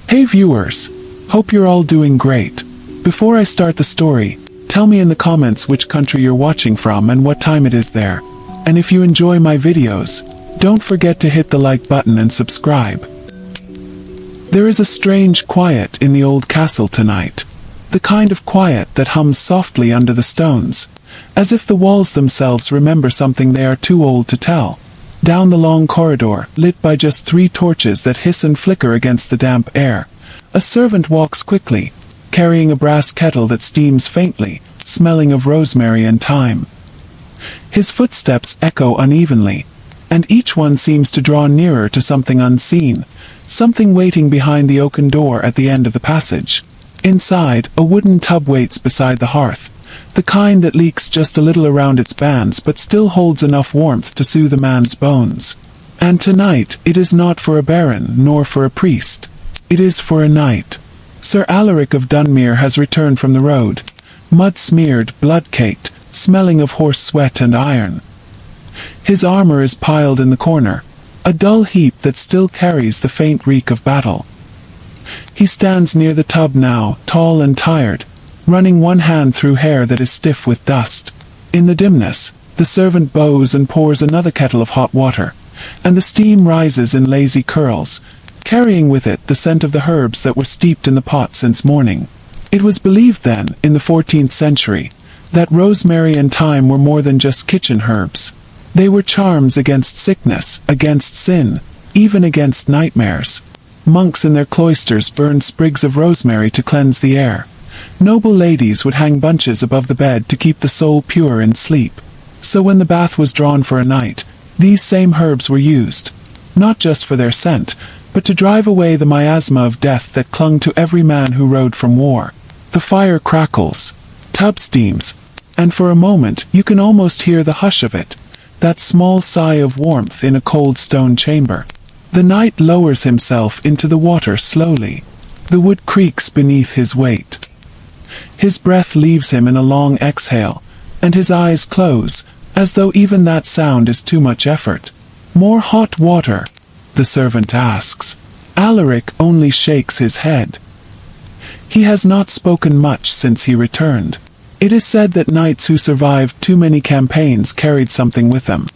Hey viewers! Hope you're all doing great. Before I start the story, tell me in the comments which country you're watching from and what time it is there. And if you enjoy my videos, don't forget to hit the like button and subscribe. There is a strange quiet in the old castle tonight. The kind of quiet that hums softly under the stones, as if the walls themselves remember something they are too old to tell. Down the long corridor, lit by just 3 torches that hiss and flicker against the damp air, a servant walks quickly, carrying a brass kettle that steams faintly, smelling of rosemary and thyme. His footsteps echo unevenly, and each one seems to draw nearer to something unseen, something waiting behind the oaken door at the end of the passage. Inside, a wooden tub waits beside the hearth, the kind that leaks just a little around its bands but still holds enough warmth to soothe a man's bones. And tonight, it is not for a baron nor for a priest. It is for a knight. Sir Alaric of Dunmere has returned from the road, mud-smeared, blood-caked, smelling of horse sweat and iron. His armor is piled in the corner, a dull heap that still carries the faint reek of battle. He stands near the tub now, tall and tired, running one hand through hair that is stiff with dust. In the dimness, the servant bows and pours another kettle of hot water, and the steam rises in lazy curls, carrying with it the scent of the herbs that were steeped in the pot since morning. It was believed then, in the 14th century, that rosemary and thyme were more than just kitchen herbs. They were charms against sickness, against sin, even against nightmares. Monks in their cloisters burned sprigs of rosemary to cleanse the air. Noble ladies would hang bunches above the bed to keep the soul pure in sleep. So when the bath was drawn for a night, these same herbs were used, not just for their scent, but to drive away the miasma of death that clung to every man who rode from war. The fire crackles, tub steams, and for a moment you can almost hear the hush of it, that small sigh of warmth in a cold stone chamber. The knight lowers himself into the water slowly. The wood creaks beneath his weight. His breath leaves him in a long exhale, and his eyes close, as though even that sound is too much effort. "More hot water?" the servant asks. Alaric only shakes his head. He has not spoken much since he returned. It is said that knights who survived too many campaigns carried something with them,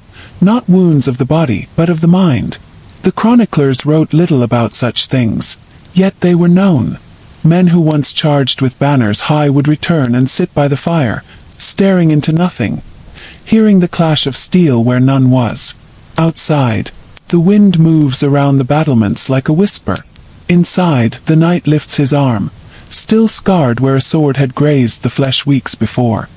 not wounds of the body, but of the mind. The chroniclers wrote little about such things, yet they were known. Men who once charged with banners high would return and sit by the fire, staring into nothing, hearing the clash of steel where none was. Outside, the wind moves around the battlements like a whisper. Inside, the knight lifts his arm, still scarred where a sword had grazed the flesh weeks before.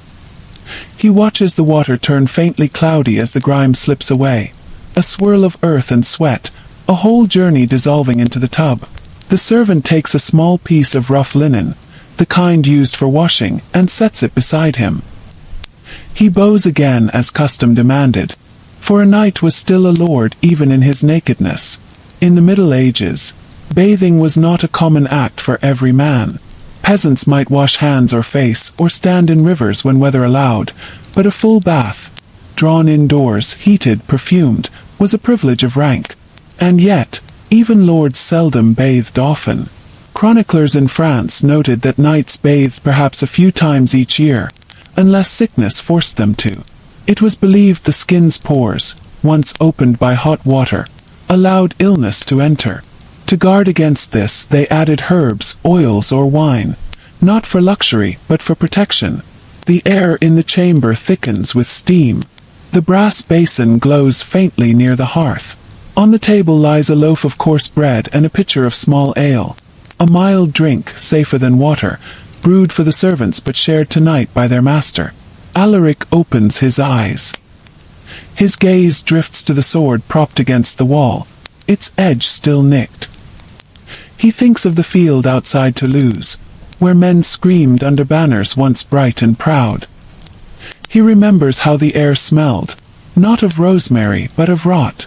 He watches the water turn faintly cloudy as the grime slips away, a swirl of earth and sweat, a whole journey dissolving into the tub. The servant takes a small piece of rough linen, the kind used for washing, and sets it beside him. He bows again as custom demanded, for a knight was still a lord even in his nakedness. In the Middle Ages, bathing was not a common act for every man. Peasants might wash hands or face, or stand in rivers when weather allowed, but a full bath, drawn indoors, heated, perfumed, was a privilege of rank. And yet, even lords seldom bathed often. Chroniclers in France noted that knights bathed perhaps a few times each year, unless sickness forced them to. It was believed the skin's pores, once opened by hot water, allowed illness to enter. To guard against this, they added herbs, oils, or wine, not for luxury, but for protection. The air in the chamber thickens with steam. The brass basin glows faintly near the hearth. On the table lies a loaf of coarse bread and a pitcher of small ale, a mild drink, safer than water, brewed for the servants but shared tonight by their master. Alaric opens his eyes. His gaze drifts to the sword propped against the wall, its edge still nicked. He thinks of the field outside Toulouse, where men screamed under banners once bright and proud. He remembers how the air smelled, not of rosemary but of rot.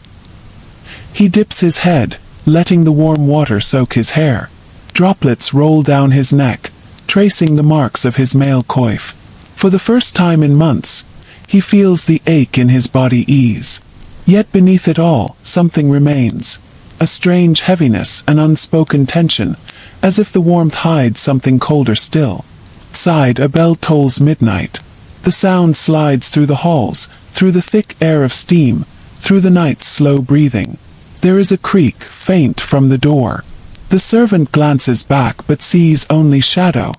He dips his head, letting the warm water soak his hair. Droplets roll down his neck, tracing the marks of his mail coif. For the first time in months, he feels the ache in his body ease. Yet beneath it all, something remains. A strange heaviness, an unspoken tension, as if the warmth hides something colder still. Outside, a bell tolls midnight. The sound slides through the halls, through the thick air of steam, through the night's slow breathing. There is a creak, faint from the door. The servant glances back but sees only shadow.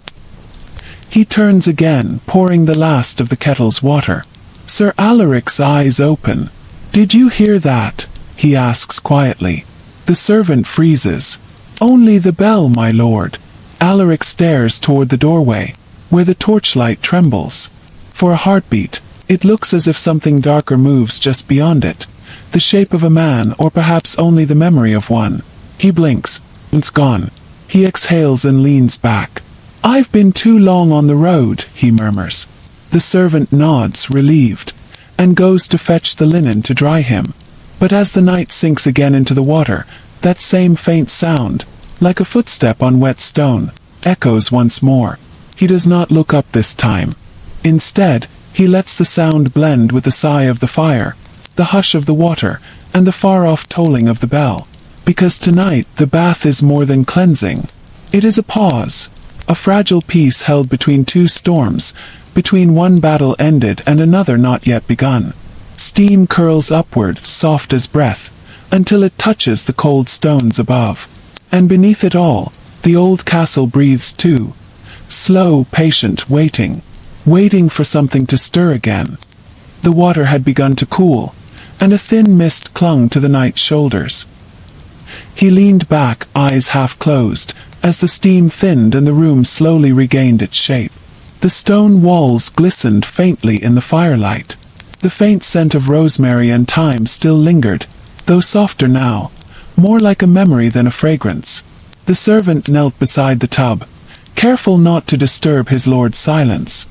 He turns again, pouring the last of the kettle's water. Sir Alaric's eyes open. "Did you hear that?" he asks quietly. The servant freezes. "Only the bell, my lord." Alaric stares toward the doorway, where the torchlight trembles. For a heartbeat, it looks as if something darker moves just beyond it. The shape of a man, or perhaps only the memory of one. He blinks. It's gone. He exhales and leans back. "I've been too long on the road," he murmurs. The servant nods, relieved, and goes to fetch the linen to dry him. But as the night sinks again into the water, that same faint sound, like a footstep on wet stone, echoes once more. He does not look up this time. Instead, he lets the sound blend with the sigh of the fire, the hush of the water, and the far-off tolling of the bell. Because tonight the bath is more than cleansing. It is a pause, a fragile peace held between two storms, between one battle ended and another not yet begun. Steam curls upward, soft as breath, until it touches the cold stones above. And beneath it all, the old castle breathes too. Slow, patient, waiting for something to stir again. The water had begun to cool, and a thin mist clung to the knight's shoulders. He leaned back, eyes half closed, as the steam thinned and the room slowly regained its shape. The stone walls glistened faintly in the firelight. The faint scent of rosemary and thyme still lingered, though softer now, more like a memory than a fragrance. The servant knelt beside the tub, careful not to disturb his lord's silence.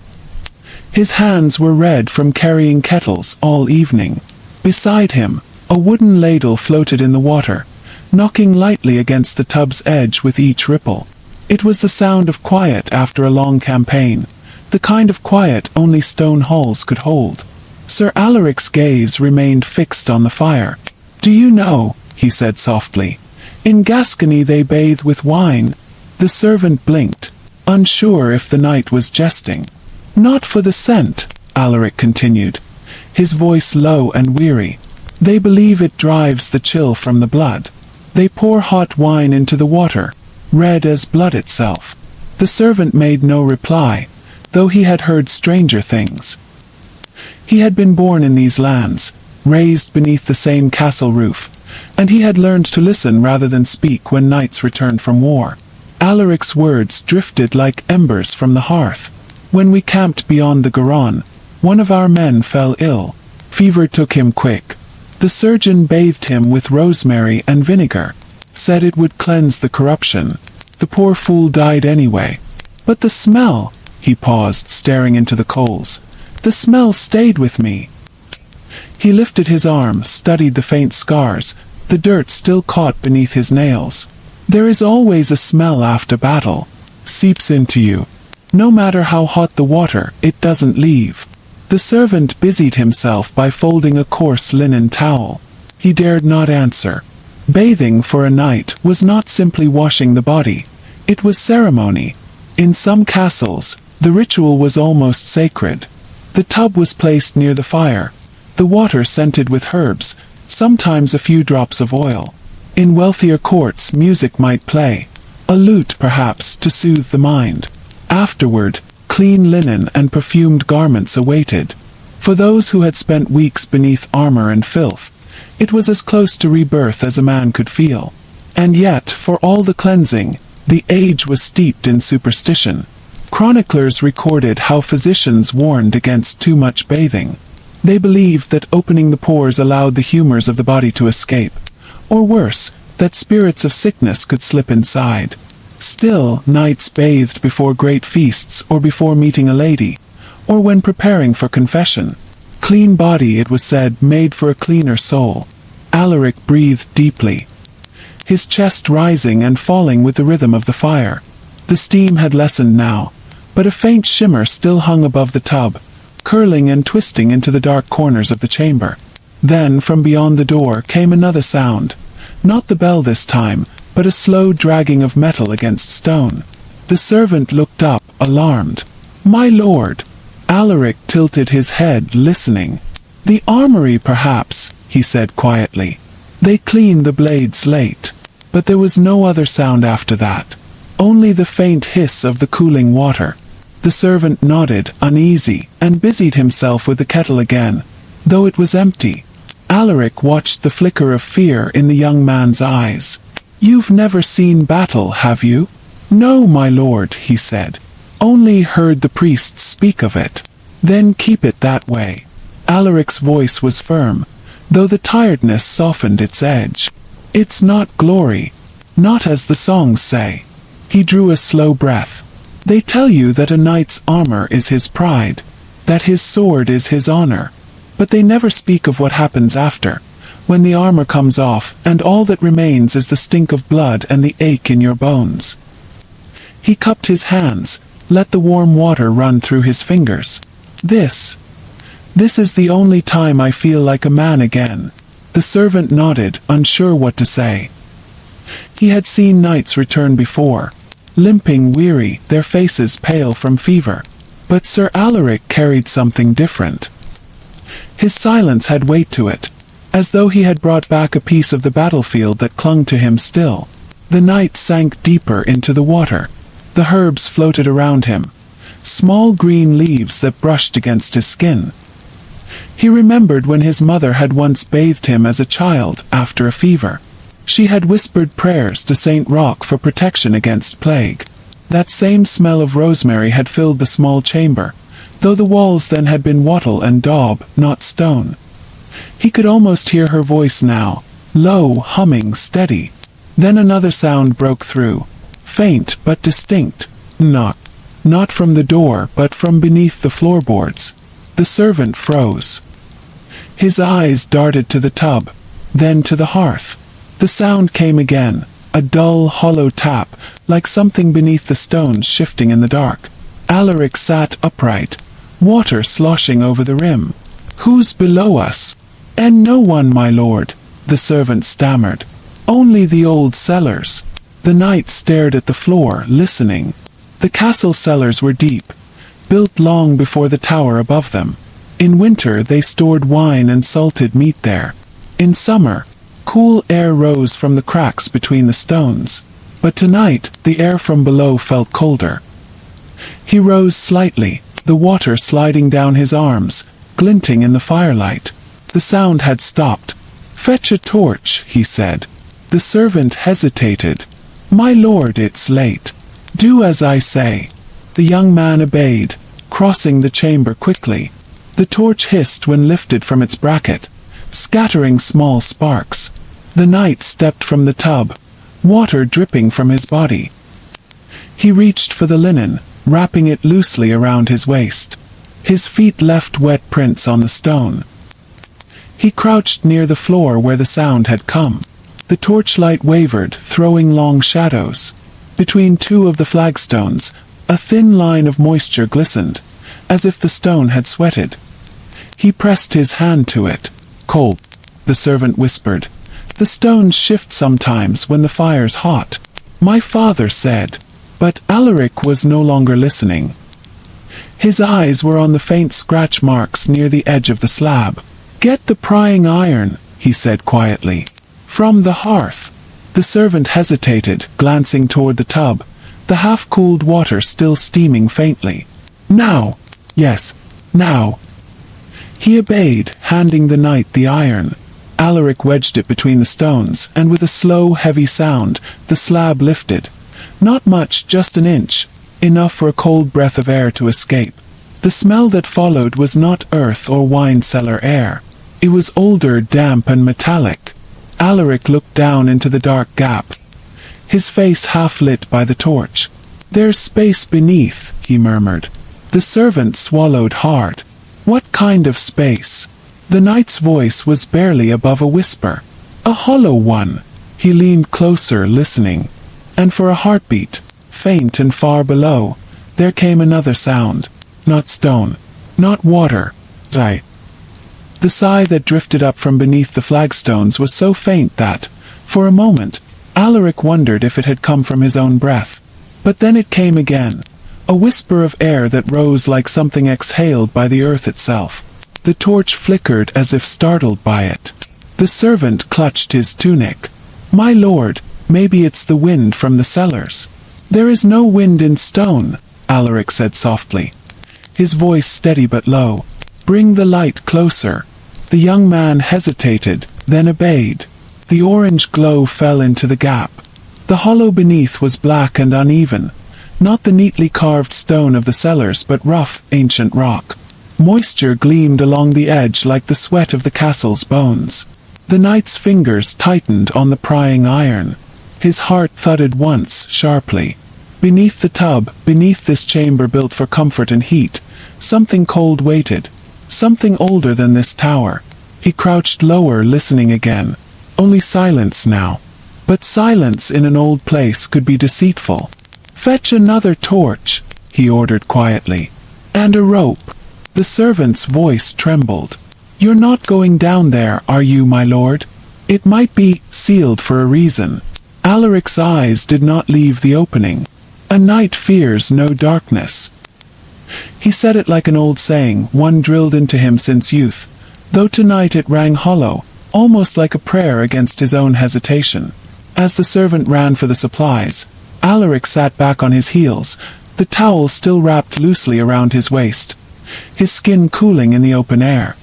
His hands were red from carrying kettles all evening. Beside him, a wooden ladle floated in the water, knocking lightly against the tub's edge with each ripple. It was the sound of quiet after a long campaign, the kind of quiet only stone halls could hold. Sir Alaric's gaze remained fixed on the fire. "Do you know," he said softly, "in Gascony they bathe with wine." The servant blinked, unsure if the knight was jesting. "Not for the scent," Alaric continued, his voice low and weary. "They believe it drives the chill from the blood. They pour hot wine into the water, red as blood itself." The servant made no reply, though he had heard stranger things. He had been born in these lands, raised beneath the same castle roof, and he had learned to listen rather than speak when knights returned from war. Alaric's words drifted like embers from the hearth. "When we camped beyond the Garonne, one of our men fell ill. Fever took him quick. The surgeon bathed him with rosemary and vinegar, said it would cleanse the corruption. The poor fool died anyway. But the smell," he paused, staring into the coals, "the smell stayed with me." He lifted his arm, studied the faint scars, the dirt still caught beneath his nails. "There is always a smell after battle. Seeps into you. No matter how hot the water, it doesn't leave." The servant busied himself by folding a coarse linen towel. He dared not answer. Bathing for a night was not simply washing the body. It was ceremony. In some castles, the ritual was almost sacred. The tub was placed near the fire, the water scented with herbs, sometimes a few drops of oil. In wealthier courts, music might play, a lute perhaps, to soothe the mind. Afterward, clean linen and perfumed garments awaited. For those who had spent weeks beneath armor and filth, it was as close to rebirth as a man could feel. And yet, for all the cleansing, the age was steeped in superstition. Chroniclers recorded how physicians warned against too much bathing. They believed that opening the pores allowed the humors of the body to escape, or worse, that spirits of sickness could slip inside. Still, knights bathed before great feasts or before meeting a lady, or when preparing for confession. Clean body, it was said, made for a cleaner soul. Alaric breathed deeply, his chest rising and falling with the rhythm of the fire. The steam had lessened now, but a faint shimmer still hung above the tub, curling and twisting into the dark corners of the chamber. Then, from beyond the door came another sound. Not the bell this time, but a slow dragging of metal against stone. The servant looked up, alarmed. "My lord!" Alaric tilted his head, listening. "The armory, perhaps," he said quietly. "They clean the blades late." But there was no other sound after that. Only the faint hiss of the cooling water. The servant nodded, uneasy, and busied himself with the kettle again, though it was empty. Alaric watched the flicker of fear in the young man's eyes. "You've never seen battle, have you?" "No, my lord," he said. "Only heard the priests speak of it." "Then keep it that way." Alaric's voice was firm, though the tiredness softened its edge. "It's not glory. Not as the songs say." He drew a slow breath. "They tell you that a knight's armor is his pride, that his sword is his honor. But they never speak of what happens after, when the armor comes off and all that remains is the stink of blood and the ache in your bones." He cupped his hands, let the warm water run through his fingers. This is the only time I feel like a man again." The servant nodded, unsure what to say. He had seen knights return before, limping, weary, their faces pale from fever. But Sir Alaric carried something different. His silence had weight to it, as though he had brought back a piece of the battlefield that clung to him still. The knight sank deeper into the water. The herbs floated around him, small green leaves that brushed against his skin. He remembered when his mother had once bathed him as a child after a fever. She had whispered prayers to Saint Roch for protection against plague. That same smell of rosemary had filled the small chamber, though the walls then had been wattle and daub, not stone. He could almost hear her voice now, low, humming, steady. Then another sound broke through, faint but distinct. Knock. Not from the door, but from beneath the floorboards. The servant froze. His eyes darted to the tub, then to the hearth. The sound came again, a dull, hollow tap, like something beneath the stones shifting in the dark. Alaric sat upright, water sloshing over the rim. "Who's below us?" "And no one, my lord," the servant stammered. "Only the old cellars." The knight stared at the floor, listening. The castle cellars were deep, built long before the tower above them. In winter they stored wine and salted meat there. In summer, cool air rose from the cracks between the stones. But tonight, the air from below felt colder. He rose slightly, the water sliding down his arms, glinting in the firelight. The sound had stopped. "Fetch a torch," he said. The servant hesitated. "My lord, it's late." "Do as I say." The young man obeyed, crossing the chamber quickly. The torch hissed when lifted from its bracket, scattering small sparks. The knight stepped from the tub, water dripping from his body. He reached for the linen, wrapping it loosely around his waist. His feet left wet prints on the stone. He crouched near the floor where the sound had come. The torchlight wavered, throwing long shadows. Between two of the flagstones, a thin line of moisture glistened, as if the stone had sweated. He pressed his hand to it. "Cold," the servant whispered. "The stones shift sometimes when the fire's hot. My father said." But Alaric was no longer listening. His eyes were on the faint scratch marks near the edge of the slab. "Get the prying iron," he said quietly. "From the hearth." The servant hesitated, glancing toward the tub, the half-cooled water still steaming faintly. "Now." "Yes, now." He obeyed, handing the knight the iron. Alaric wedged it between the stones, and with a slow, heavy sound, the slab lifted. Not much, just an inch, enough for a cold breath of air to escape. The smell that followed was not earth or wine cellar air. It was older, damp and metallic. Alaric looked down into the dark gap, his face half lit by the torch. "There's space beneath," he murmured. The servant swallowed hard. "What kind of space?" The knight's voice was barely above a whisper. "A hollow one." He leaned closer, listening. And for a heartbeat, faint and far below, there came another sound. Not stone. Not water. Sigh. The sigh that drifted up from beneath the flagstones was so faint that, for a moment, Alaric wondered if it had come from his own breath. But then it came again. A whisper of air that rose like something exhaled by the earth itself. The torch flickered as if startled by it. The servant clutched his tunic. "My lord, maybe it's the wind from the cellars." "There is no wind in stone," Alaric said softly, his voice steady but low. "Bring the light closer." The young man hesitated, then obeyed. The orange glow fell into the gap. The hollow beneath was black and uneven, not the neatly carved stone of the cellars but rough, ancient rock. Moisture gleamed along the edge like the sweat of the castle's bones. The knight's fingers tightened on the prying iron. His heart thudded once, sharply. Beneath the tub, beneath this chamber built for comfort and heat, something cold waited. Something older than this tower. He crouched lower, listening again. Only silence now. But silence in an old place could be deceitful. "Fetch another torch," he ordered quietly. "And a rope." The servant's voice trembled. "You're not going down there, are you, my lord? It might be sealed for a reason." Alaric's eyes did not leave the opening. "A knight fears no darkness." He said it like an old saying, one drilled into him since youth, though tonight it rang hollow, almost like a prayer against his own hesitation. As the servant ran for the supplies, Alaric sat back on his heels, the towel still wrapped loosely around his waist, his skin cooling in the open air.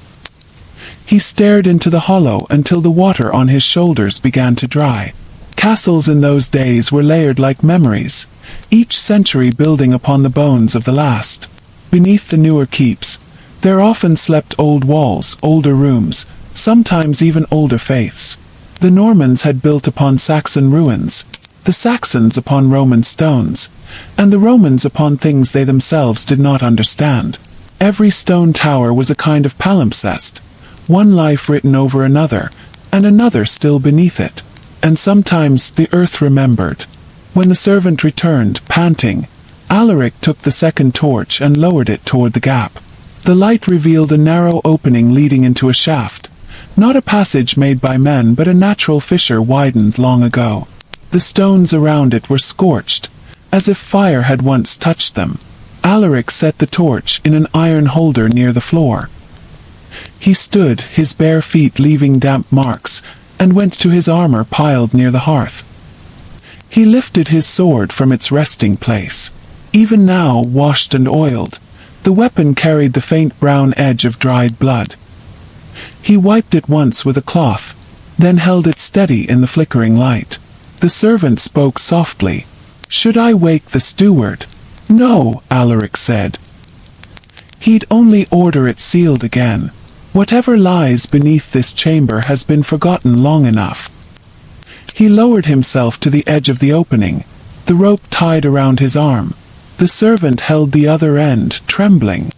He stared into the hollow until the water on his shoulders began to dry. Castles in those days were layered like memories, each century building upon the bones of the last. Beneath the newer keeps, there often slept old walls, older rooms, sometimes even older faiths. The Normans had built upon Saxon ruins, the Saxons upon Roman stones, and the Romans upon things they themselves did not understand. Every stone tower was a kind of palimpsest, one life written over another, and another still beneath it. And sometimes the earth remembered. When the servant returned, panting, Alaric took the second torch and lowered it toward the gap. The light revealed a narrow opening leading into a shaft, not a passage made by men but a natural fissure widened long ago. The stones around it were scorched, as if fire had once touched them. Alaric set the torch in an iron holder near the floor. He stood, his bare feet leaving damp marks, and went to his armor piled near the hearth. He lifted his sword from its resting place. Even now, washed and oiled, the weapon carried the faint brown edge of dried blood. He wiped it once with a cloth, then held it steady in the flickering light. The servant spoke softly. "Should I wake the steward?" "No," Alaric said. He'd only order it sealed again. Whatever lies beneath this chamber has been forgotten long enough. He lowered himself to the edge of the opening, the rope tied around his arm. The servant held the other end, trembling.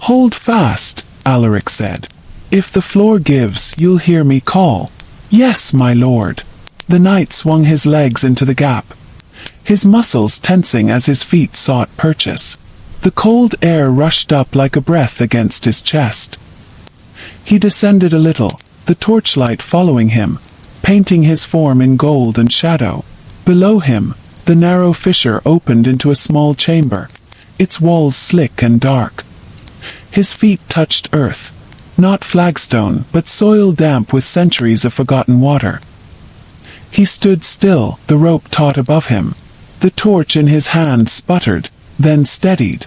"Hold fast," Alaric said. "If the floor gives, you'll hear me call." "Yes, my lord." The knight swung his legs into the gap, his muscles tensing as his feet sought purchase. The cold air rushed up like a breath against his chest. He descended a little, the torchlight following him, painting his form in gold and shadow. Below him, the narrow fissure opened into a small chamber, its walls slick and dark. His feet touched earth, not flagstone but soil damp with centuries of forgotten water. He stood still, the rope taut above him. The torch in his hand sputtered, then steadied.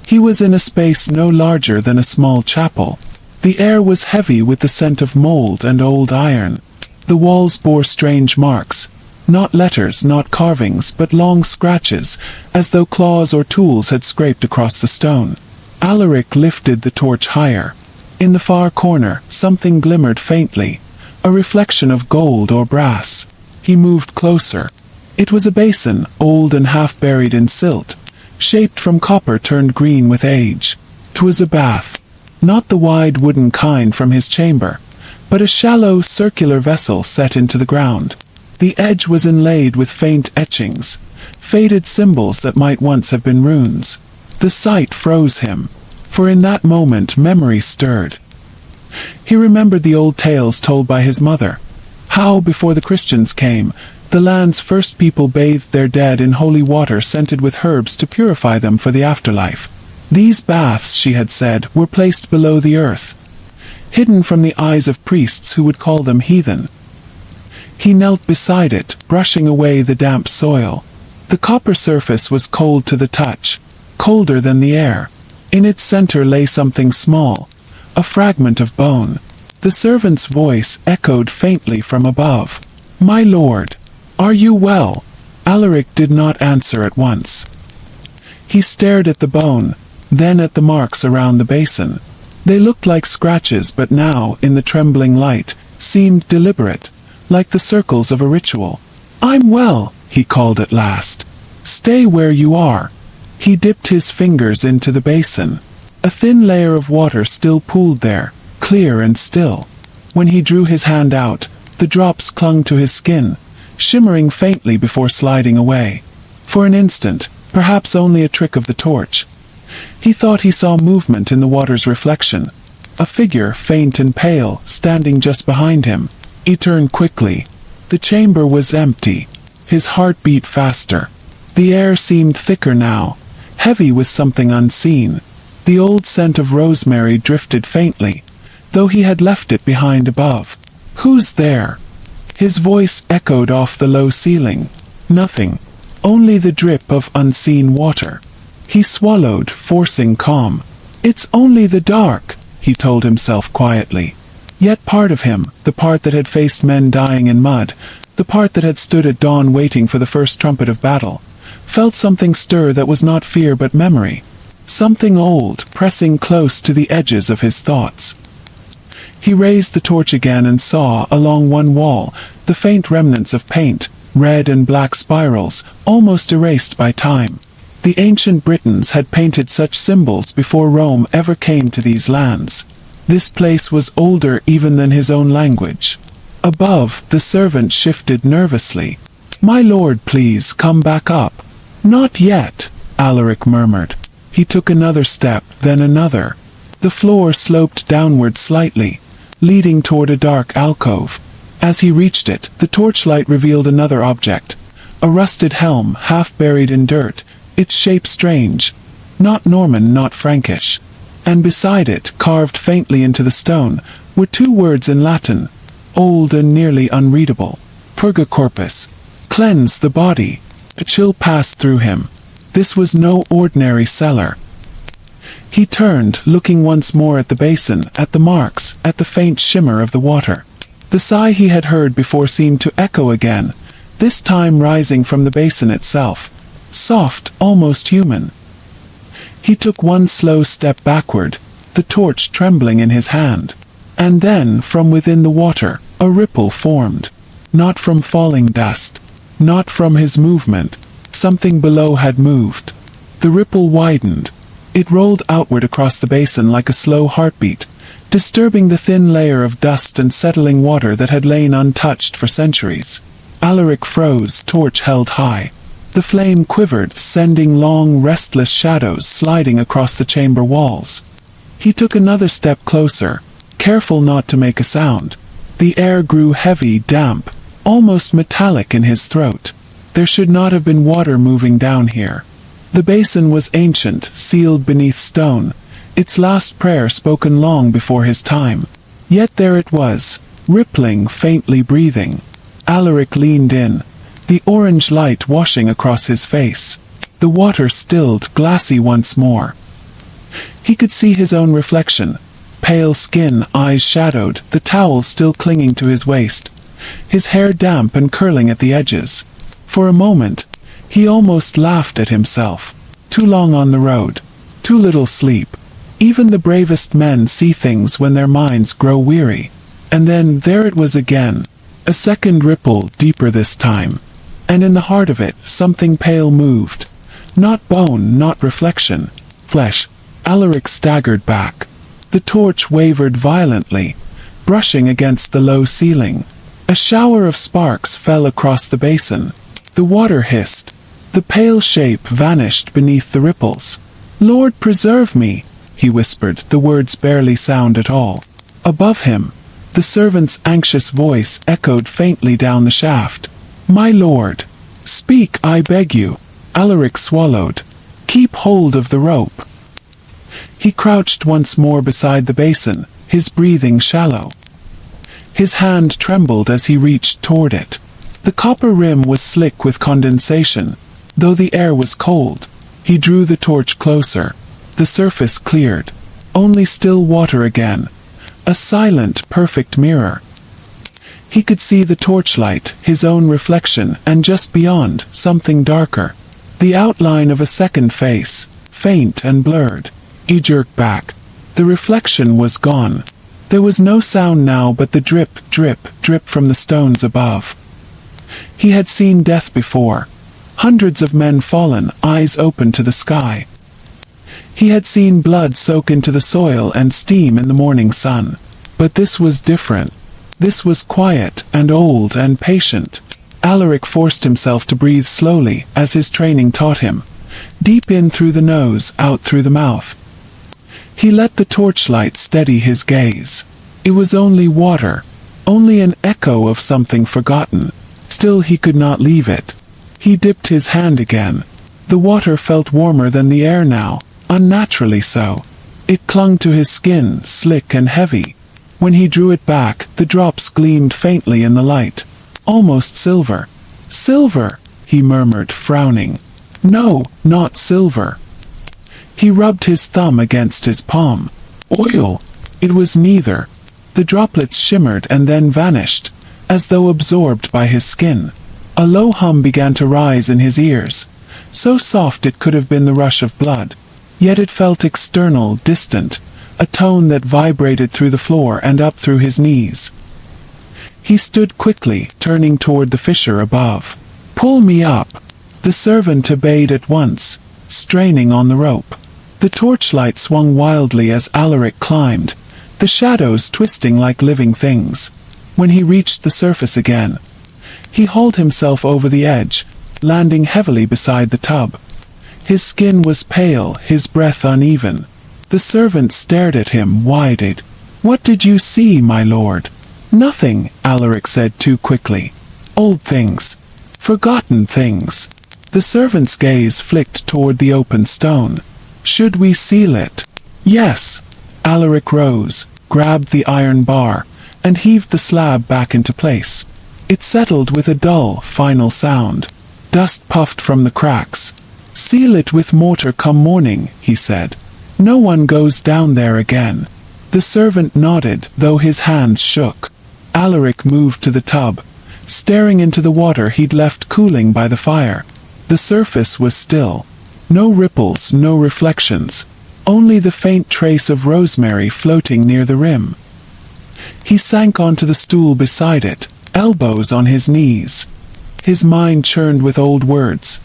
He was in a space no larger than a small chapel. The air was heavy with the scent of mold and old iron. The walls bore strange marks, not letters, not carvings, but long scratches, as though claws or tools had scraped across the stone. Alaric lifted the torch higher. In the far corner, something glimmered faintly, a reflection of gold or brass. He moved closer. It was a basin, old and half buried in silt, shaped from copper turned green with age. 'Twas a bath. Not the wide wooden kind from his chamber, but a shallow, circular vessel set into the ground. The edge was inlaid with faint etchings, faded symbols that might once have been runes. The sight froze him, for in that moment memory stirred. He remembered the old tales told by his mother, how, before the Christians came, The land's first people bathed their dead in holy water scented with herbs to purify them for the afterlife. These baths, she had said, were placed below the earth, hidden from the eyes of priests who would call them heathen. He knelt beside it, brushing away the damp soil. The copper surface was cold to the touch, colder than the air. In its center lay something small, a fragment of bone. The servant's voice echoed faintly from above. "My lord, are you well?" Alaric did not answer at once. He stared at the bone, then at the marks around the basin. They looked like scratches, but now, in the trembling light, seemed deliberate, like the circles of a ritual. "I'm well," he called at last. "Stay where you are." He dipped his fingers into the basin. A thin layer of water still pooled there, clear and still. When he drew his hand out, the drops clung to his skin, shimmering faintly before sliding away. For an instant, perhaps only a trick of the torch, he thought he saw movement in the water's reflection. A figure, faint and pale, standing just behind him. He turned quickly. The chamber was empty. His heart beat faster. The air seemed thicker now, heavy with something unseen. The old scent of rosemary drifted faintly, though he had left it behind above. "Who's there?" His voice echoed off the low ceiling. Nothing. Only the drip of unseen water. He swallowed, forcing calm. "It's only the dark," he told himself quietly. Yet part of him, the part that had faced men dying in mud, the part that had stood at dawn waiting for the first trumpet of battle, felt something stir that was not fear but memory. Something old, pressing close to the edges of his thoughts. He raised the torch again and saw, along one wall, the faint remnants of paint, red and black spirals, almost erased by time. The ancient Britons had painted such symbols before Rome ever came to these lands. This place was older even than his own language. Above, the servant shifted nervously. "My lord, please, come back up." "Not yet," Alaric murmured. He took another step, then another. The floor sloped downward slightly, leading toward a dark alcove. As he reached it, the torchlight revealed another object. A rusted helm, half buried in dirt, its shape strange. Not Norman, not Frankish. And beside it, carved faintly into the stone, were two words in Latin, old and nearly unreadable. Purga corpus. Cleanse the body. A chill passed through him. This was no ordinary cellar. He turned, looking once more at the basin, at the marks, at the faint shimmer of the water. The sigh he had heard before seemed to echo again, this time rising from the basin itself. Soft, almost human. He took one slow step backward, the torch trembling in his hand. And then, from within the water, a ripple formed. Not from falling dust. Not from his movement. Something below had moved. The ripple widened. It rolled outward across the basin like a slow heartbeat, disturbing the thin layer of dust and settling water that had lain untouched for centuries. Alaric froze, torch held high. The flame quivered, sending long, restless shadows sliding across the chamber walls. He took another step closer, careful not to make a sound. The air grew heavy, damp, almost metallic in his throat. There should not have been water moving down here. The basin was ancient, sealed beneath stone, its last prayer spoken long before his time. Yet there it was, rippling, faintly breathing. Alaric leaned in, the orange light washing across his face. The water stilled, glassy once more. He could see his own reflection, pale skin, eyes shadowed, the towel still clinging to his waist, his hair damp and curling at the edges. For a moment, he almost laughed at himself. Too long on the road. Too little sleep. Even the bravest men see things when their minds grow weary. And then, there it was again. A second ripple, deeper this time. And in the heart of it, something pale moved. Not bone, not reflection. Flesh. Alaric staggered back. The torch wavered violently, brushing against the low ceiling. A shower of sparks fell across the basin. The water hissed. The pale shape vanished beneath the ripples. "Lord, preserve me," he whispered, the words barely sound at all. Above him, the servant's anxious voice echoed faintly down the shaft. My lord. Speak, I beg you. Alaric swallowed. Keep hold of the rope. He crouched once more beside the basin, his breathing shallow. His hand trembled as he reached toward it. The copper rim was slick with condensation, though the air was cold. He drew the torch closer. The surface cleared. Only still water again. A silent, perfect mirror. He could see the torchlight, his own reflection, and just beyond, something darker. The outline of a second face, faint and blurred. He jerked back. The reflection was gone. There was no sound now but the drip, drip, drip from the stones above. He had seen death before. Hundreds of men fallen, eyes open to the sky. He had seen blood soak into the soil and steam in the morning sun. But this was different. This was quiet and old and patient. Alaric forced himself to breathe slowly, as his training taught him. Deep in through the nose, out through the mouth. He let the torchlight steady his gaze. It was only water. Only an echo of something forgotten. Still he could not leave it. He dipped his hand again. The water felt warmer than the air now, unnaturally so. It clung to his skin, slick and heavy. When he drew it back, the drops gleamed faintly in the light. Almost silver. Silver, he murmured, frowning. No, not silver. He rubbed his thumb against his palm. Oil. It was neither. The droplets shimmered and then vanished, as though absorbed by his skin. A low hum began to rise in his ears. So soft it could have been the rush of blood. Yet it felt external, distant. A tone that vibrated through the floor and up through his knees. He stood quickly, turning toward the fissure above. Pull me up. The servant obeyed at once, straining on the rope. The torchlight swung wildly as Alaric climbed, the shadows twisting like living things. When he reached the surface again, he hauled himself over the edge, landing heavily beside the tub. His skin was pale, his breath uneven. The servant stared at him, wide-eyed. What did you see, my lord? Nothing, Alaric said too quickly. Old things. Forgotten things. The servant's gaze flicked toward the open stone. Should we seal it? Yes. Alaric rose, grabbed the iron bar, and heaved the slab back into place. It settled with a dull, final sound. Dust puffed from the cracks. Seal it with mortar come morning, he said. No one goes down there again. The servant nodded, though his hands shook. Alaric moved to the tub, staring into the water he'd left cooling by the fire. The surface was still. No ripples, no reflections. Only the faint trace of rosemary floating near the rim. He sank onto the stool beside it, elbows on his knees. His mind churned with old words.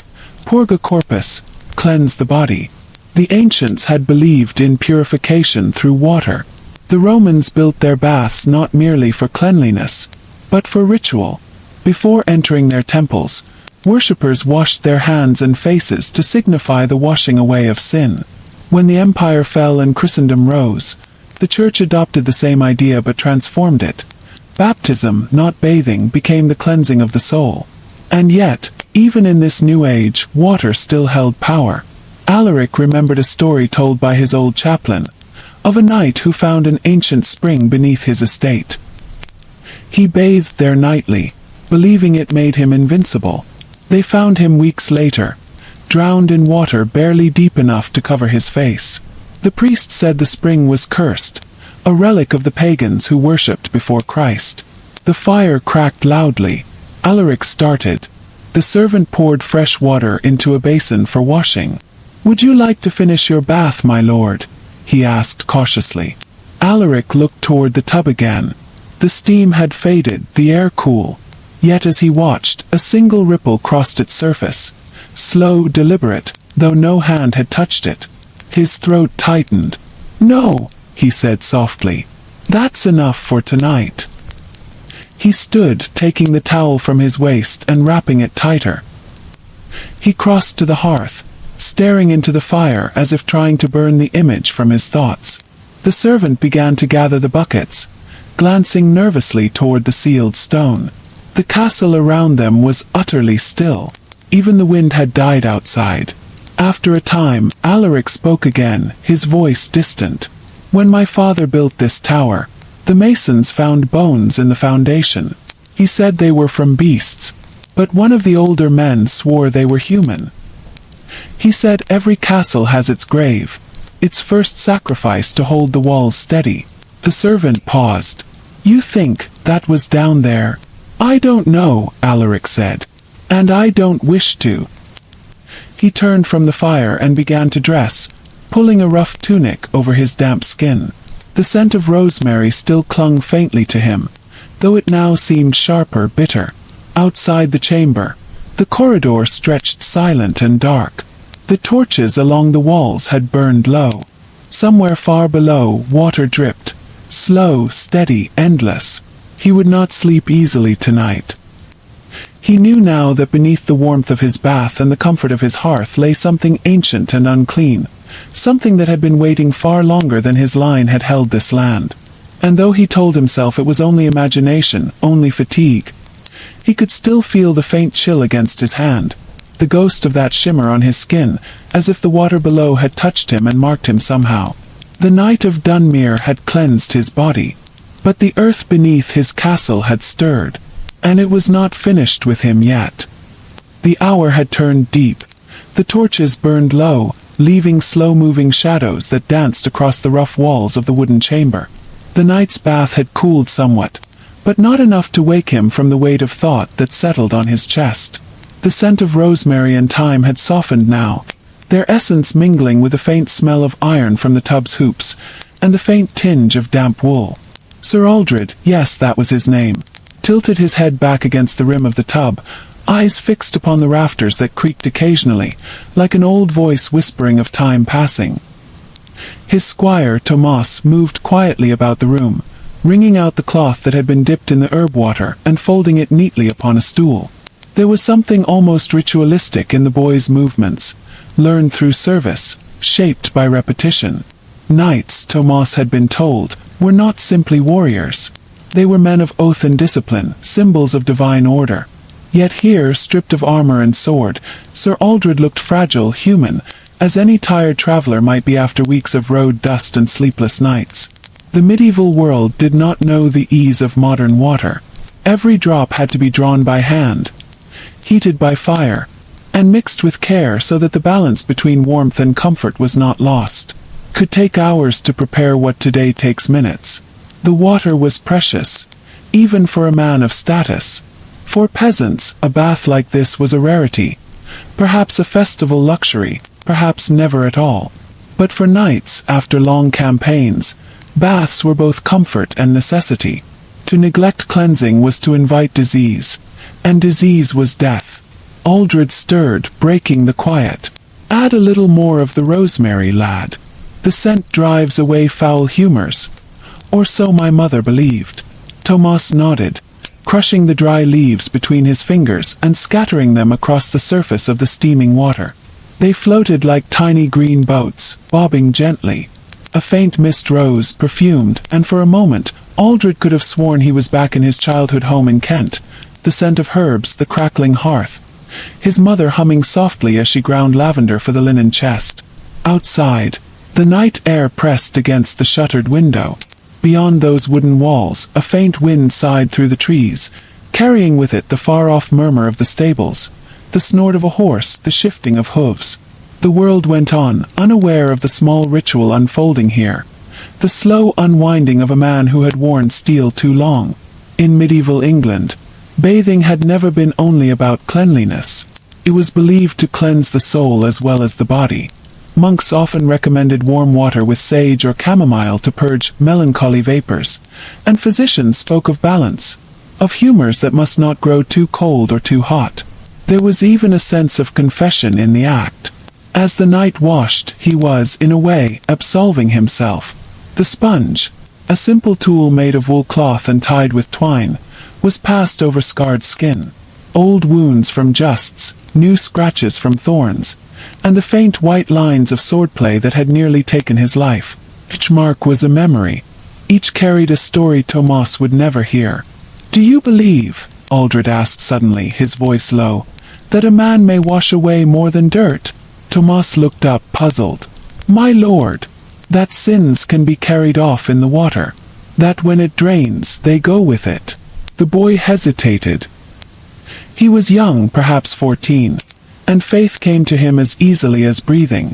Purga corpus, cleanse the body. The ancients had believed in purification through water. The Romans built their baths not merely for cleanliness, but for ritual. Before entering their temples, worshippers washed their hands and faces to signify the washing away of sin. When the empire fell and Christendom rose, the church adopted the same idea but transformed it. Baptism, not bathing, became the cleansing of the soul. And yet, even in this new age, water still held power. Alaric remembered a story told by his old chaplain, of a knight who found an ancient spring beneath his estate. He bathed there nightly, believing it made him invincible. They found him weeks later, drowned in water barely deep enough to cover his face. The priest said the spring was cursed, a relic of the pagans who worshipped before Christ. The fire cracked loudly. Alaric started. The servant poured fresh water into a basin for washing. Would you like to finish your bath, my lord? He asked cautiously. Alaric looked toward the tub again. The steam had faded, the air cool. Yet as he watched, a single ripple crossed its surface. Slow, deliberate, though no hand had touched it. His throat tightened. No, he said softly. That's enough for tonight. He stood, taking the towel from his waist and wrapping it tighter. He crossed to the hearth, staring into the fire as if trying to burn the image from his thoughts. The servant began to gather the buckets, glancing nervously toward the sealed stone. The castle around them was utterly still. Even the wind had died outside. After a time, Alaric spoke again, his voice distant. "When my father built this tower, the masons found bones in the foundation. He said they were from beasts, but one of the older men swore they were human. He said every castle has its grave, its first sacrifice to hold the walls steady." The servant paused. "You think that was down there?" "I don't know," Alaric said. "And I don't wish to." He turned from the fire and began to dress, pulling a rough tunic over his damp skin. The scent of rosemary still clung faintly to him, though it now seemed sharper, bitter. Outside the chamber, the corridor stretched silent and dark. The torches along the walls had burned low. Somewhere far below, water dripped. Slow, steady, endless. He would not sleep easily tonight. He knew now that beneath the warmth of his bath and the comfort of his hearth lay something ancient and unclean, something that had been waiting far longer than his line had held this land. And though he told himself it was only imagination, only fatigue, he could still feel the faint chill against his hand, the ghost of that shimmer on his skin, as if the water below had touched him and marked him somehow. The night of Dunmere had cleansed his body, but the earth beneath his castle had stirred, and it was not finished with him yet. The hour had turned deep. The torches burned low, leaving slow-moving shadows that danced across the rough walls of the wooden chamber. The night's bath had cooled somewhat, but not enough to wake him from the weight of thought that settled on his chest. The scent of rosemary and thyme had softened now, their essence mingling with the faint smell of iron from the tub's hoops, and the faint tinge of damp wool. Sir Aldred, yes, that was his name, tilted his head back against the rim of the tub, eyes fixed upon the rafters that creaked occasionally, like an old voice whispering of time passing. His squire, Tomas, moved quietly about the room, wringing out the cloth that had been dipped in the herb water and folding it neatly upon a stool. There was something almost ritualistic in the boy's movements, learned through service, shaped by repetition. Knights, Tomas had been told, were not simply warriors. They were men of oath and discipline, symbols of divine order. Yet here, stripped of armor and sword, Sir Aldred looked fragile, human, as any tired traveler might be after weeks of road dust and sleepless nights. The medieval world did not know the ease of modern water. Every drop had to be drawn by hand, heated by fire, and mixed with care so that the balance between warmth and comfort was not lost. Could take hours to prepare what today takes minutes. The water was precious, even for a man of status. For peasants, a bath like this was a rarity, perhaps a festival luxury, perhaps never at all. But for knights, after long campaigns, baths were both comfort and necessity. To neglect cleansing was to invite disease, and disease was death. Aldred stirred, breaking the quiet. "Add a little more of the rosemary, lad. The scent drives away foul humors. Or so my mother believed." Tomas nodded, crushing the dry leaves between his fingers and scattering them across the surface of the steaming water. They floated like tiny green boats, bobbing gently. A faint mist rose, perfumed, and for a moment, Aldred could have sworn he was back in his childhood home in Kent, the scent of herbs, the crackling hearth. His mother humming softly as she ground lavender for the linen chest. Outside, the night air pressed against the shuttered window. Beyond those wooden walls, a faint wind sighed through the trees, carrying with it the far-off murmur of the stables, the snort of a horse, the shifting of hooves. The world went on, unaware of the small ritual unfolding here, the slow unwinding of a man who had worn steel too long. In medieval England, bathing had never been only about cleanliness. It was believed to cleanse the soul as well as the body. Monks often recommended warm water with sage or chamomile to purge melancholy vapors, and physicians spoke of balance, of humors that must not grow too cold or too hot. There was even a sense of confession in the act. As the knight washed, he was, in a way, absolving himself. The sponge, a simple tool made of wool cloth and tied with twine, was passed over scarred skin. Old wounds from justs, new scratches from thorns, and the faint white lines of swordplay that had nearly taken his life. Each mark was a memory. Each carried a story Tomas would never hear. "Do you believe," Aldred asked suddenly, his voice low. That a man may wash away more than dirt? Tomas looked up, puzzled. My lord, that sins can be carried off in the water. That when it drains, they go with it. The boy hesitated. He was young, perhaps 14, and faith came to him as easily as breathing.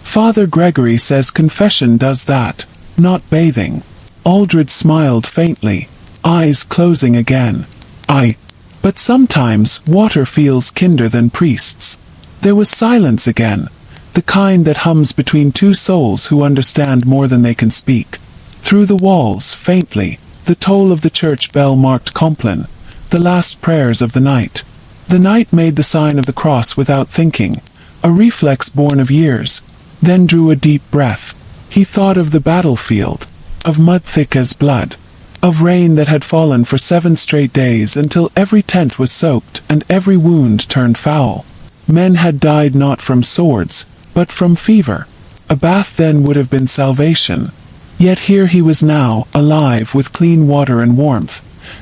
Father Gregory says confession does that, not bathing. Aldred smiled faintly, eyes closing again. But sometimes water feels kinder than priests. There was silence again, the kind that hums between two souls who understand more than they can speak. Through the walls, faintly, the toll of the church bell marked Compline, the last prayers of the night. The knight made the sign of the cross without thinking, a reflex born of years, then drew a deep breath. He thought of the battlefield, of mud thick as blood, of rain that had fallen for 7 straight days until every tent was soaked and every wound turned foul. Men had died not from swords, but from fever. A bath then would have been salvation. Yet here he was now, alive with clean water and warmth,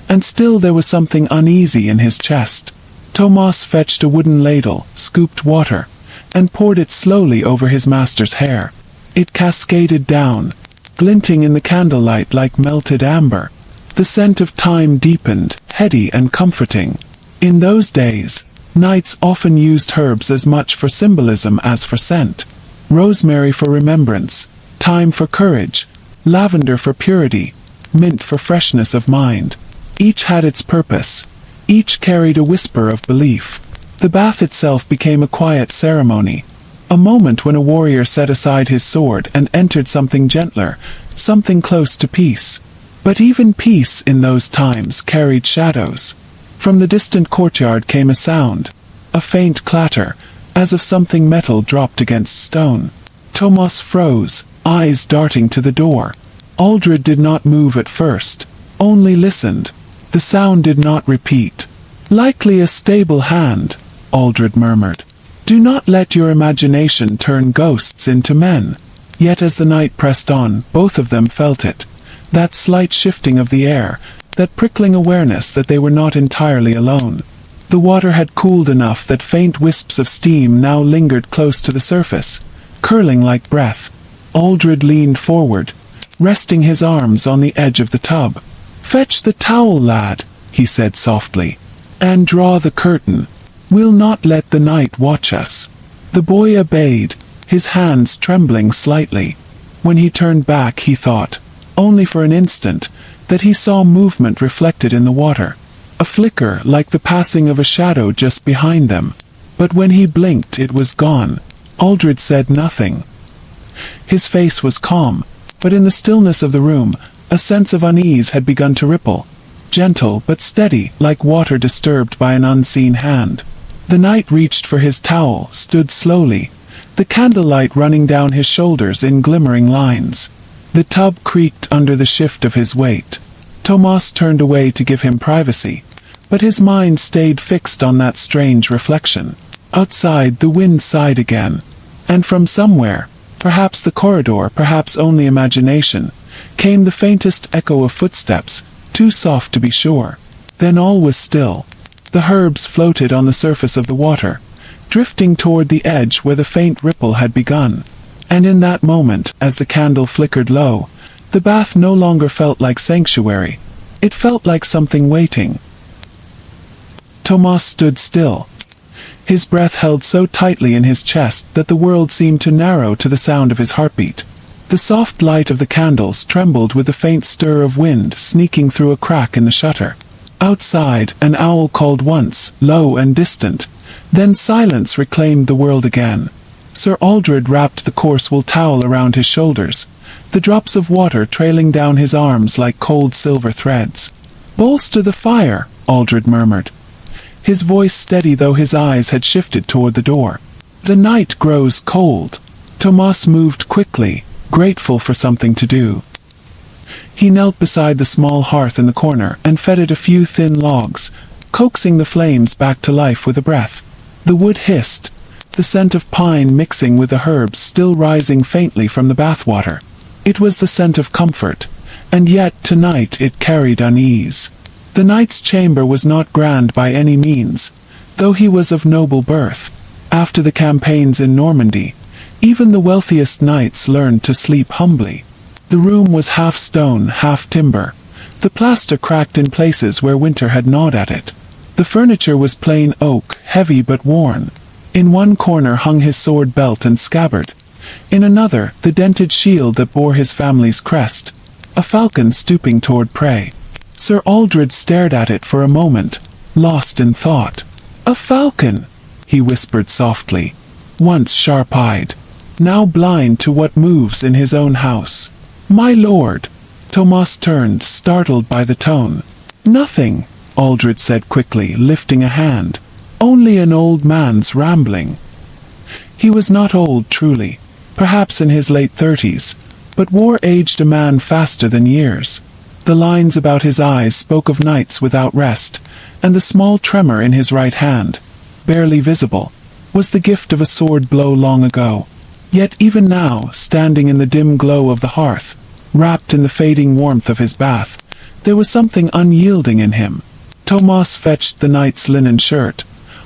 and still there was something uneasy in his chest. Tomas fetched a wooden ladle, scooped water, and poured it slowly over his master's hair. It cascaded down, glinting in the candlelight like melted amber. The scent of thyme deepened, heady and comforting. In those days, knights often used herbs as much for symbolism as for scent. Rosemary for remembrance, thyme for courage, lavender for purity, mint for freshness of mind. Each had its purpose. Each carried a whisper of belief. The bath itself became a quiet ceremony. A moment when a warrior set aside his sword and entered something gentler, something close to peace. But even peace in those times carried shadows. From the distant courtyard came a sound, a faint clatter, as of something metal dropped against stone. Tomas froze, eyes darting to the door. Aldred did not move at first, only listened. The sound did not repeat. Likely a stable hand, Aldred murmured. Do not let your imagination turn ghosts into men. Yet as the night pressed on, both of them felt it. That slight shifting of the air, that prickling awareness that they were not entirely alone. The water had cooled enough that faint wisps of steam now lingered close to the surface, curling like breath. Aldred leaned forward, resting his arms on the edge of the tub. Fetch the towel, lad, he said softly, and draw the curtain. We'll not let the night watch us. The boy obeyed, his hands trembling slightly. When he turned back, he thought, only for an instant, that he saw movement reflected in the water. A flicker like the passing of a shadow just behind them. But when he blinked, it was gone. Aldred said nothing. His face was calm, but in the stillness of the room, a sense of unease had begun to ripple. Gentle but steady, like water disturbed by an unseen hand. The knight reached for his towel, stood slowly, the candlelight running down his shoulders in glimmering lines. The tub creaked under the shift of his weight. Tomas turned away to give him privacy, but his mind stayed fixed on that strange reflection. Outside, the wind sighed again, and from somewhere, perhaps the corridor, perhaps only imagination, came the faintest echo of footsteps, too soft to be sure. Then all was still. The herbs floated on the surface of the water, drifting toward the edge where the faint ripple had begun. And in that moment, as the candle flickered low, the bath no longer felt like sanctuary. It felt like something waiting. Tomas stood still. His breath held so tightly in his chest that the world seemed to narrow to the sound of his heartbeat. The soft light of the candles trembled with the faint stir of wind sneaking through a crack in the shutter. Outside, an owl called once, low and distant. Then silence reclaimed the world again. Sir Aldred wrapped the coarse wool towel around his shoulders, the drops of water trailing down his arms like cold silver threads. "Bolster the fire," Aldred murmured, his voice steady though his eyes had shifted toward the door. "The night grows cold." Tomas moved quickly, grateful for something to do. He knelt beside the small hearth in the corner and fed it a few thin logs, coaxing the flames back to life with a breath. The wood hissed, the scent of pine mixing with the herbs still rising faintly from the bathwater. It was the scent of comfort, and yet tonight it carried unease. The knight's chamber was not grand by any means, though he was of noble birth. After the campaigns in Normandy, even the wealthiest knights learned to sleep humbly. The room was half stone, half timber, the plaster cracked in places where winter had gnawed at it. The furniture was plain oak, heavy but worn. In one corner hung his sword belt and scabbard. In another, the dented shield that bore his family's crest, a falcon stooping toward prey. Sir Aldred stared at it for a moment, lost in thought. "A falcon," he whispered softly, once sharp-eyed, now blind to what moves in his own house. "My lord." Tomas turned, startled by the tone. "Nothing," Aldred said quickly, lifting a hand. "Only an old man's rambling." He was not old, truly, perhaps in his late 30s, but war aged a man faster than years. The lines about his eyes spoke of nights without rest, and the small tremor in his right hand, barely visible, was the gift of a sword blow long ago. Yet even now, standing in the dim glow of the hearth, wrapped in the fading warmth of his bath, there was something unyielding in him. Tomas fetched the knight's linen shirt,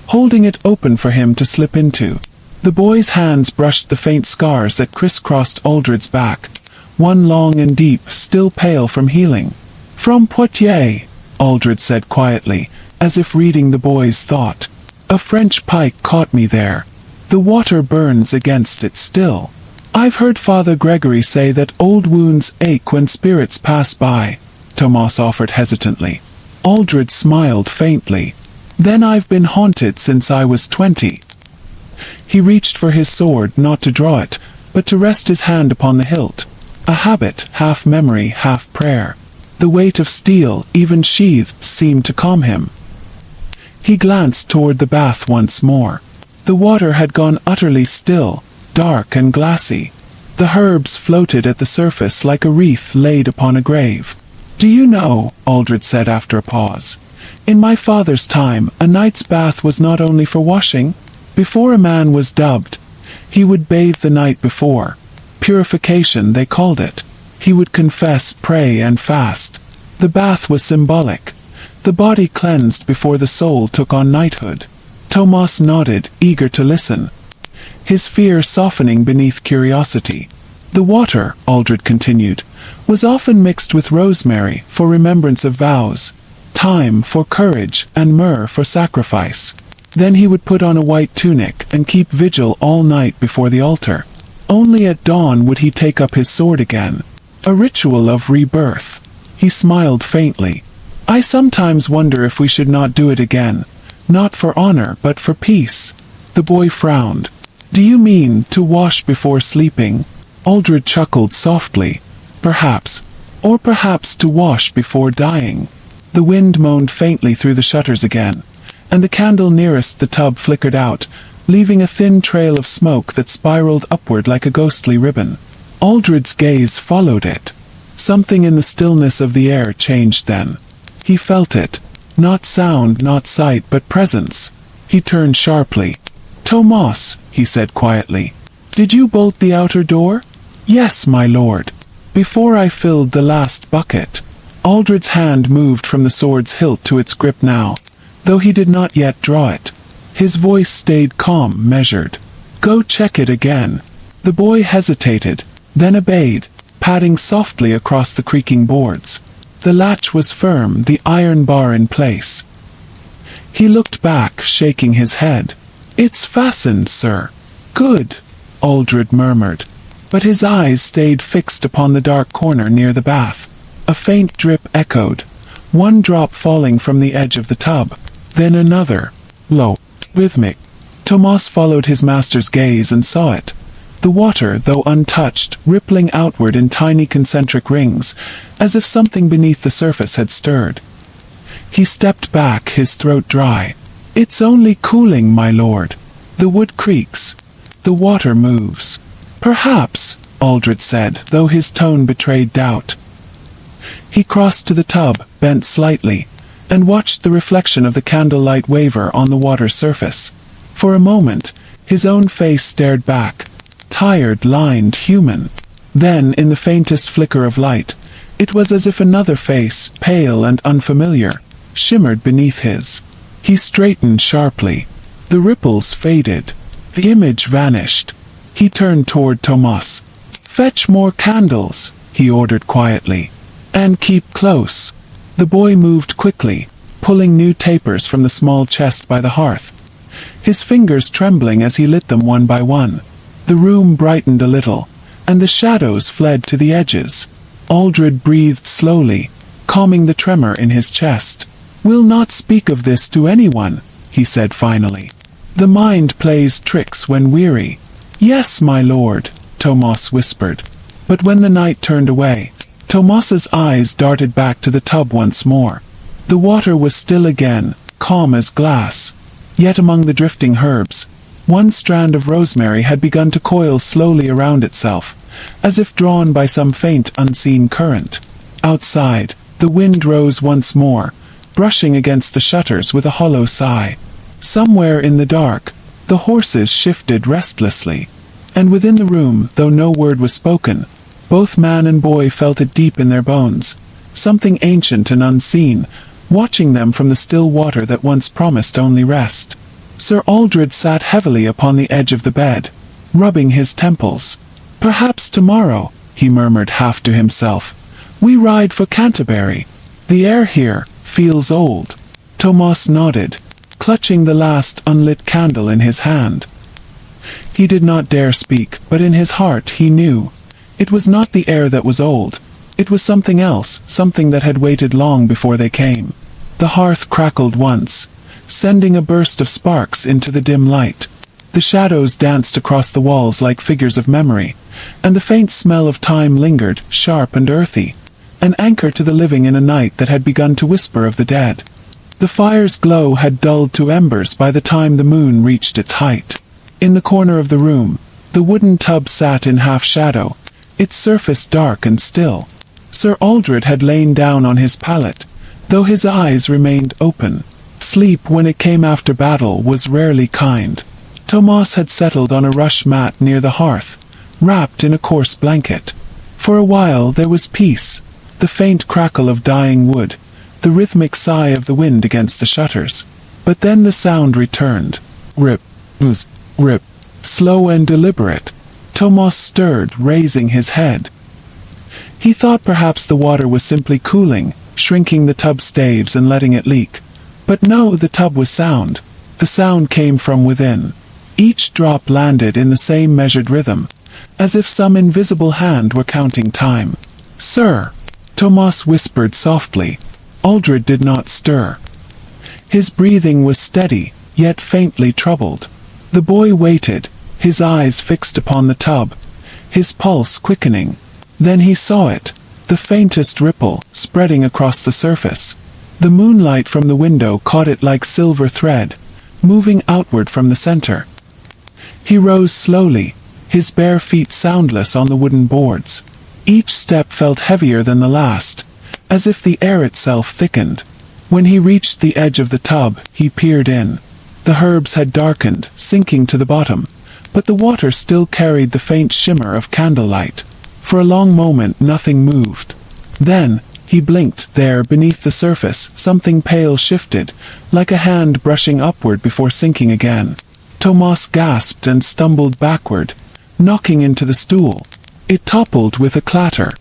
holding it open for him to slip into. The boy's hands brushed the faint scars that crisscrossed Aldred's back, one long and deep, still pale from healing. "From Poitiers," Aldred said quietly, as if reading the boy's thought. "A French pike caught me there. The water burns against it still. I've heard Father Gregory say that old wounds ache when spirits pass by," Tomas offered hesitantly. Aldred smiled faintly. "Then I've been haunted since I was 20. He reached for his sword, not to draw it, but to rest his hand upon the hilt. A habit, half memory, half prayer. The weight of steel, even sheathed, seemed to calm him. He glanced toward the bath once more. The water had gone utterly still, dark and glassy. The herbs floated at the surface like a wreath laid upon a grave. "Do you know," Aldred said after a pause, "in my father's time, a knight's bath was not only for washing. Before a man was dubbed, he would bathe the night before. Purification, they called it. He would confess, pray, and fast. The bath was symbolic. The body cleansed before the soul took on knighthood." Tomas nodded, eager to listen, his fear softening beneath curiosity. "The water," Aldred continued, "was often mixed with rosemary for remembrance of vows, thyme for courage, and myrrh for sacrifice. Then he would put on a white tunic and keep vigil all night before the altar. Only at dawn would he take up his sword again. A ritual of rebirth." He smiled faintly. "I sometimes wonder if we should not do it again. Not for honor, but for peace." The boy frowned. "Do you mean to wash before sleeping?" Aldred chuckled softly. "Perhaps. Or perhaps to wash before dying." The wind moaned faintly through the shutters again, and the candle nearest the tub flickered out, leaving a thin trail of smoke that spiraled upward like a ghostly ribbon. Aldred's gaze followed it. Something in the stillness of the air changed then. He felt it. Not sound, not sight, but presence. He turned sharply. "Tomas," he said quietly, "did you bolt the outer door?" "Yes, my lord. Before I filled the last bucket." Aldred's hand moved from the sword's hilt to its grip now, though he did not yet draw it. His voice stayed calm, measured. "Go check it again." The boy hesitated, then obeyed, padding softly across the creaking boards. The latch was firm, the iron bar in place. He looked back, shaking his head. "It's fastened, sir." "Good," Aldred murmured. But his eyes stayed fixed upon the dark corner near the bath. A faint drip echoed, one drop falling from the edge of the tub, then another, low, rhythmic. Tomas followed his master's gaze and saw it. The water, though untouched, rippling outward in tiny concentric rings, as if something beneath the surface had stirred. He stepped back, his throat dry. "It's only cooling, my lord. The wood creaks. The water moves." "Perhaps," Aldred said, though his tone betrayed doubt. He crossed to the tub, bent slightly, and watched the reflection of the candlelight waver on the water's surface. For a moment, his own face stared back, tired, lined, human. Then, in the faintest flicker of light, it was as if another face, pale and unfamiliar, shimmered beneath his. He straightened sharply. The ripples faded. The image vanished. He turned toward Tomas. "Fetch more candles," he ordered quietly. "And keep close." The boy moved quickly, pulling new tapers from the small chest by the hearth, his fingers trembling as he lit them one by one. The room brightened a little, and the shadows fled to the edges. Aldred breathed slowly, calming the tremor in his chest. "Will not speak of this to anyone," he said finally. "The mind plays tricks when weary." "Yes, my lord," Tomas whispered. But when the night turned away, Tomas's eyes darted back to the tub once more. The water was still again, calm as glass. Yet among the drifting herbs, one strand of rosemary had begun to coil slowly around itself, as if drawn by some faint unseen current. Outside, the wind rose once more, brushing against the shutters with a hollow sigh. Somewhere in the dark, the horses shifted restlessly. And within the room, though no word was spoken, both man and boy felt it deep in their bones, something ancient and unseen, watching them from the still water that once promised only rest. Sir Aldred sat heavily upon the edge of the bed, rubbing his temples. "Perhaps tomorrow," he murmured half to himself, "we ride for Canterbury. The air here feels old." Tomas nodded, clutching the last unlit candle in his hand. He did not dare speak, but in his heart he knew. It was not the air that was old. It was something else, something that had waited long before they came. The hearth crackled once, sending a burst of sparks into the dim light. The shadows danced across the walls like figures of memory, and the faint smell of time lingered, sharp and earthy, an anchor to the living in a night that had begun to whisper of the dead. The fire's glow had dulled to embers by the time the moon reached its height. In the corner of the room, the wooden tub sat in half-shadow, its surface dark and still. Sir Aldred had lain down on his pallet, though his eyes remained open. Sleep, when it came after battle, was rarely kind. Tomas had settled on a rush mat near the hearth, wrapped in a coarse blanket. For a while there was peace, the faint crackle of dying wood, the rhythmic sigh of the wind against the shutters. But then the sound returned. Rip, rip, slow and deliberate. Tomas stirred, raising his head. He thought perhaps the water was simply cooling, shrinking the tub staves and letting it leak. But no, the tub was sound. The sound came from within. Each drop landed in the same measured rhythm, as if some invisible hand were counting time. "Sir," Tomas whispered softly. Aldred did not stir. His breathing was steady, yet faintly troubled. The boy waited, his eyes fixed upon the tub, his pulse quickening. Then he saw it, the faintest ripple, spreading across the surface. The moonlight from the window caught it like silver thread, moving outward from the center. He rose slowly, his bare feet soundless on the wooden boards. Each step felt heavier than the last, as if the air itself thickened. When he reached the edge of the tub, he peered in. The herbs had darkened, sinking to the bottom, but the water still carried the faint shimmer of candlelight. For a long moment nothing moved. Then, he blinked. There, beneath the surface, something pale shifted, like a hand brushing upward before sinking again. Tomas gasped and stumbled backward, knocking into the stool. It toppled with a clatter.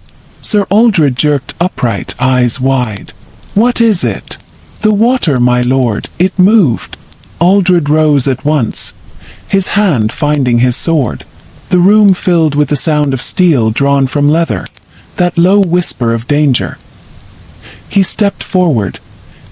Sir Aldred jerked upright, eyes wide. "What is it?" "The water, my lord, it moved." Aldred rose at once, his hand finding his sword. The room filled with the sound of steel drawn from leather, that low whisper of danger. He stepped forward,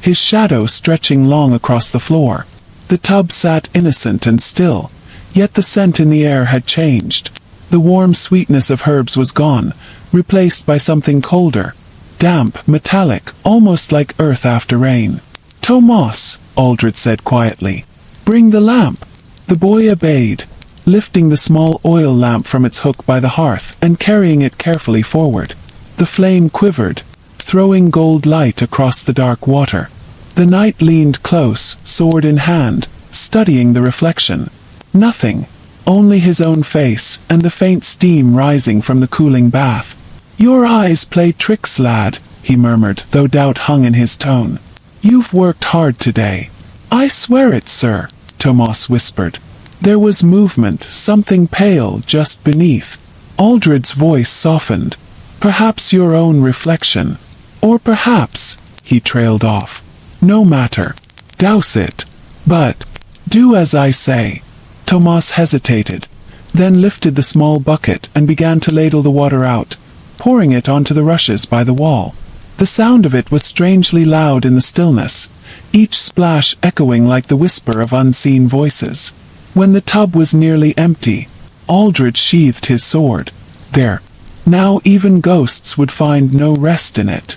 his shadow stretching long across the floor. The tub sat innocent and still, yet the scent in the air had changed. The warm sweetness of herbs was gone, replaced by something colder, damp, metallic, almost like earth after rain. "Tomas," Aldred said quietly, "bring the lamp." The boy obeyed, lifting the small oil lamp from its hook by the hearth and carrying it carefully forward. The flame quivered, throwing gold light across the dark water. The knight leaned close, sword in hand, studying the reflection. Nothing, only his own face, and the faint steam rising from the cooling bath. "Your eyes play tricks, lad," he murmured, though doubt hung in his tone. You've worked hard today. I swear it, sir, Tomas whispered. There was movement, something pale just beneath. Aldred's voice softened. Perhaps your own reflection. Or perhaps, he trailed off. No matter. Douse it. But, do as I say. Tomas hesitated, then lifted the small bucket and began to ladle the water out, pouring it onto the rushes by the wall. The sound of it was strangely loud in the stillness, each splash echoing like the whisper of unseen voices. When the tub was nearly empty, Aldred sheathed his sword. There. Now even ghosts would find no rest in it.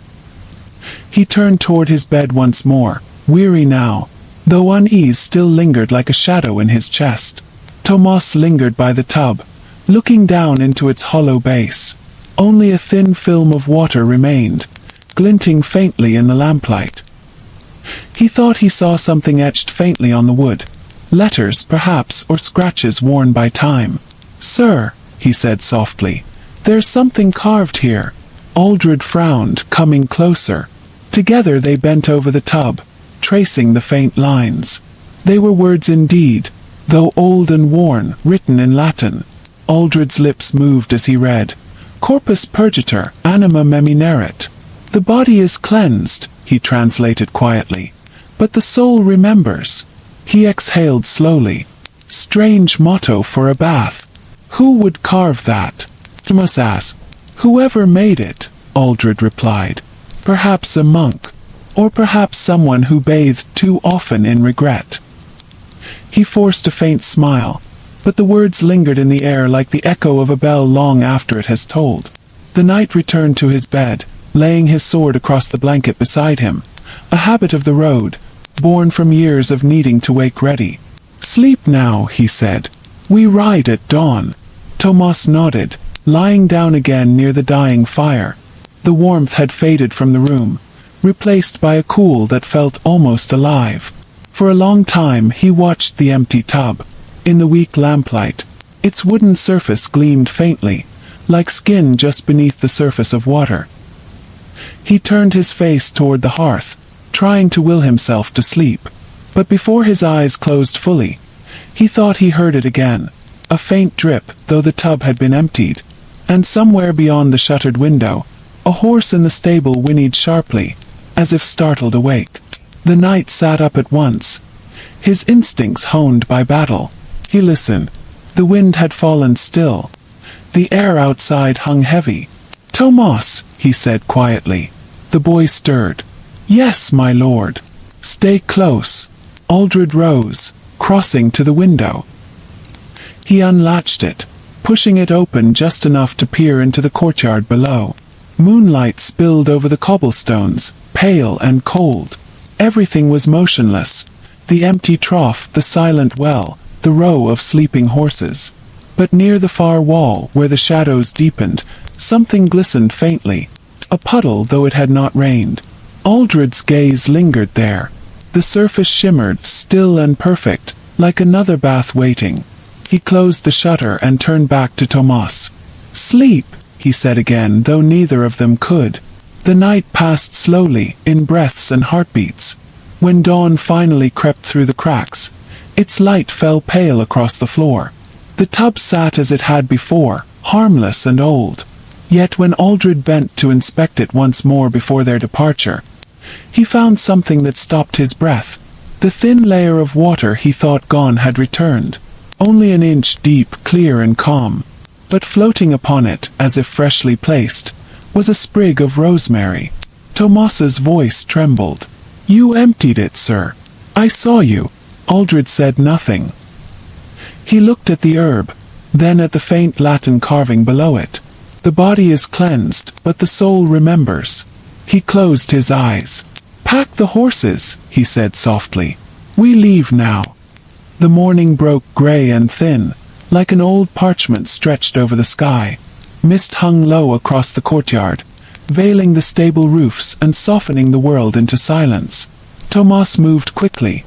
He turned toward his bed once more, weary now, though unease still lingered like a shadow in his chest. Tomas lingered by the tub, looking down into its hollow base. Only a thin film of water remained, glinting faintly in the lamplight. He thought he saw something etched faintly on the wood. Letters, perhaps, or scratches worn by time. Sir, he said softly, there's something carved here. Aldred frowned, coming closer. Together they bent over the tub, tracing the faint lines. They were words indeed, though old and worn, written in Latin. Aldred's lips moved as he read. Corpus purgator, anima memineret. The body is cleansed, he translated quietly, but the soul remembers. He exhaled slowly. Strange motto for a bath. Who would carve that? Tomas asked. Whoever made it, Aldred replied. Perhaps a monk, or perhaps someone who bathed too often in regret. He forced a faint smile, but the words lingered in the air like the echo of a bell long after it has tolled. The knight returned to his bed, laying his sword across the blanket beside him, a habit of the road, born from years of needing to wake ready. Sleep now, he said. We ride at dawn. Tomas nodded, lying down again near the dying fire. The warmth had faded from the room, replaced by a cool that felt almost alive. For a long time he watched the empty tub. In the weak lamplight, its wooden surface gleamed faintly, like skin just beneath the surface of water. He turned his face toward the hearth, trying to will himself to sleep. But before his eyes closed fully, he thought he heard it again. A faint drip, though the tub had been emptied. And somewhere beyond the shuttered window, a horse in the stable whinnied sharply, as if startled awake. The knight sat up at once, his instincts honed by battle. He listened. The wind had fallen still. The air outside hung heavy. Tomas, he said quietly. The boy stirred. Yes, my lord. Stay close. Aldred rose, crossing to the window. He unlatched it, pushing it open just enough to peer into the courtyard below. Moonlight spilled over the cobblestones, pale and cold. Everything was motionless. The empty trough, the silent well, the row of sleeping horses. But near the far wall, where the shadows deepened, something glistened faintly. A puddle, though it had not rained. Aldred's gaze lingered there. The surface shimmered, still and perfect, like another bath waiting. He closed the shutter and turned back to Tomas. Sleep, he said again, though neither of them could. The night passed slowly, in breaths and heartbeats. When dawn finally crept through the cracks, its light fell pale across the floor. The tub sat as it had before, harmless and old. Yet when Aldred bent to inspect it once more before their departure, he found something that stopped his breath. The thin layer of water he thought gone had returned, only an inch deep, clear and calm. But floating upon it, as if freshly placed, was a sprig of rosemary. Tomas's voice trembled. You emptied it, sir. I saw you. Aldred said nothing. He looked at the herb, then at the faint Latin carving below it. The body is cleansed, but the soul remembers. He closed his eyes. Pack the horses, he said softly. We leave now. The morning broke gray and thin, like an old parchment stretched over the sky. Mist hung low across the courtyard, veiling the stable roofs and softening the world into silence. Tomas moved quickly,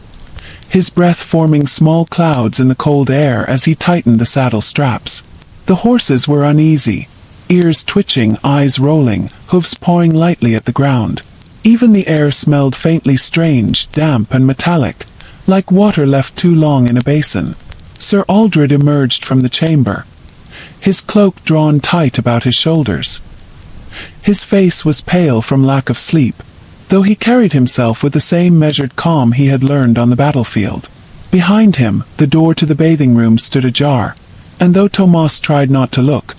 his breath forming small clouds in the cold air as he tightened the saddle straps. The horses were uneasy, ears twitching, eyes rolling, hooves pawing lightly at the ground. Even the air smelled faintly strange, damp and metallic, like water left too long in a basin. Sir Aldred emerged from the chamber, his cloak drawn tight about his shoulders. His face was pale from lack of sleep, though he carried himself with the same measured calm he had learned on the battlefield. Behind him, the door to the bathing room stood ajar, and though Tomas tried not to look,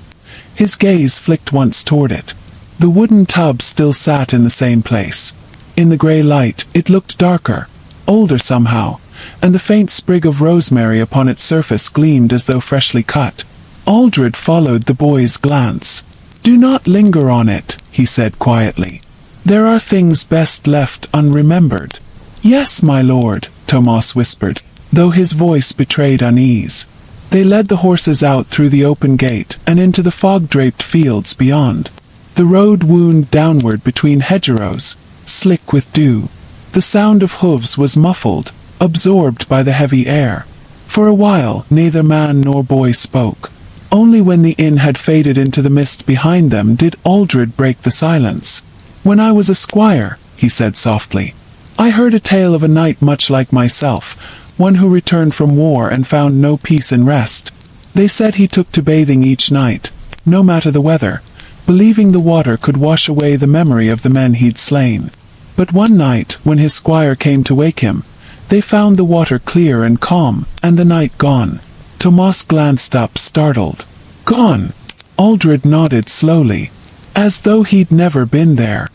his gaze flicked once toward it. The wooden tub still sat in the same place. In the grey light, it looked darker, older somehow, and the faint sprig of rosemary upon its surface gleamed as though freshly cut. Aldred followed the boy's glance. "Do not linger on it," he said quietly. "There are things best left unremembered." "Yes, my lord," Tomas whispered, though his voice betrayed unease. They led the horses out through the open gate and into the fog-draped fields beyond. The road wound downward between hedgerows, slick with dew. The sound of hooves was muffled, absorbed by the heavy air. For a while neither man nor boy spoke. Only when the inn had faded into the mist behind them did Aldred break the silence. "When I was a squire," he said softly, "I heard a tale of a knight much like myself, one who returned from war and found no peace in rest. They said he took to bathing each night, no matter the weather, believing the water could wash away the memory of the men he'd slain. But one night, when his squire came to wake him, they found the water clear and calm, and the night gone." Tomas glanced up, startled. "Gone?" Aldred nodded slowly, as though he'd never been there.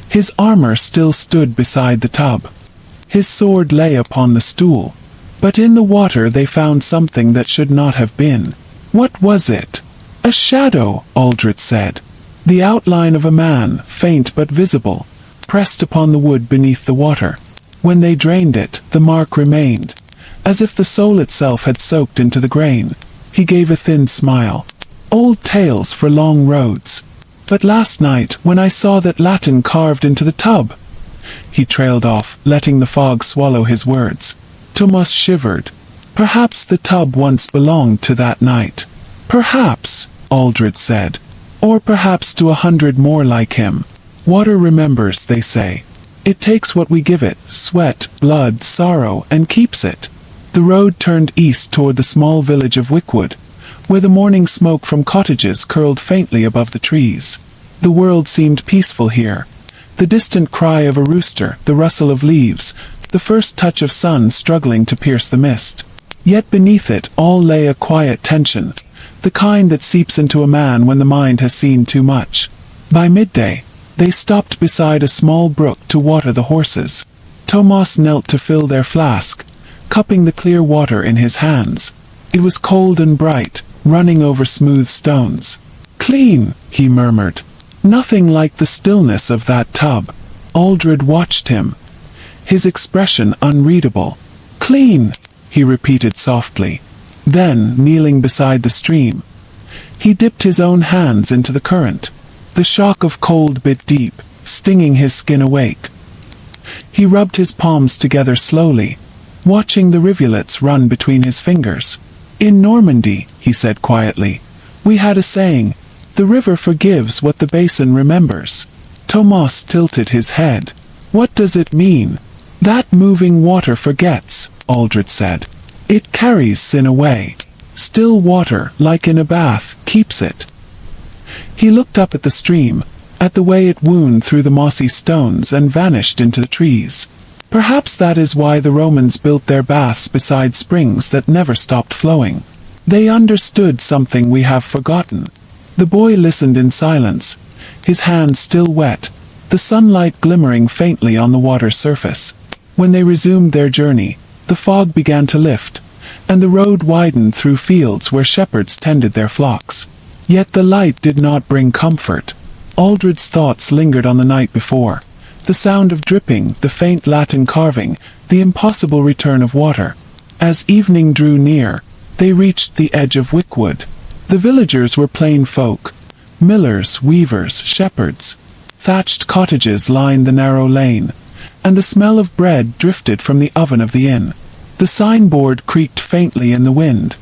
His armor still stood beside the tub. His sword lay upon the stool. But in the water they found something that should not have been. What was it? "A shadow," Aldred said. "The outline of a man, faint but visible, pressed upon the wood beneath the water. When they drained it, the mark remained, as if the soul itself had soaked into the grain." He gave a thin smile. "Old tales for long roads. But last night, when I saw that Latin carved into the tub—" He trailed off, letting the fog swallow his words. Tomas shivered. Perhaps the tub once belonged to that knight. "Perhaps," Aldred said. "Or perhaps to 100 more like him. Water remembers, they say. It takes what we give it, sweat, blood, sorrow, and keeps it." The road turned east toward the small village of Wickwood, where the morning smoke from cottages curled faintly above the trees. The world seemed peaceful here. The distant cry of a rooster, the rustle of leaves, the first touch of sun struggling to pierce the mist. Yet beneath it all lay a quiet tension, the kind that seeps into a man when the mind has seen too much. By midday, they stopped beside a small brook to water the horses. Tomas knelt to fill their flask, cupping the clear water in his hands. It was cold and bright, running over smooth stones. "Clean," he murmured. "Nothing like the stillness of that tub." Aldred watched him, his expression unreadable. "Clean," he repeated softly. Then, kneeling beside the stream, he dipped his own hands into the current. The shock of cold bit deep, stinging his skin awake. He rubbed his palms together slowly, watching the rivulets run between his fingers. "In Normandy," he said quietly, "we had a saying, 'The river forgives what the basin remembers.'" Tomas tilted his head. "What does it mean?" "That moving water forgets," Aldred said. "It carries sin away. Still water, like in a bath, keeps it." He looked up at the stream, at the way it wound through the mossy stones and vanished into the trees. Perhaps that is why the Romans built their baths beside springs that never stopped flowing. They understood something we have forgotten. The boy listened in silence, his hands still wet, the sunlight glimmering faintly on the water's surface. When they resumed their journey, the fog began to lift, and the road widened through fields where shepherds tended their flocks. Yet the light did not bring comfort. Aldred's thoughts lingered on the night before. The sound of dripping, the faint Latin carving, the impossible return of water. As evening drew near, they reached the edge of Wickwood. The villagers were plain folk. Millers, weavers, shepherds. Thatched cottages lined the narrow lane, and the smell of bread drifted from the oven of the inn. The signboard creaked faintly in the wind.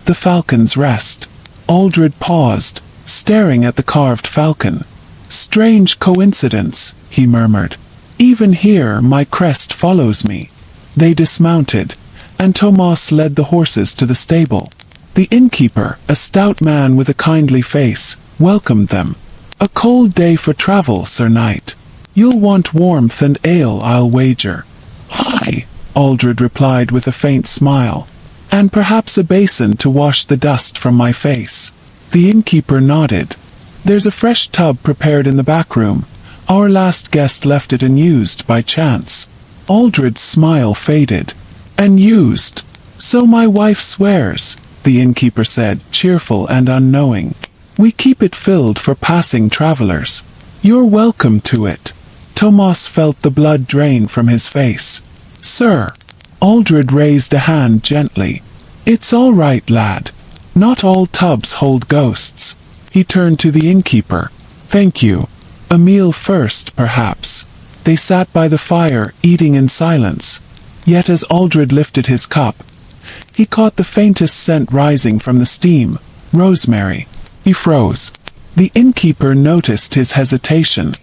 "The Falcon's Rest." Aldred paused, staring at the carved falcon. "Strange coincidence," he murmured. Even here my crest follows me. They dismounted, and Tomas led the horses to the stable. The innkeeper, a stout man with a kindly face, welcomed them. A cold day for travel, Sir Knight. You'll want warmth and ale, I'll wager. Aye, Aldred replied with a faint smile. And perhaps a basin to wash the dust from my face. The innkeeper nodded. There's a fresh tub prepared in the back room. Our last guest left it unused by chance. Aldred's smile faded. Unused? So my wife swears, the innkeeper said, cheerful and unknowing. We keep it filled for passing travelers. You're welcome to it. Tomas felt the blood drain from his face. Sir. Aldred raised a hand gently. It's all right, lad. Not all tubs hold ghosts. He turned to the innkeeper. Thank you. A meal first, perhaps. They sat by the fire, eating in silence. Yet as Aldred lifted his cup, he caught the faintest scent rising from the steam. Rosemary. He froze. The innkeeper noticed his hesitation.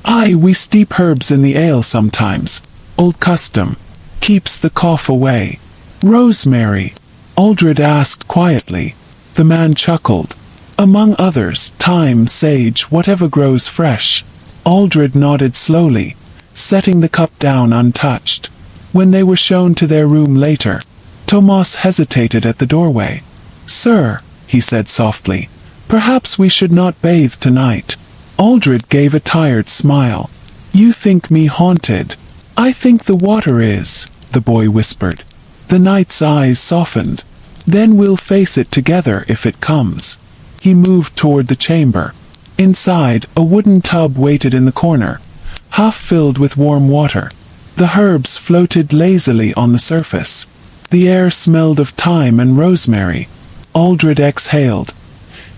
Aye, we steep herbs in the ale sometimes. Old custom. Keeps the cough away. Rosemary? Aldred asked quietly. The man chuckled. Among others, thyme, sage, whatever grows fresh. Aldred nodded slowly, setting the cup down untouched. When they were shown to their room later, Tomas hesitated at the doorway. Sir, he said softly, perhaps we should not bathe tonight. Aldred gave a tired smile. You think me haunted? I think the water is, the boy whispered. The knight's eyes softened. Then we'll face it together if it comes. He moved toward the chamber. Inside, a wooden tub waited in the corner, half filled with warm water. The herbs floated lazily on the surface. The air smelled of thyme and rosemary. Aldred exhaled,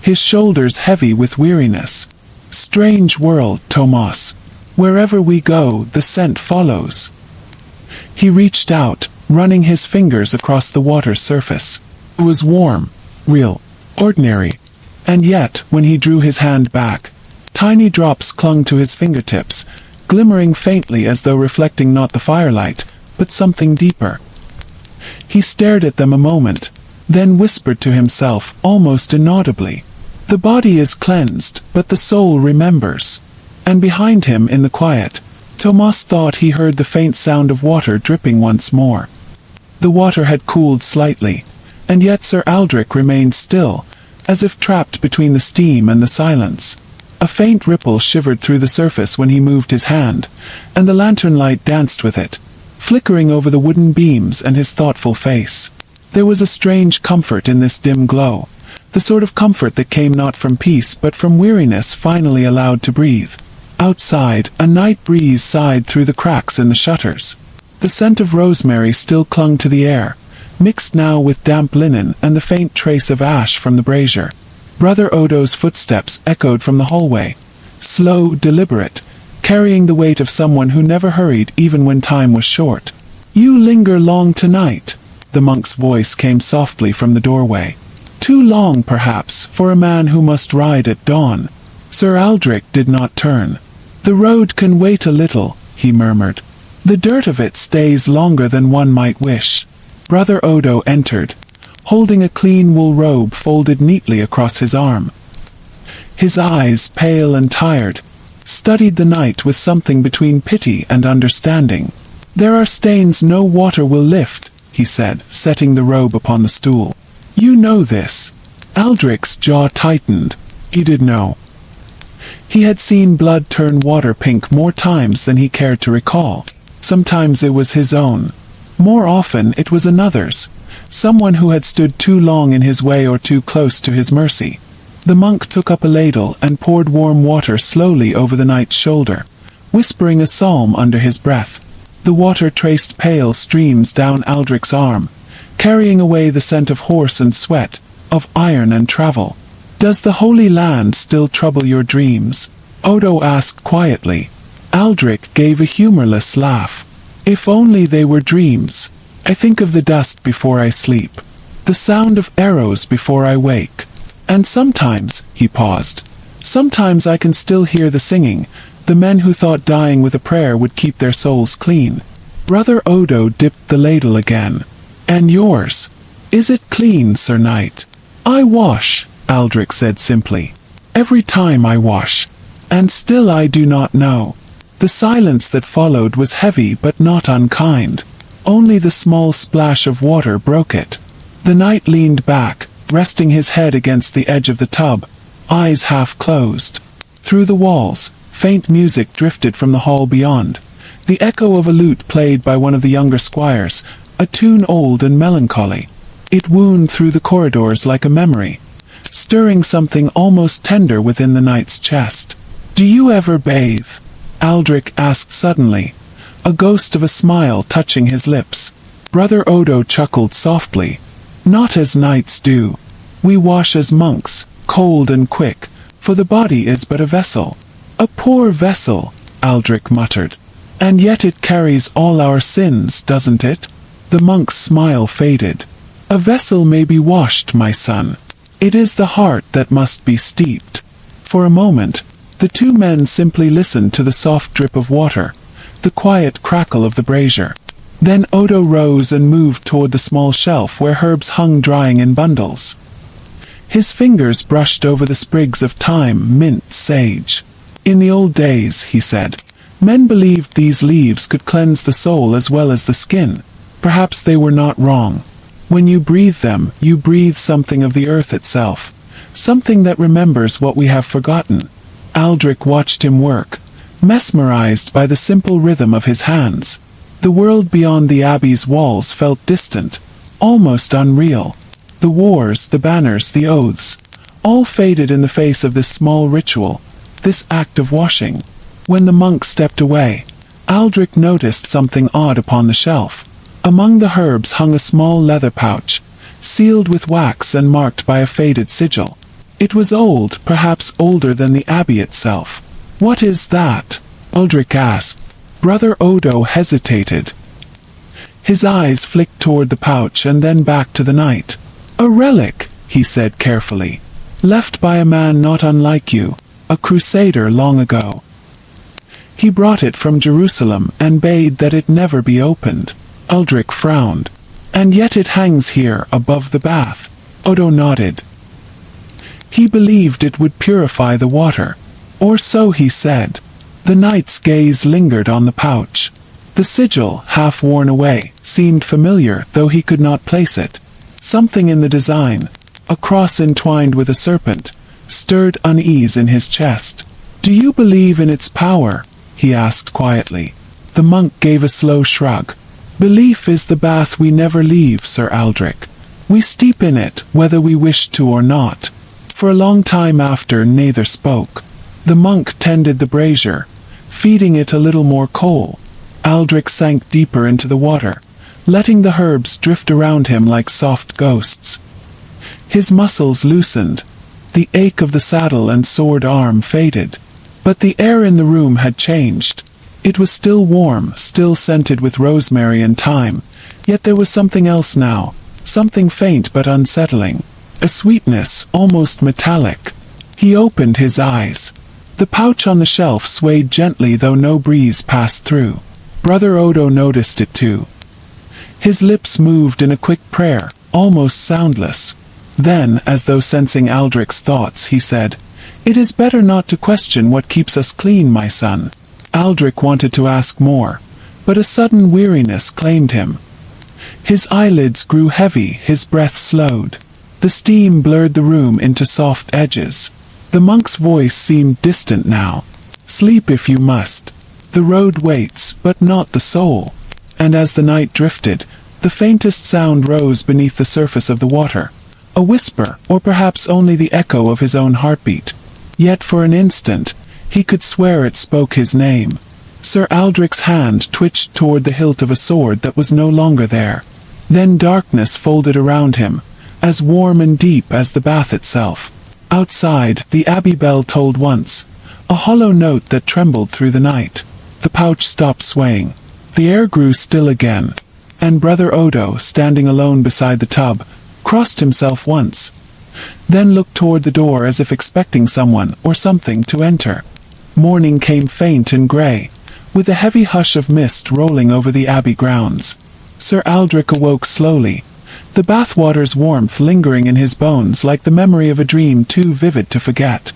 his shoulders heavy with weariness. Strange world, Tomas. Wherever we go, the scent follows. He reached out, running his fingers across the water's surface. It was warm, real, ordinary. And yet, when he drew his hand back, tiny drops clung to his fingertips, glimmering faintly as though reflecting not the firelight, but something deeper. He stared at them a moment, then whispered to himself, almost inaudibly, the body is cleansed, but the soul remembers. And behind him in the quiet, Tomas thought he heard the faint sound of water dripping once more. The water had cooled slightly, and yet Sir Aldrich remained still, as if trapped between the steam and the silence. A faint ripple shivered through the surface when he moved his hand, and the lantern light danced with it, flickering over the wooden beams and his thoughtful face. There was a strange comfort in this dim glow, the sort of comfort that came not from peace but from weariness finally allowed to breathe. Outside, a night breeze sighed through the cracks in the shutters. The scent of rosemary still clung to the air, mixed now with damp linen and the faint trace of ash from the brazier. Brother Odo's footsteps echoed from the hallway, slow, deliberate, carrying the weight of someone who never hurried even when time was short. You linger long tonight, the monk's voice came softly from the doorway. Too long, perhaps, for a man who must ride at dawn. Sir Aldrich did not turn. The road can wait a little, he murmured. The dirt of it stays longer than one might wish. Brother Odo entered, holding a clean wool robe folded neatly across his arm. His eyes, pale and tired, studied the night with something between pity and understanding. There are stains no water will lift, he said, setting the robe upon the stool. You know this. Aldrich's jaw tightened. He did know. He had seen blood turn water pink more times than he cared to recall. Sometimes it was his own. More often it was another's. Someone who had stood too long in his way or too close to his mercy. The monk took up a ladle and poured warm water slowly over the knight's shoulder, whispering a psalm under his breath. The water traced pale streams down Aldrich's arm, carrying away the scent of horse and sweat, of iron and travel. Does the Holy Land still trouble your dreams? Odo asked quietly. Aldrich gave a humorless laugh. If only they were dreams. I think of the dust before I sleep, the sound of arrows before I wake. And sometimes, he paused, sometimes I can still hear the singing, the men who thought dying with a prayer would keep their souls clean. Brother Odo dipped the ladle again. And yours? Is it clean, Sir Knight? I wash, Aldrich said simply. Every time I wash. And still I do not know. The silence that followed was heavy but not unkind. Only the small splash of water broke it. The knight leaned back, resting his head against the edge of the tub, eyes half closed. Through the walls, faint music drifted from the hall beyond. The echo of a lute played by one of the younger squires, a tune old and melancholy. It wound through the corridors like a memory, stirring something almost tender within the knight's chest. "Do you ever bathe?" Aldrich asked suddenly, a ghost of a smile touching his lips. Brother Odo chuckled softly. "Not as knights do. We wash as monks, cold and quick, for the body is but a vessel." "A poor vessel," Aldrich muttered. "And yet it carries all our sins, doesn't it?" The monk's smile faded. "A vessel may be washed, my son. It is the heart that must be steeped." For a moment, the two men simply listened to the soft drip of water, the quiet crackle of the brazier. Then Odo rose and moved toward the small shelf where herbs hung drying in bundles. His fingers brushed over the sprigs of thyme, mint, sage. "In the old days," he said, "men believed these leaves could cleanse the soul as well as the skin. Perhaps they were not wrong. When you breathe them, you breathe something of the earth itself, something that remembers what we have forgotten." Aldrich watched him work, mesmerized by the simple rhythm of his hands. The world beyond the abbey's walls felt distant, almost unreal. The wars, the banners, the oaths, all faded in the face of this small ritual, this act of washing. When the monk stepped away, Aldrich noticed something odd upon the shelf. Among the herbs hung a small leather pouch, sealed with wax and marked by a faded sigil. It was old, perhaps older than the abbey itself. "What is that?" Aldrich asked. Brother Odo hesitated. His eyes flicked toward the pouch and then back to the knight. "A relic," he said carefully. "Left by a man not unlike you, a crusader long ago. He brought it from Jerusalem and bade that it never be opened." Aldrich frowned. "And yet it hangs here, above the bath." Odo nodded. "He believed it would purify the water. Or so he said." The knight's gaze lingered on the pouch. The sigil, half worn away, seemed familiar, though he could not place it. Something in the design, a cross entwined with a serpent, stirred unease in his chest. "Do you believe in its power?" he asked quietly. The monk gave a slow shrug. "Belief is the bath we never leave, Sir Aldrich. We steep in it, whether we wish to or not." For a long time after, neither spoke. The monk tended the brazier, feeding it a little more coal. Aldrich sank deeper into the water, letting the herbs drift around him like soft ghosts. His muscles loosened. The ache of the saddle and sword arm faded. But the air in the room had changed. It was still warm, still scented with rosemary and thyme, yet there was something else now, something faint but unsettling. A sweetness, almost metallic. He opened his eyes. The pouch on the shelf swayed gently though no breeze passed through. Brother Odo noticed it too. His lips moved in a quick prayer, almost soundless. Then, as though sensing Aldrich's thoughts, he said, "It is better not to question what keeps us clean, my son." Aldrich wanted to ask more, but a sudden weariness claimed him. His eyelids grew heavy, his breath slowed. The steam blurred the room into soft edges. The monk's voice seemed distant now. "Sleep if you must. The road waits, but not the soul." And as the night drifted, the faintest sound rose beneath the surface of the water. A whisper, or perhaps only the echo of his own heartbeat. Yet for an instant, he could swear it spoke his name. Sir Aldrich's hand twitched toward the hilt of a sword that was no longer there. Then darkness folded around him, as warm and deep as the bath itself. Outside, the abbey bell tolled once, a hollow note that trembled through the night. The pouch stopped swaying. The air grew still again, and Brother Odo, standing alone beside the tub, crossed himself once, then looked toward the door as if expecting someone or something to enter. Morning came faint and grey, with a heavy hush of mist rolling over the abbey grounds. Sir Aldrich awoke slowly, the bathwater's warmth lingering in his bones like the memory of a dream too vivid to forget.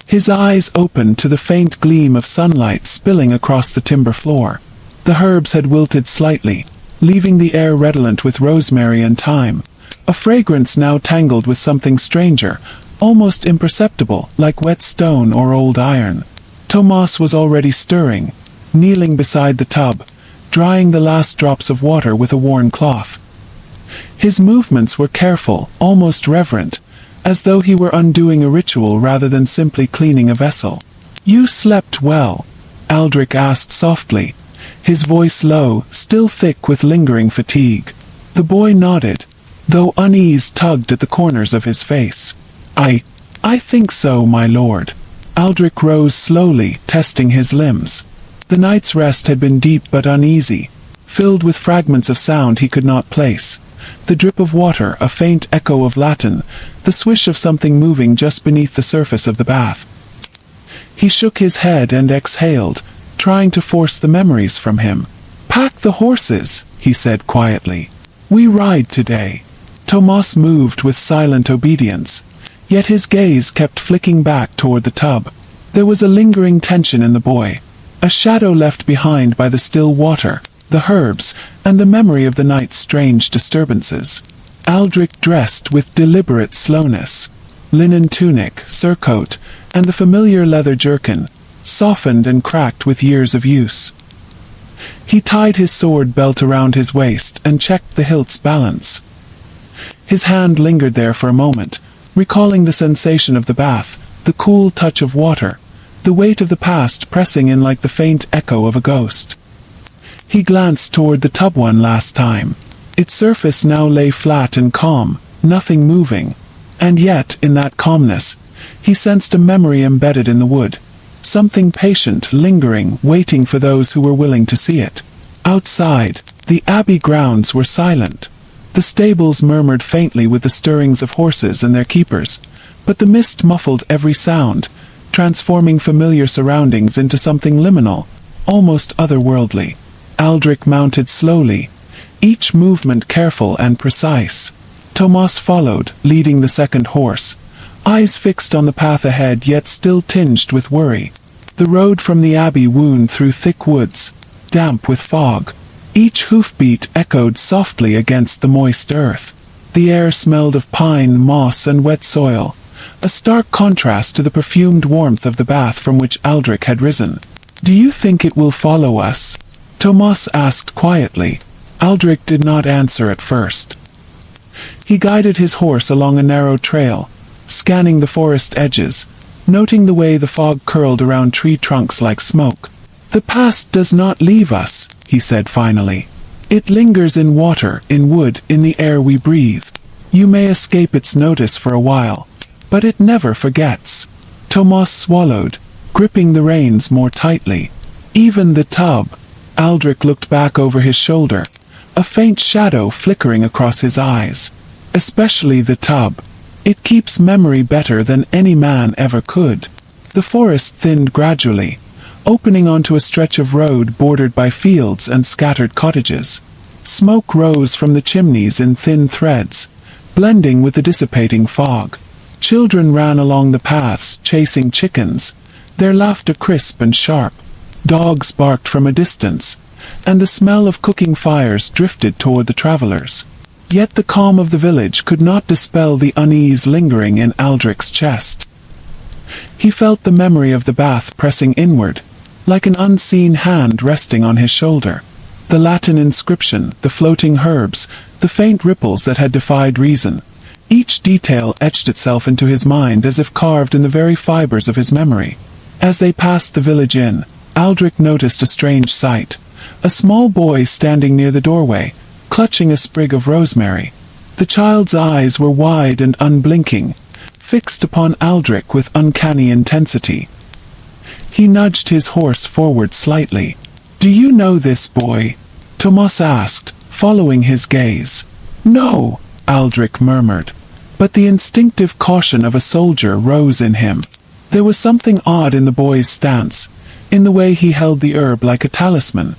His eyes opened to the faint gleam of sunlight spilling across the timber floor. The herbs had wilted slightly, leaving the air redolent with rosemary and thyme, a fragrance now tangled with something stranger, almost imperceptible, like wet stone or old iron. Tomas was already stirring, kneeling beside the tub, drying the last drops of water with a worn cloth. His movements were careful, almost reverent, as though he were undoing a ritual rather than simply cleaning a vessel. "You slept well?" Aldrich asked softly, his voice low, still thick with lingering fatigue. The boy nodded, though unease tugged at the corners of his face. I think so, my lord." Aldrich rose slowly, testing his limbs. The night's rest had been deep but uneasy, filled with fragments of sound he could not place. The drip of water, a faint echo of Latin, the swish of something moving just beneath the surface of the bath. He shook his head and exhaled, trying to force the memories from him. "Pack the horses," he said quietly. "We ride today." Tomas moved with silent obedience, yet his gaze kept flicking back toward the tub. There was a lingering tension in the boy, a shadow left behind by the still water, the herbs, and the memory of the night's strange disturbances. Aldrich dressed with deliberate slowness. Linen tunic, surcoat, and the familiar leather jerkin, softened and cracked with years of use. He tied his sword belt around his waist and checked the hilt's balance. His hand lingered there for a moment, recalling the sensation of the bath, the cool touch of water, the weight of the past pressing in like the faint echo of a ghost. He glanced toward the tub one last time. Its surface now lay flat and calm, nothing moving. And yet, in that calmness, he sensed a memory embedded in the wood. Something patient, lingering, waiting for those who were willing to see it. Outside, the abbey grounds were silent. The stables murmured faintly with the stirrings of horses and their keepers, but the mist muffled every sound, transforming familiar surroundings into something liminal, almost otherworldly. Aldrich mounted slowly, each movement careful and precise. Tomas followed, leading the second horse, eyes fixed on the path ahead yet still tinged with worry. The road from the abbey wound through thick woods, damp with fog. Each hoofbeat echoed softly against the moist earth. The air smelled of pine, moss, and wet soil, a stark contrast to the perfumed warmth of the bath from which Aldrich had risen. "Do you think it will follow us?" Tomas asked quietly. Aldrich did not answer at first. He guided his horse along a narrow trail, scanning the forest edges, noting the way the fog curled around tree trunks like smoke. "The past does not leave us," he said finally. "It lingers in water, in wood, in the air we breathe. You may escape its notice for a while, but it never forgets." Tomas swallowed, gripping the reins more tightly. "Even the tub." Aldrich looked back over his shoulder, a faint shadow flickering across his eyes. "Especially the tub. It keeps memory better than any man ever could." The forest thinned gradually, opening onto a stretch of road bordered by fields and scattered cottages. Smoke rose from the chimneys in thin threads, blending with the dissipating fog. Children ran along the paths, chasing chickens, their laughter crisp and sharp. Dogs barked from a distance, and the smell of cooking fires drifted toward the travelers. Yet the calm of the village could not dispel the unease lingering in Aldrich's chest. He felt the memory of the bath pressing inward, like an unseen hand resting on his shoulder. The Latin inscription, the floating herbs, the faint ripples that had defied reason. Each detail etched itself into his mind as if carved in the very fibers of his memory. As they passed the village inn, Aldrich noticed a strange sight. A small boy standing near the doorway, clutching a sprig of rosemary. The child's eyes were wide and unblinking, fixed upon Aldrich with uncanny intensity. He nudged his horse forward slightly. "Do you know this boy?" Tomas asked, following his gaze. "No," Aldrich murmured. But the instinctive caution of a soldier rose in him. There was something odd in the boy's stance, in the way he held the herb like a talisman.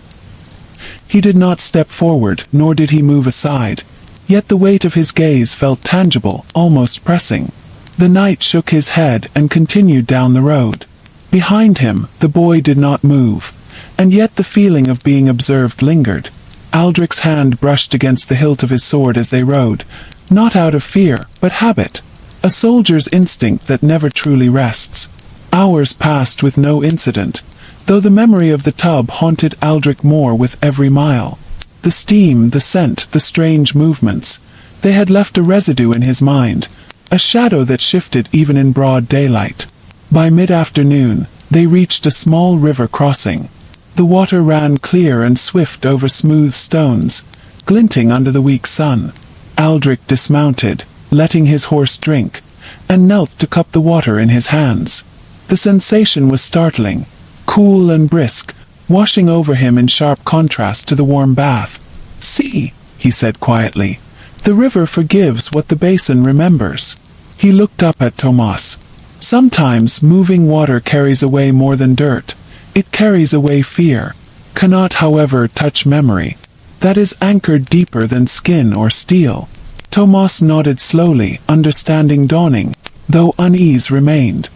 He did not step forward, nor did he move aside, yet the weight of his gaze felt tangible, almost pressing. The knight shook his head and continued down the road. Behind him, the boy did not move, and yet the feeling of being observed lingered. Aldrich's hand brushed against the hilt of his sword as they rode, not out of fear, but habit. A soldier's instinct that never truly rests. Hours passed with no incident, though the memory of the tub haunted Aldrich more with every mile. The steam, the scent, the strange movements, they had left a residue in his mind, a shadow that shifted even in broad daylight. By mid-afternoon, they reached a small river crossing. The water ran clear and swift over smooth stones, glinting under the weak sun. Aldrich dismounted, letting his horse drink, and knelt to cup the water in his hands. The sensation was startling, cool and brisk, washing over him in sharp contrast to the warm bath. "See," he said quietly, "the river forgives what the basin remembers." He looked up at Tomas. Sometimes moving water carries away more than dirt. It carries away fear, cannot however touch memory, that is anchored deeper than skin or steel. Tomas nodded slowly, understanding dawning, though unease remained.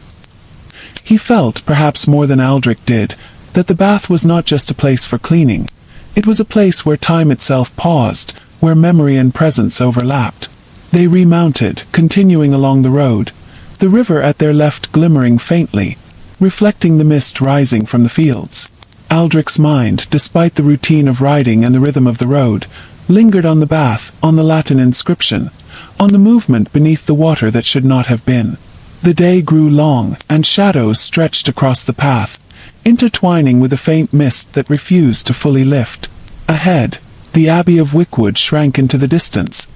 He felt, perhaps more than Aldrich did, that the bath was not just a place for cleaning. It was a place where time itself paused, where memory and presence overlapped. They remounted, continuing along the road, the river at their left glimmering faintly, reflecting the mist rising from the fields. Aldrich's mind, despite the routine of riding and the rhythm of the road, lingered on the bath, on the Latin inscription, on the movement beneath the water that should not have been. The day grew long, and shadows stretched across the path, intertwining with a faint mist that refused to fully lift. Ahead, the Abbey of Wickwood shrank into the distance,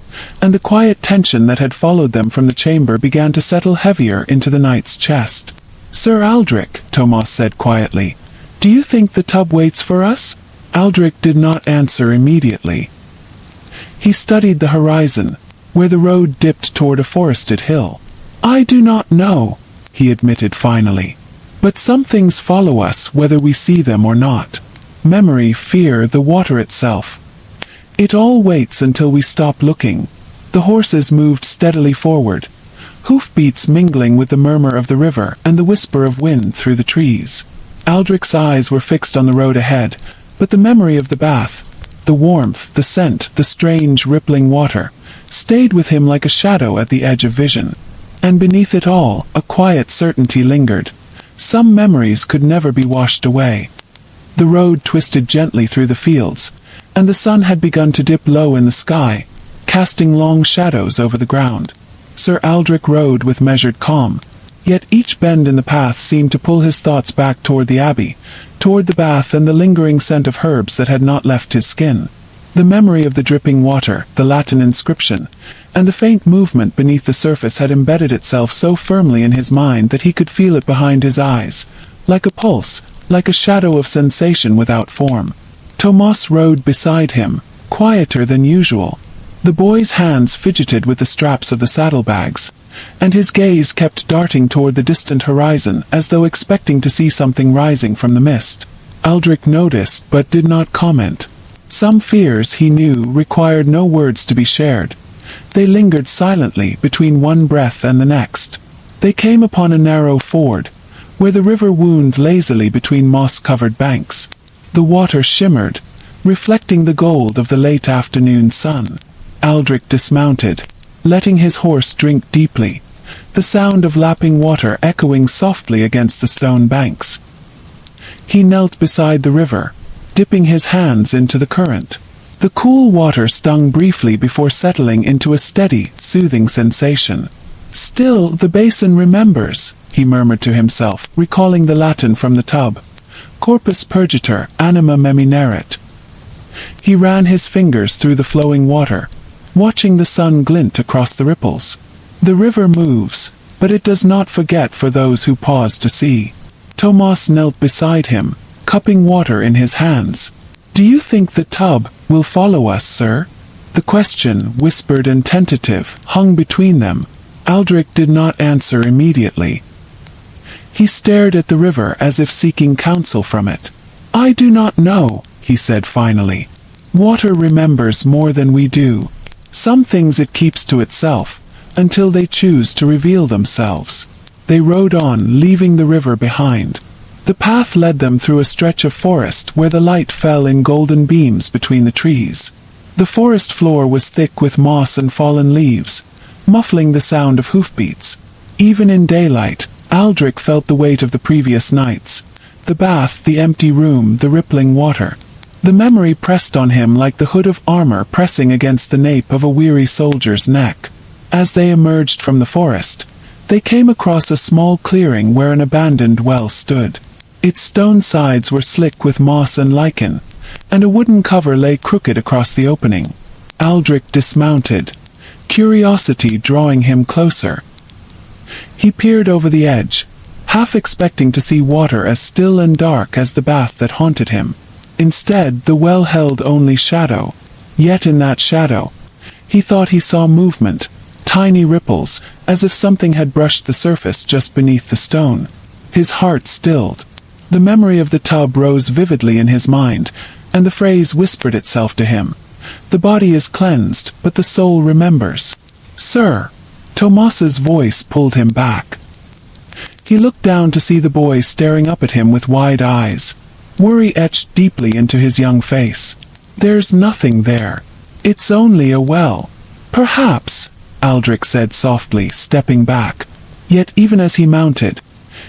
and the quiet tension that had followed them from the chamber began to settle heavier into the knight's chest. "Sir Aldrich," Tomas said quietly, "do you think the tub waits for us?" Aldrich did not answer immediately. He studied the horizon, where the road dipped toward a forested hill. "I do not know," he admitted finally. "But some things follow us whether we see them or not. Memory, fear, the water itself. It all waits until we stop looking." The horses moved steadily forward, hoofbeats mingling with the murmur of the river and the whisper of wind through the trees. Aldrich's eyes were fixed on the road ahead, but the memory of the bath, the warmth, the scent, the strange rippling water, stayed with him like a shadow at the edge of vision. And beneath it all, a quiet certainty lingered. Some memories could never be washed away. The road twisted gently through the fields, and the sun had begun to dip low in the sky, casting long shadows over the ground. Sir Aldrich rode with measured calm, yet each bend in the path seemed to pull his thoughts back toward the abbey, toward the bath and the lingering scent of herbs that had not left his skin. The memory of the dripping water, the Latin inscription, and the faint movement beneath the surface had embedded itself so firmly in his mind that he could feel it behind his eyes, like a pulse, like a shadow of sensation without form. Tomas rode beside him, quieter than usual. The boy's hands fidgeted with the straps of the saddlebags, and his gaze kept darting toward the distant horizon as though expecting to see something rising from the mist. Aldrich noticed but did not comment. Some fears, he knew, required no words to be shared. They lingered silently between one breath and the next. They came upon a narrow ford, where the river wound lazily between moss-covered banks. The water shimmered, reflecting the gold of the late afternoon sun. Aldrich dismounted, letting his horse drink deeply, the sound of lapping water echoing softly against the stone banks. He knelt beside the river, dipping his hands into the current. The cool water stung briefly before settling into a steady, soothing sensation. "Still, the basin remembers," he murmured to himself, recalling the Latin from the tub. "Corpus purgator, anima memineret." He ran his fingers through the flowing water, watching the sun glint across the ripples. The river moves, but it does not forget for those who pause to see. Tomas knelt beside him, cupping water in his hands. "Do you think the tub will follow us, sir?" The question, whispered and tentative, hung between them. Aldrich did not answer immediately. He stared at the river as if seeking counsel from it. "I do not know," he said finally. "Water remembers more than we do. Some things it keeps to itself, until they choose to reveal themselves." They rode on, leaving the river behind. The path led them through a stretch of forest where the light fell in golden beams between the trees. The forest floor was thick with moss and fallen leaves, muffling the sound of hoofbeats. Even in daylight, Aldrich felt the weight of the previous nights. The bath, the empty room, the rippling water. The memory pressed on him like the hood of armor pressing against the nape of a weary soldier's neck. As they emerged from the forest, they came across a small clearing where an abandoned well stood. Its stone sides were slick with moss and lichen, and a wooden cover lay crooked across the opening. Aldrich dismounted, curiosity drawing him closer. He peered over the edge, half expecting to see water as still and dark as the bath that haunted him. Instead, the well held only shadow. Yet in that shadow, he thought he saw movement, tiny ripples, as if something had brushed the surface just beneath the stone. His heart stilled. The memory of the tub rose vividly in his mind, and the phrase whispered itself to him. "The body is cleansed, but the soul remembers." "Sir!" Tomas's voice pulled him back. He looked down to see the boy staring up at him with wide eyes. Worry etched deeply into his young face. "There's nothing there. It's only a well." "Perhaps," Aldrich said softly, stepping back. Yet even as he mounted,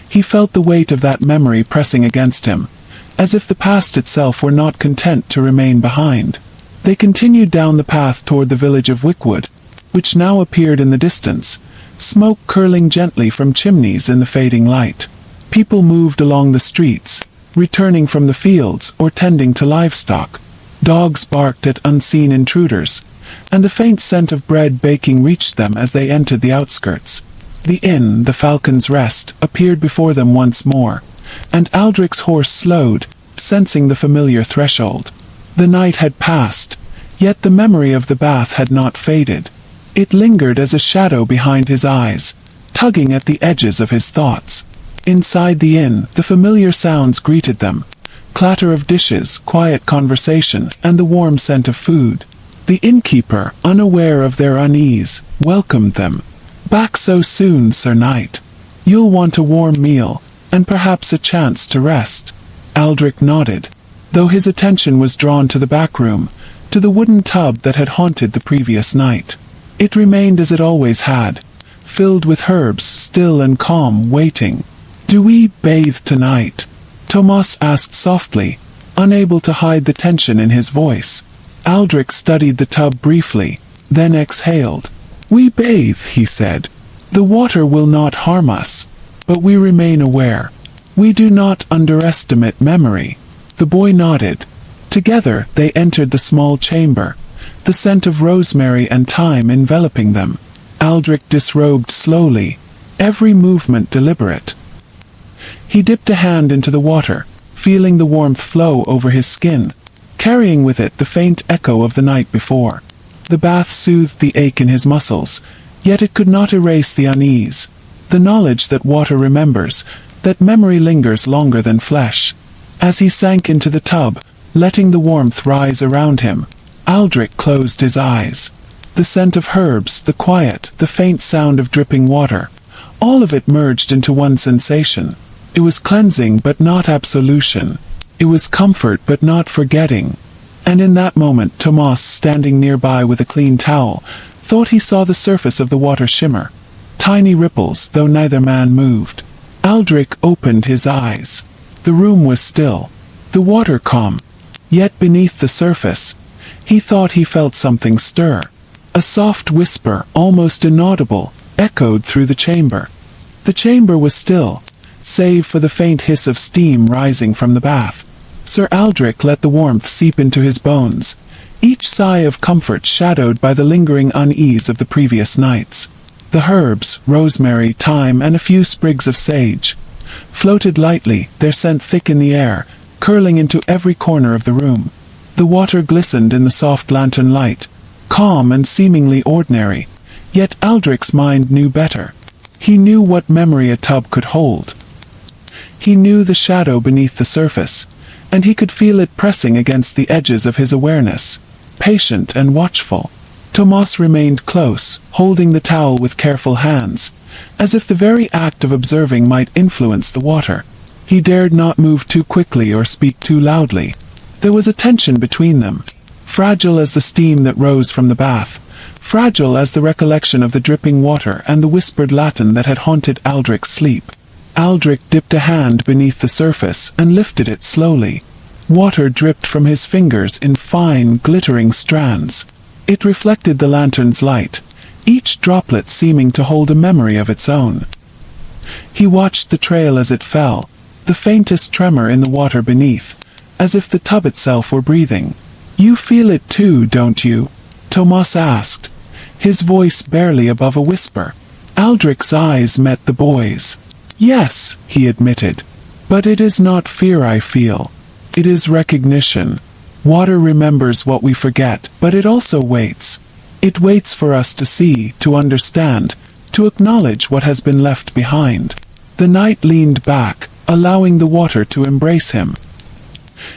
he felt the weight of that memory pressing against him, as if the past itself were not content to remain behind. They continued down the path toward the village of Wickwood, which now appeared in the distance, smoke curling gently from chimneys in the fading light. People moved along the streets, returning from the fields or tending to livestock. Dogs barked at unseen intruders, and the faint scent of bread baking reached them as they entered the outskirts. The inn, the Falcon's Rest, appeared before them once more, and Aldrich's horse slowed, sensing the familiar threshold. The night had passed, yet the memory of the bath had not faded. It lingered as a shadow behind his eyes, tugging at the edges of his thoughts. Inside the inn, the familiar sounds greeted them. Clatter of dishes, quiet conversation, and the warm scent of food. The innkeeper, unaware of their unease, welcomed them. "Back so soon, Sir Knight. You'll want a warm meal, and perhaps a chance to rest." Aldrich nodded, though his attention was drawn to the back room, to the wooden tub that had haunted the previous night. It remained as it always had, filled with herbs, still and calm, waiting. "Do we bathe tonight?" Tomas asked softly, unable to hide the tension in his voice. Aldrich studied the tub briefly, then exhaled. "We bathe," he said. "The water will not harm us, but we remain aware. We do not underestimate memory." The boy nodded. Together they entered the small chamber, the scent of rosemary and thyme enveloping them. Aldrich disrobed slowly, every movement deliberate. He dipped a hand into the water, feeling the warmth flow over his skin, carrying with it the faint echo of the night before. The bath soothed the ache in his muscles, yet it could not erase the unease. The knowledge that water remembers, that memory lingers longer than flesh. As he sank into the tub, letting the warmth rise around him, Aldrich closed his eyes. The scent of herbs, the quiet, the faint sound of dripping water, all of it merged into one sensation. It was cleansing but not absolution. It was comfort but not forgetting. And in that moment Tomas, standing nearby with a clean towel, thought he saw the surface of the water shimmer. Tiny ripples, though neither man moved. Aldrich opened his eyes. The room was still, the water calm. Yet beneath the surface, he thought he felt something stir. A soft whisper, almost inaudible, echoed through the chamber. The chamber was still, save for the faint hiss of steam rising from the bath. Sir Aldrich let the warmth seep into his bones, each sigh of comfort shadowed by the lingering unease of the previous nights. The herbs, rosemary, thyme, and a few sprigs of sage, floated lightly, their scent thick in the air, curling into every corner of the room. The water glistened in the soft lantern light, calm and seemingly ordinary, yet Aldrich's mind knew better. He knew what memory a tub could hold. He knew the shadow beneath the surface, and he could feel it pressing against the edges of his awareness, patient and watchful. Tomas remained close, holding the towel with careful hands, as if the very act of observing might influence the water. He dared not move too quickly or speak too loudly. There was a tension between them, fragile as the steam that rose from the bath, fragile as the recollection of the dripping water and the whispered Latin that had haunted Aldric's sleep. Aldric dipped a hand beneath the surface and lifted it slowly. Water dripped from his fingers in fine, glittering strands. It reflected the lantern's light, each droplet seeming to hold a memory of its own. He watched the trail as it fell, the faintest tremor in the water beneath, as if the tub itself were breathing. "You feel it too, don't you?" Tomas asked, his voice barely above a whisper. Aldric's eyes met the boy's. "Yes," he admitted. "But it is not fear I feel. It is recognition. Water remembers what we forget, but it also waits. It waits for us to see, to understand, to acknowledge what has been left behind." The knight leaned back, allowing the water to embrace him.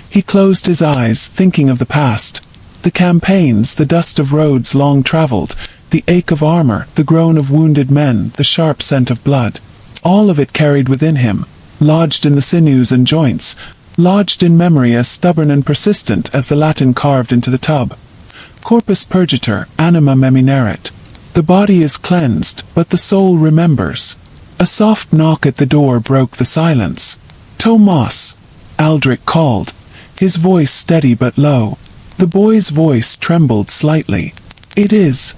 He closed his eyes, thinking of the past. The campaigns, the dust of roads long traveled, the ache of armor, the groan of wounded men, the sharp scent of blood. All of it carried within him, lodged in the sinews and joints, lodged in memory as stubborn and persistent as the Latin carved into the tub. Corpus purgitur, anima memineret. The body is cleansed, but the soul remembers. A soft knock at the door broke the silence. "Tomas," Aldric called, his voice steady but low. The boy's voice trembled slightly. "It is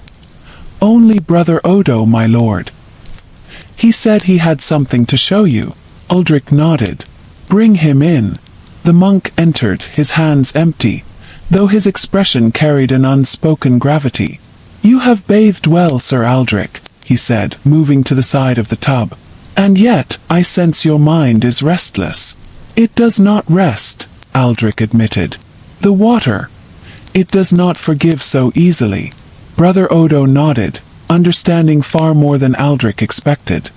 only Brother Odo, my lord. He said he had something to show you." Aldric nodded. "Bring him in." The monk entered, his hands empty, though his expression carried an unspoken gravity. "You have bathed well, Sir Aldric," he said, moving to the side of the tub. "And yet, I sense your mind is restless." "It does not rest," Aldric admitted. "The water, it does not forgive so easily." Brother Odo nodded, understanding far more than Aldric expected.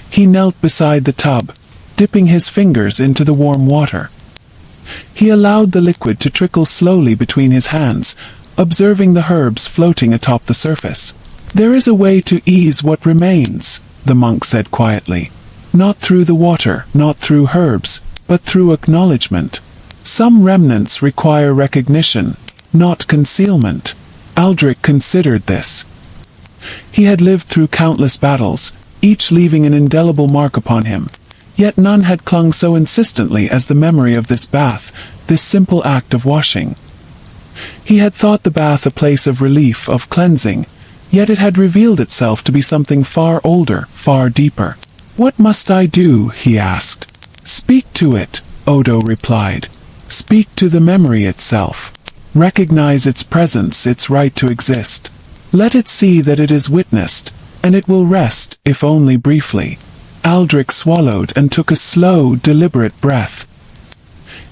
He knelt beside the tub, dipping his fingers into the warm water. He allowed the liquid to trickle slowly between his hands, observing the herbs floating atop the surface. "There is a way to ease what remains," the monk said quietly. "Not through the water, not through herbs, but through acknowledgement. Some remnants require recognition, not concealment." Aldric considered this. He had lived through countless battles, each leaving an indelible mark upon him. Yet none had clung so insistently as the memory of this bath, this simple act of washing. He had thought the bath a place of relief, of cleansing, yet it had revealed itself to be something far older, far deeper. "What must I do?" he asked. "Speak to it," Odo replied. "Speak to the memory itself. Recognize its presence, its right to exist. Let it see that it is witnessed, and it will rest, if only briefly." Aldric swallowed and took a slow, deliberate breath.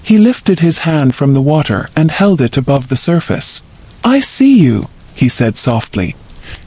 He lifted his hand from the water and held it above the surface. "I see you," he said softly,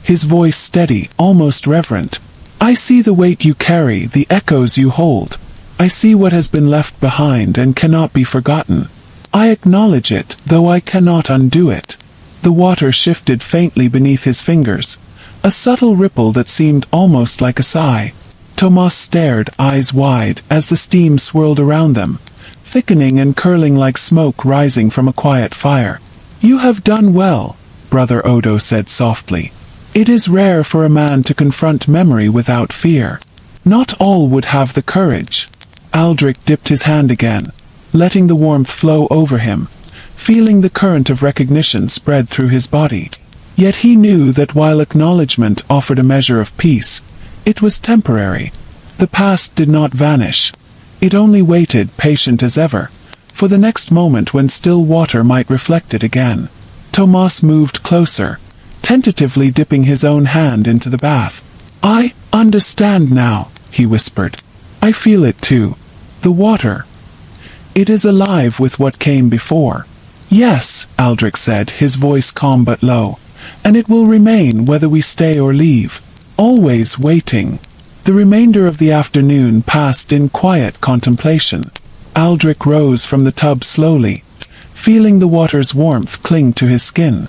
his voice steady, almost reverent. "I see the weight you carry, the echoes you hold. I see what has been left behind and cannot be forgotten. I acknowledge it, though I cannot undo it." The water shifted faintly beneath his fingers, a subtle ripple that seemed almost like a sigh. Tomas stared, eyes wide, as the steam swirled around them, thickening and curling like smoke rising from a quiet fire. "You have done well," Brother Odo said softly. "It is rare for a man to confront memory without fear. Not all would have the courage." Aldric dipped his hand again, letting the warmth flow over him, feeling the current of recognition spread through his body. Yet he knew that while acknowledgement offered a measure of peace, it was temporary. The past did not vanish. It only waited, patient as ever, for the next moment when still water might reflect it again. Tomas moved closer, tentatively dipping his own hand into the bath. "I understand now," he whispered. "I feel it too. The water. It is alive with what came before." "Yes," Aldric said, his voice calm but low. "And it will remain whether we stay or leave. Always waiting." The remainder of the afternoon passed in quiet contemplation. Aldrich rose from the tub slowly, feeling the water's warmth cling to his skin.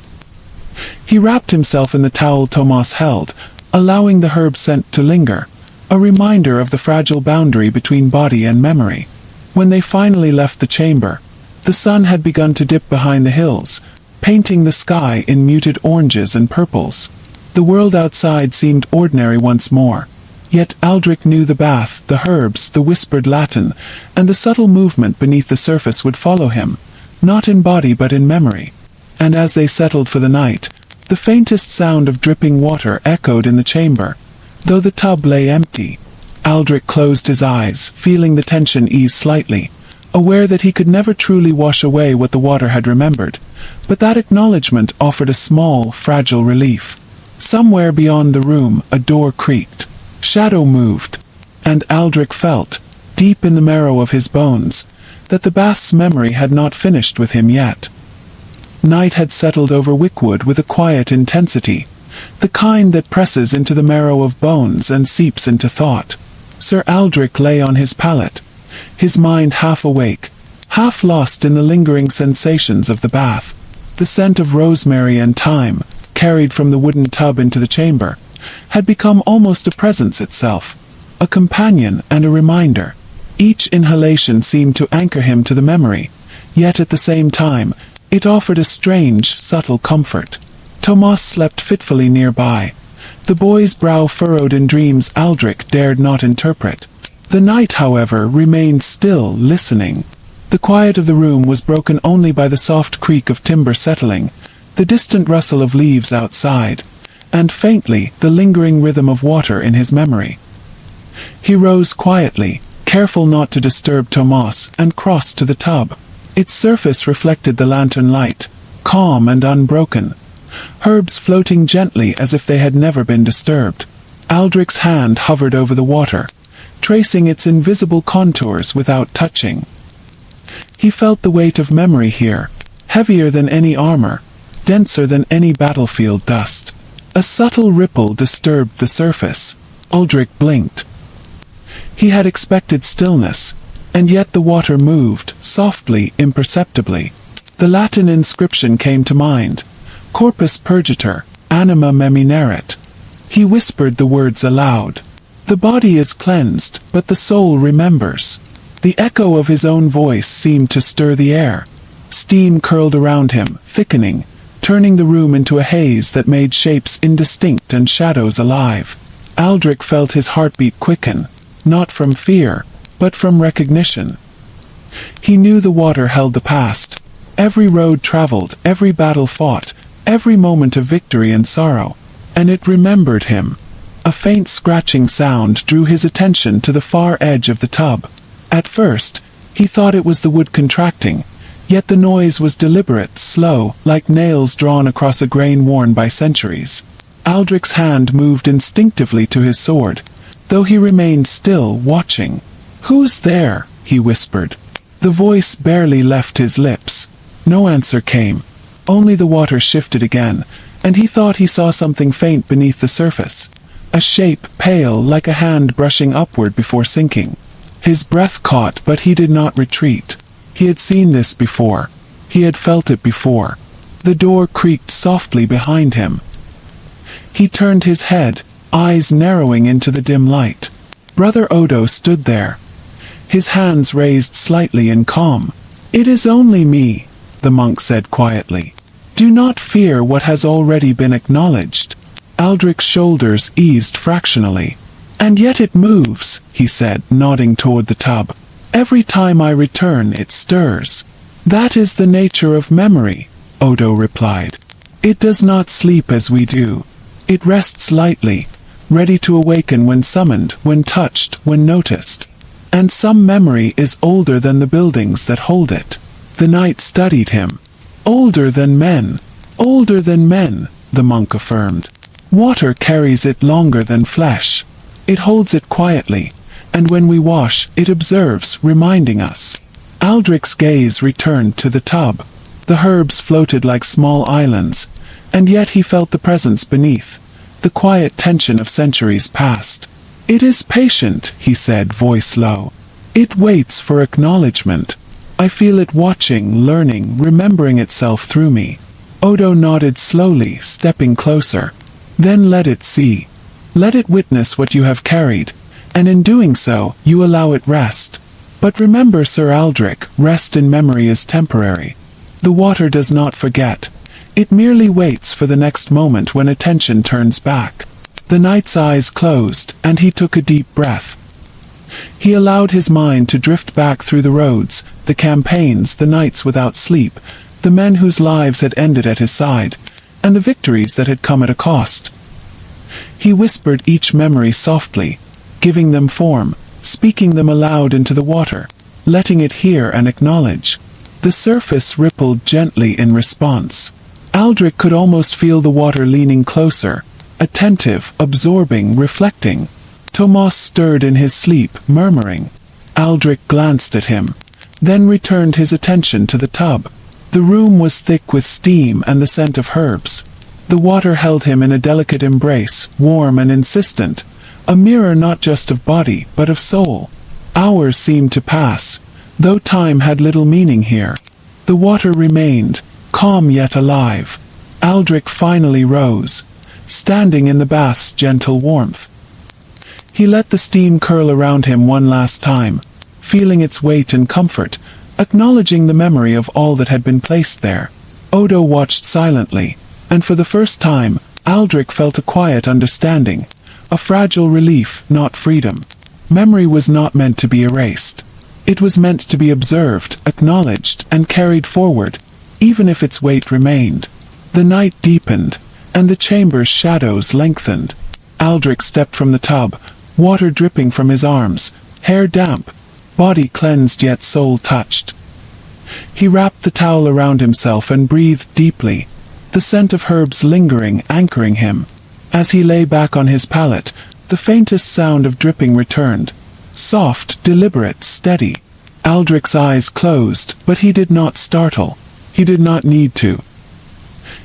He wrapped himself in the towel Tomas held, allowing the herb scent to linger, a reminder of the fragile boundary between body and memory. When they finally left the chamber, the sun had begun to dip behind the hills, painting the sky in muted oranges and purples. The world outside seemed ordinary once more. Yet Aldrich knew the bath, the herbs, the whispered Latin, and the subtle movement beneath the surface would follow him, not in body but in memory. And as they settled for the night, the faintest sound of dripping water echoed in the chamber. Though the tub lay empty, Aldrich closed his eyes, feeling the tension ease slightly, aware that he could never truly wash away what the water had remembered. But that acknowledgement offered a small, fragile relief. Somewhere beyond the room, a door creaked. Shadow moved, and Aldrich felt, deep in the marrow of his bones, that the bath's memory had not finished with him yet. Night had settled over Wickwood with a quiet intensity, the kind that presses into the marrow of bones and seeps into thought. Sir Aldrich lay on his pallet, his mind half awake, half lost in the lingering sensations of the bath. The scent of rosemary and thyme, carried from the wooden tub into the chamber, had become almost a presence itself, a companion and a reminder. Each inhalation seemed to anchor him to the memory, yet at the same time, it offered a strange, subtle comfort. Tomas slept fitfully nearby, the boy's brow furrowed in dreams Aldrich dared not interpret. The night, however, remained still, listening. The quiet of the room was broken only by the soft creak of timber settling, the distant rustle of leaves outside, and faintly, the lingering rhythm of water in his memory. He rose quietly, careful not to disturb Tomas, and crossed to the tub. Its surface reflected the lantern light, calm and unbroken, herbs floating gently as if they had never been disturbed. Aldrich's hand hovered over the water, tracing its invisible contours without touching. He felt the weight of memory here, heavier than any armor, denser than any battlefield dust. A subtle ripple disturbed the surface. Aldrich blinked. He had expected stillness, and yet the water moved, softly, imperceptibly. The Latin inscription came to mind. Corpus purgator, anima memineret. He whispered the words aloud. The body is cleansed, but the soul remembers. The echo of his own voice seemed to stir the air. Steam curled around him, thickening, turning the room into a haze that made shapes indistinct and shadows alive. Aldrich felt his heartbeat quicken, not from fear, but from recognition. He knew the water held the past, every road traveled, every battle fought, every moment of victory and sorrow, and it remembered him. A faint scratching sound drew his attention to the far edge of the tub. At first, he thought it was the wood contracting, yet the noise was deliberate, slow, like nails drawn across a grain worn by centuries. Aldrich's hand moved instinctively to his sword, though he remained still, watching. "Who's there?" he whispered. The voice barely left his lips. No answer came. Only the water shifted again, and he thought he saw something faint beneath the surface. A shape, pale, like a hand brushing upward before sinking. His breath caught, but he did not retreat. He had seen this before. He had felt it before. The door creaked softly behind him. He turned his head, eyes narrowing into the dim light. Brother Odo stood there, his hands raised slightly in calm. "It is only me," the monk said quietly. "Do not fear what has already been acknowledged." Aldrich's shoulders eased fractionally. "And yet it moves," he said, nodding toward the tub. "Every time I return it stirs." "That is the nature of memory," Odo replied. "It does not sleep as we do. It rests lightly, ready to awaken when summoned, when touched, when noticed. And some memory is older than the buildings that hold it." The knight studied him. "Older than men, the monk affirmed. "Water carries it longer than flesh. It holds it quietly, and when we wash, it observes, reminding us." Aldrich's gaze returned to the tub. The herbs floated like small islands, and yet he felt the presence beneath, the quiet tension of centuries past. "It is patient," he said, voice low. "It waits for acknowledgement. I feel it watching, learning, remembering itself through me." Odo nodded slowly, stepping closer. "Then let it see. Let it witness what you have carried, and in doing so, you allow it rest. But remember, Sir Aldrich, rest in memory is temporary. The water does not forget. It merely waits for the next moment when attention turns back." The knight's eyes closed, and he took a deep breath. He allowed his mind to drift back through the roads, the campaigns, the nights without sleep, the men whose lives had ended at his side, and the victories that had come at a cost. He whispered each memory softly, giving them form, speaking them aloud into the water, letting it hear and acknowledge. The surface rippled gently in response. Aldrich could almost feel the water leaning closer, attentive, absorbing, reflecting. Tomas stirred in his sleep, murmuring. Aldrich glanced at him, then returned his attention to the tub. The room was thick with steam and the scent of herbs. The water held him in a delicate embrace, warm and insistent, a mirror not just of body, but of soul. Hours seemed to pass, though time had little meaning here. The water remained, calm yet alive. Aldrich finally rose, standing in the bath's gentle warmth. He let the steam curl around him one last time, feeling its weight and comfort, acknowledging the memory of all that had been placed there. Odo watched silently, and for the first time, Aldrich felt a quiet understanding, a fragile relief, not freedom. Memory was not meant to be erased. It was meant to be observed, acknowledged, and carried forward, even if its weight remained. The night deepened, and the chamber's shadows lengthened. Aldrich stepped from the tub, water dripping from his arms, hair damp, body cleansed yet soul touched. He wrapped the towel around himself and breathed deeply, the scent of herbs lingering, anchoring him. As he lay back on his pallet, the faintest sound of dripping returned. Soft, deliberate, steady. Aldrich's eyes closed, but he did not startle. He did not need to.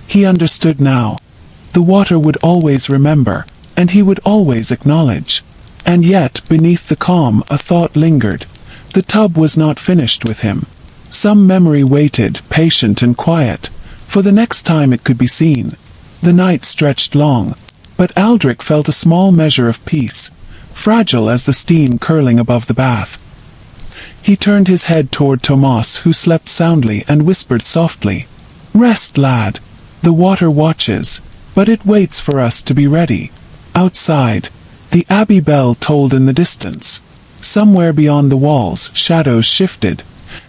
He understood now. The water would always remember, and he would always acknowledge. And yet, beneath the calm, a thought lingered. The tub was not finished with him. Some memory waited, patient and quiet, for the next time it could be seen. The night stretched long, but Aldrich felt a small measure of peace, fragile as the steam curling above the bath. He turned his head toward Tomas, who slept soundly, and whispered softly, "Rest, lad. The water watches, but it waits for us to be ready." Outside, the abbey bell tolled in the distance. Somewhere beyond the walls, shadows shifted,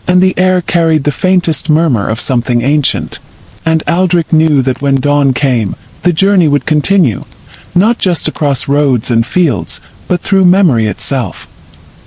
and the air carried the faintest murmur of something ancient. And Aldrich knew that when dawn came, the journey would continue, not just across roads and fields, but through memory itself.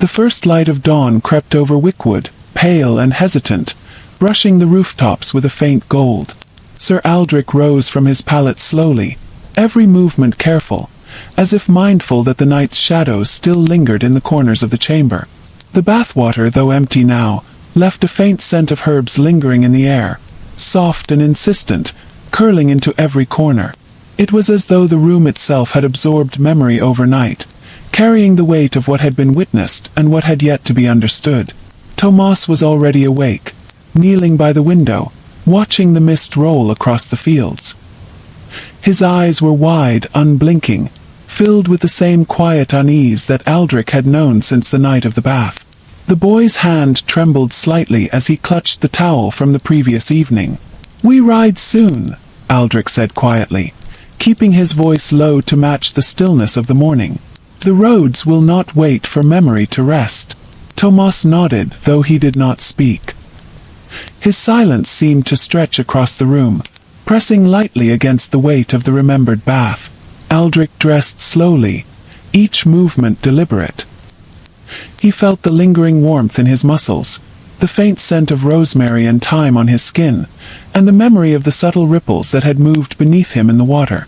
The first light of dawn crept over Wickwood, pale and hesitant, brushing the rooftops with a faint gold. Sir Aldrich rose from his pallet slowly, every movement careful, as if mindful that the night's shadows still lingered in the corners of the chamber. The bathwater, though empty now, left a faint scent of herbs lingering in the air, soft and insistent, curling into every corner. It was as though the room itself had absorbed memory overnight, carrying the weight of what had been witnessed and what had yet to be understood. Tomas was already awake, kneeling by the window, watching the mist roll across the fields. His eyes were wide, unblinking, filled with the same quiet unease that Aldrich had known since the night of the bath. The boy's hand trembled slightly as he clutched the towel from the previous evening. "We ride soon," Aldrich said quietly, keeping his voice low to match the stillness of the morning. "The roads will not wait for memory to rest." Tomas nodded, though he did not speak. His silence seemed to stretch across the room, pressing lightly against the weight of the remembered bath. Aldrich dressed slowly, each movement deliberate. He felt the lingering warmth in his muscles, the faint scent of rosemary and thyme on his skin, and the memory of the subtle ripples that had moved beneath him in the water.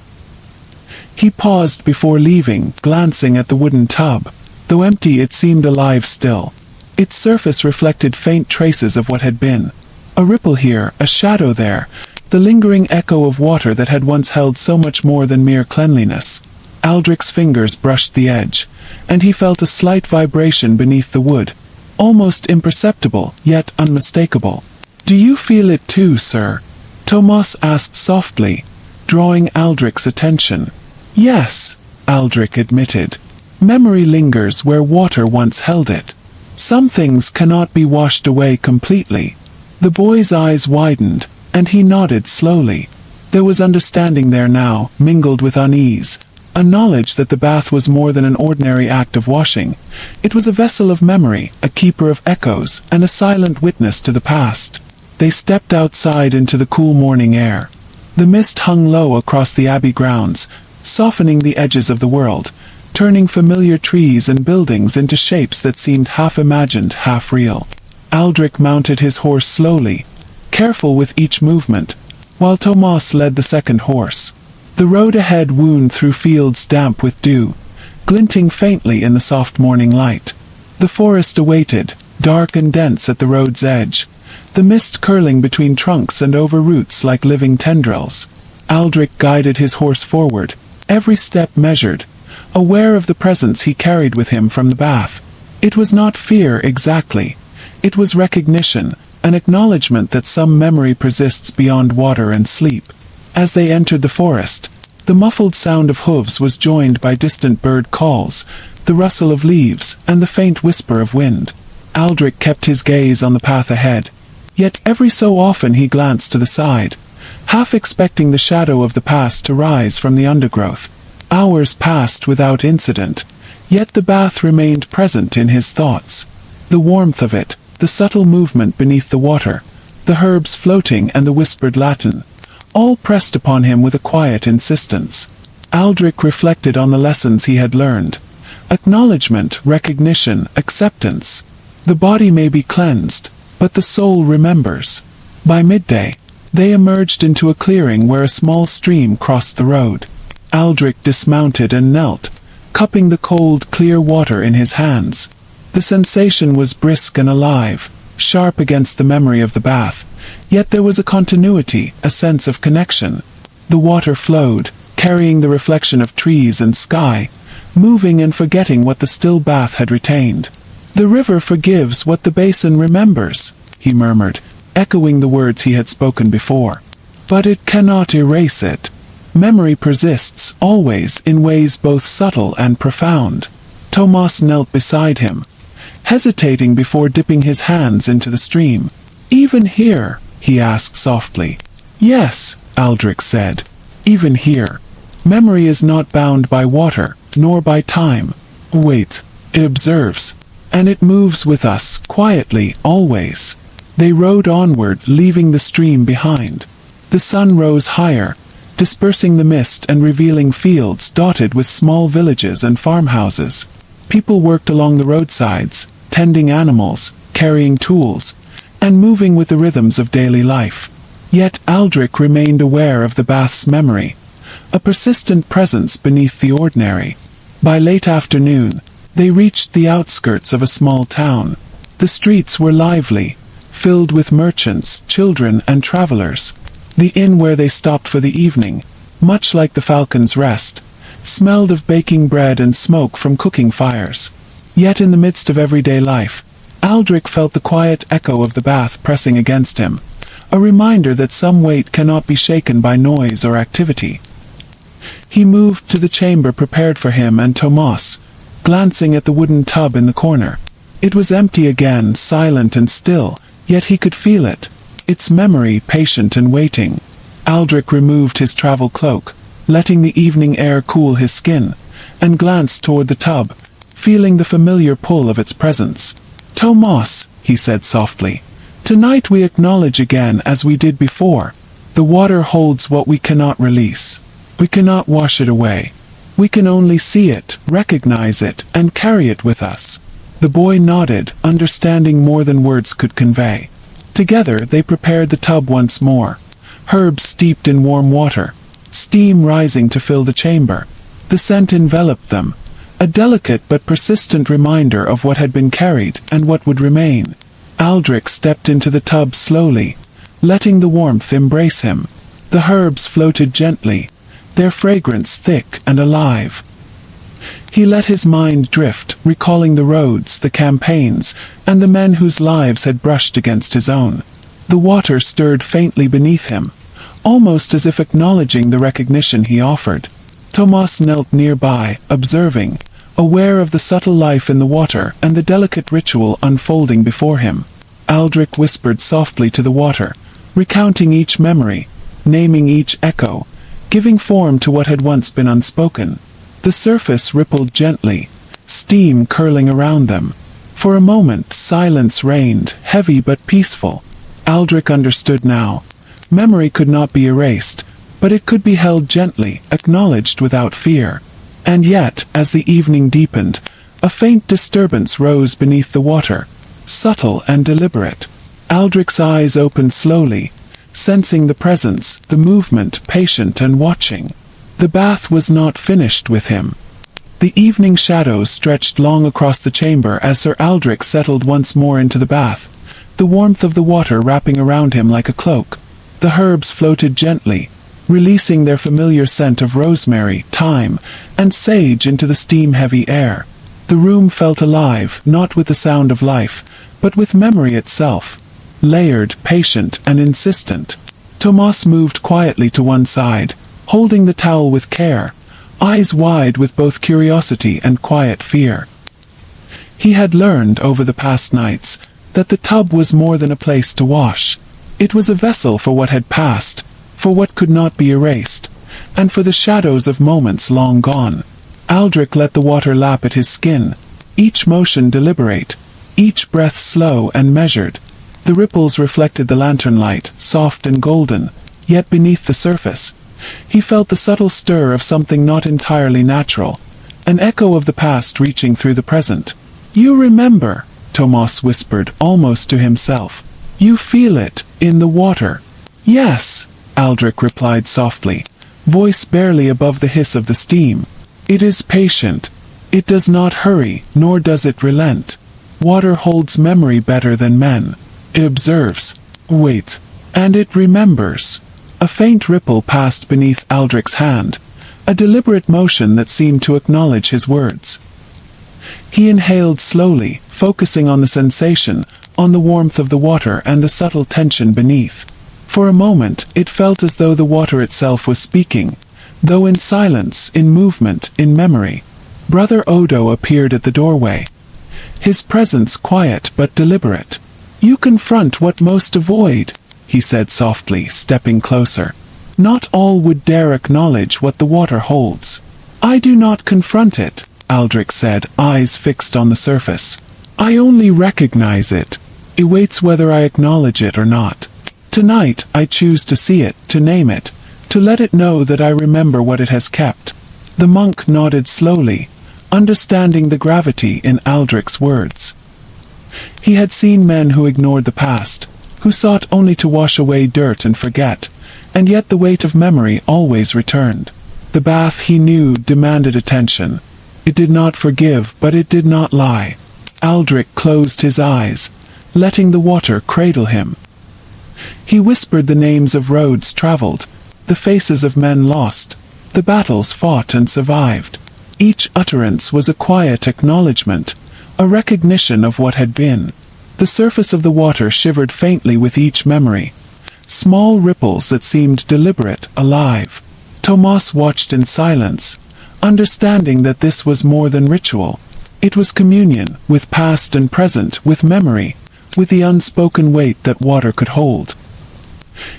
He paused before leaving, glancing at the wooden tub. Though empty, it seemed alive still. Its surface reflected faint traces of what had been. A ripple here, a shadow there, the lingering echo of water that had once held so much more than mere cleanliness. Aldrich's fingers brushed the edge, and he felt a slight vibration beneath the wood, almost imperceptible, yet unmistakable. "Do you feel it too, sir?" Tomas asked softly, drawing Aldrich's attention. "Yes," Aldrich admitted. "Memory lingers where water once held it. Some things cannot be washed away completely." The boy's eyes widened, and he nodded slowly. There was understanding there now, mingled with unease, a knowledge that the bath was more than an ordinary act of washing. It was a vessel of memory, a keeper of echoes, and a silent witness to the past. They stepped outside into the cool morning air. The mist hung low across the abbey grounds, softening the edges of the world, turning familiar trees and buildings into shapes that seemed half imagined, half real. Aldrich mounted his horse slowly, careful with each movement, while Tomas led the second horse. The road ahead wound through fields damp with dew, glinting faintly in the soft morning light. The forest awaited, dark and dense at the road's edge, the mist curling between trunks and over roots like living tendrils. Aldrich guided his horse forward, every step measured, aware of the presence he carried with him from the bath. It was not fear exactly. It was recognition, an acknowledgement that some memory persists beyond water and sleep. As they entered the forest, the muffled sound of hooves was joined by distant bird calls, the rustle of leaves, and the faint whisper of wind. Aldrich kept his gaze on the path ahead, yet every so often he glanced to the side, half expecting the shadow of the past to rise from the undergrowth. Hours passed without incident, yet the bath remained present in his thoughts. The warmth of it, the subtle movement beneath the water, the herbs floating and the whispered Latin, all pressed upon him with a quiet insistence. Aldrich reflected on the lessons he had learned. Acknowledgement, recognition, acceptance. The body may be cleansed, but the soul remembers. By midday, they emerged into a clearing where a small stream crossed the road. Aldrich dismounted and knelt, cupping the cold, clear water in his hands. The sensation was brisk and alive, sharp against the memory of the bath, yet there was a continuity, a sense of connection. The water flowed, carrying the reflection of trees and sky, moving and forgetting what the still bath had retained. "The river forgives what the basin remembers," he murmured, echoing the words he had spoken before. "But it cannot erase it. Memory persists, always, in ways both subtle and profound." Tomas knelt beside him, hesitating before dipping his hands into the stream. "Even here?" he asked softly. "Yes," Aldrich said. "Even here. Memory is not bound by water, nor by time. Wait, it observes. And it moves with us, quietly, always." They rode onward, leaving the stream behind. The sun rose higher, dispersing the mist and revealing fields dotted with small villages and farmhouses. People worked along the roadsides, tending animals, carrying tools, and moving with the rhythms of daily life. Yet Aldrich remained aware of the bath's memory, a persistent presence beneath the ordinary. By late afternoon, they reached the outskirts of a small town. The streets were lively, filled with merchants, children, and travelers. The inn where they stopped for the evening, much like the Falcon's Rest, smelled of baking bread and smoke from cooking fires. Yet in the midst of everyday life, Aldrich felt the quiet echo of the bath pressing against him, a reminder that some weight cannot be shaken by noise or activity. He moved to the chamber prepared for him and Tomas, glancing at the wooden tub in the corner. It was empty again, silent and still, yet he could feel it, its memory patient and waiting. Aldrich removed his travel cloak, letting the evening air cool his skin, and glanced toward the tub, feeling the familiar pull of its presence. "Tomas," he said softly, "tonight we acknowledge again as we did before. The water holds what we cannot release. We cannot wash it away. We can only see it, recognize it, and carry it with us." The boy nodded, understanding more than words could convey. Together they prepared the tub once more, herbs steeped in warm water, steam rising to fill the chamber. The scent enveloped them, a delicate but persistent reminder of what had been carried and what would remain. Aldrich stepped into the tub slowly, letting the warmth embrace him. The herbs floated gently, their fragrance thick and alive. He let his mind drift, recalling the roads, the campaigns, and the men whose lives had brushed against his own. The water stirred faintly beneath him, almost as if acknowledging the recognition he offered. Tomas knelt nearby, observing, aware of the subtle life in the water and the delicate ritual unfolding before him. Aldrich whispered softly to the water, recounting each memory, naming each echo, giving form to what had once been unspoken. The surface rippled gently, steam curling around them. For a moment silence reigned, heavy but peaceful. Aldrich understood now. Memory could not be erased, but it could be held gently, acknowledged without fear. And yet, as the evening deepened, a faint disturbance rose beneath the water, subtle and deliberate. Aldrich's eyes opened slowly, sensing the presence, the movement, patient and watching. The bath was not finished with him. The evening shadows stretched long across the chamber as Sir Aldrich settled once more into the bath, the warmth of the water wrapping around him like a cloak. The herbs floated gently, releasing their familiar scent of rosemary, thyme, and sage into the steam-heavy air. The room felt alive, not with the sound of life, but with memory itself, layered, patient, and insistent. Tomas moved quietly to one side, holding the towel with care, eyes wide with both curiosity and quiet fear. He had learned over the past nights that the tub was more than a place to wash. It was a vessel for what had passed, for what could not be erased, and for the shadows of moments long gone. Aldrich let the water lap at his skin, each motion deliberate, each breath slow and measured. The ripples reflected the lantern light, soft and golden, yet beneath the surface, he felt the subtle stir of something not entirely natural, an echo of the past reaching through the present. "You remember," Tomas whispered, almost to himself. "You feel it, in the water." "Yes," Aldrich replied softly, voice barely above the hiss of the steam. "It is patient. It does not hurry, nor does it relent. Water holds memory better than men. It observes, waits, and it remembers." A faint ripple passed beneath Aldrich's hand, a deliberate motion that seemed to acknowledge his words. He inhaled slowly, focusing on the sensation, on the warmth of the water and the subtle tension beneath. For a moment, it felt as though the water itself was speaking, though in silence, in movement, in memory. Brother Odo appeared at the doorway, his presence quiet but deliberate. "You confront what most avoid," he said softly, stepping closer. "Not all would dare acknowledge what the water holds." "I do not confront it," Aldrich said, eyes fixed on the surface. "I only recognize it. It waits whether I acknowledge it or not. Tonight, I choose to see it, to name it, to let it know that I remember what it has kept." The monk nodded slowly, understanding the gravity in Aldrich's words. He had seen men who ignored the past, who sought only to wash away dirt and forget, and yet the weight of memory always returned. The bath, he knew, demanded attention. It did not forgive, but it did not lie. Aldrich closed his eyes, letting the water cradle him. He whispered the names of roads traveled, the faces of men lost, the battles fought and survived. Each utterance was a quiet acknowledgement, a recognition of what had been. The surface of the water shivered faintly with each memory, small ripples that seemed deliberate, alive. Tomas watched in silence, understanding that this was more than ritual. It was communion, with past and present, with memory, with the unspoken weight that water could hold.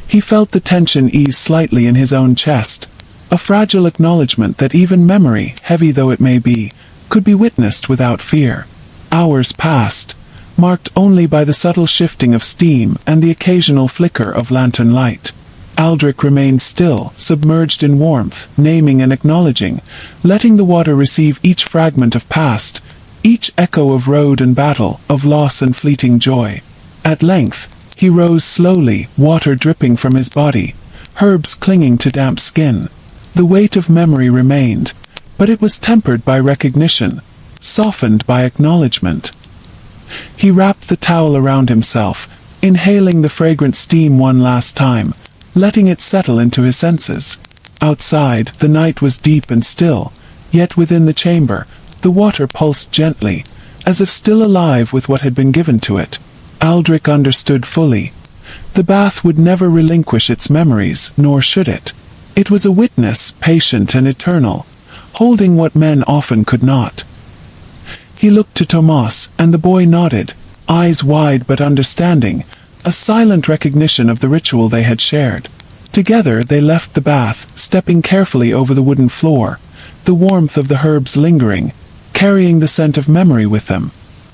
He felt the tension ease slightly in his own chest, a fragile acknowledgement that even memory, heavy though it may be, could be witnessed without fear. Hours passed, marked only by the subtle shifting of steam and the occasional flicker of lantern light. Aldrich remained still, submerged in warmth, naming and acknowledging, letting the water receive each fragment of past, each echo of road and battle, of loss and fleeting joy. At length, he rose slowly, water dripping from his body, herbs clinging to damp skin. The weight of memory remained, but it was tempered by recognition, softened by acknowledgement. He wrapped the towel around himself, inhaling the fragrant steam one last time, letting it settle into his senses. Outside, the night was deep and still, yet within the chamber, The water pulsed gently, as if still alive with what had been given to it. Aldrich understood fully. The bath would never relinquish its memories, nor should it. It was a witness, patient and eternal, holding what men often could not. He looked to Tomas, and the boy nodded, eyes wide but understanding, a silent recognition of the ritual they had shared. Together they left the bath, stepping carefully over the wooden floor, the warmth of the herbs lingering, carrying the scent of memory with them.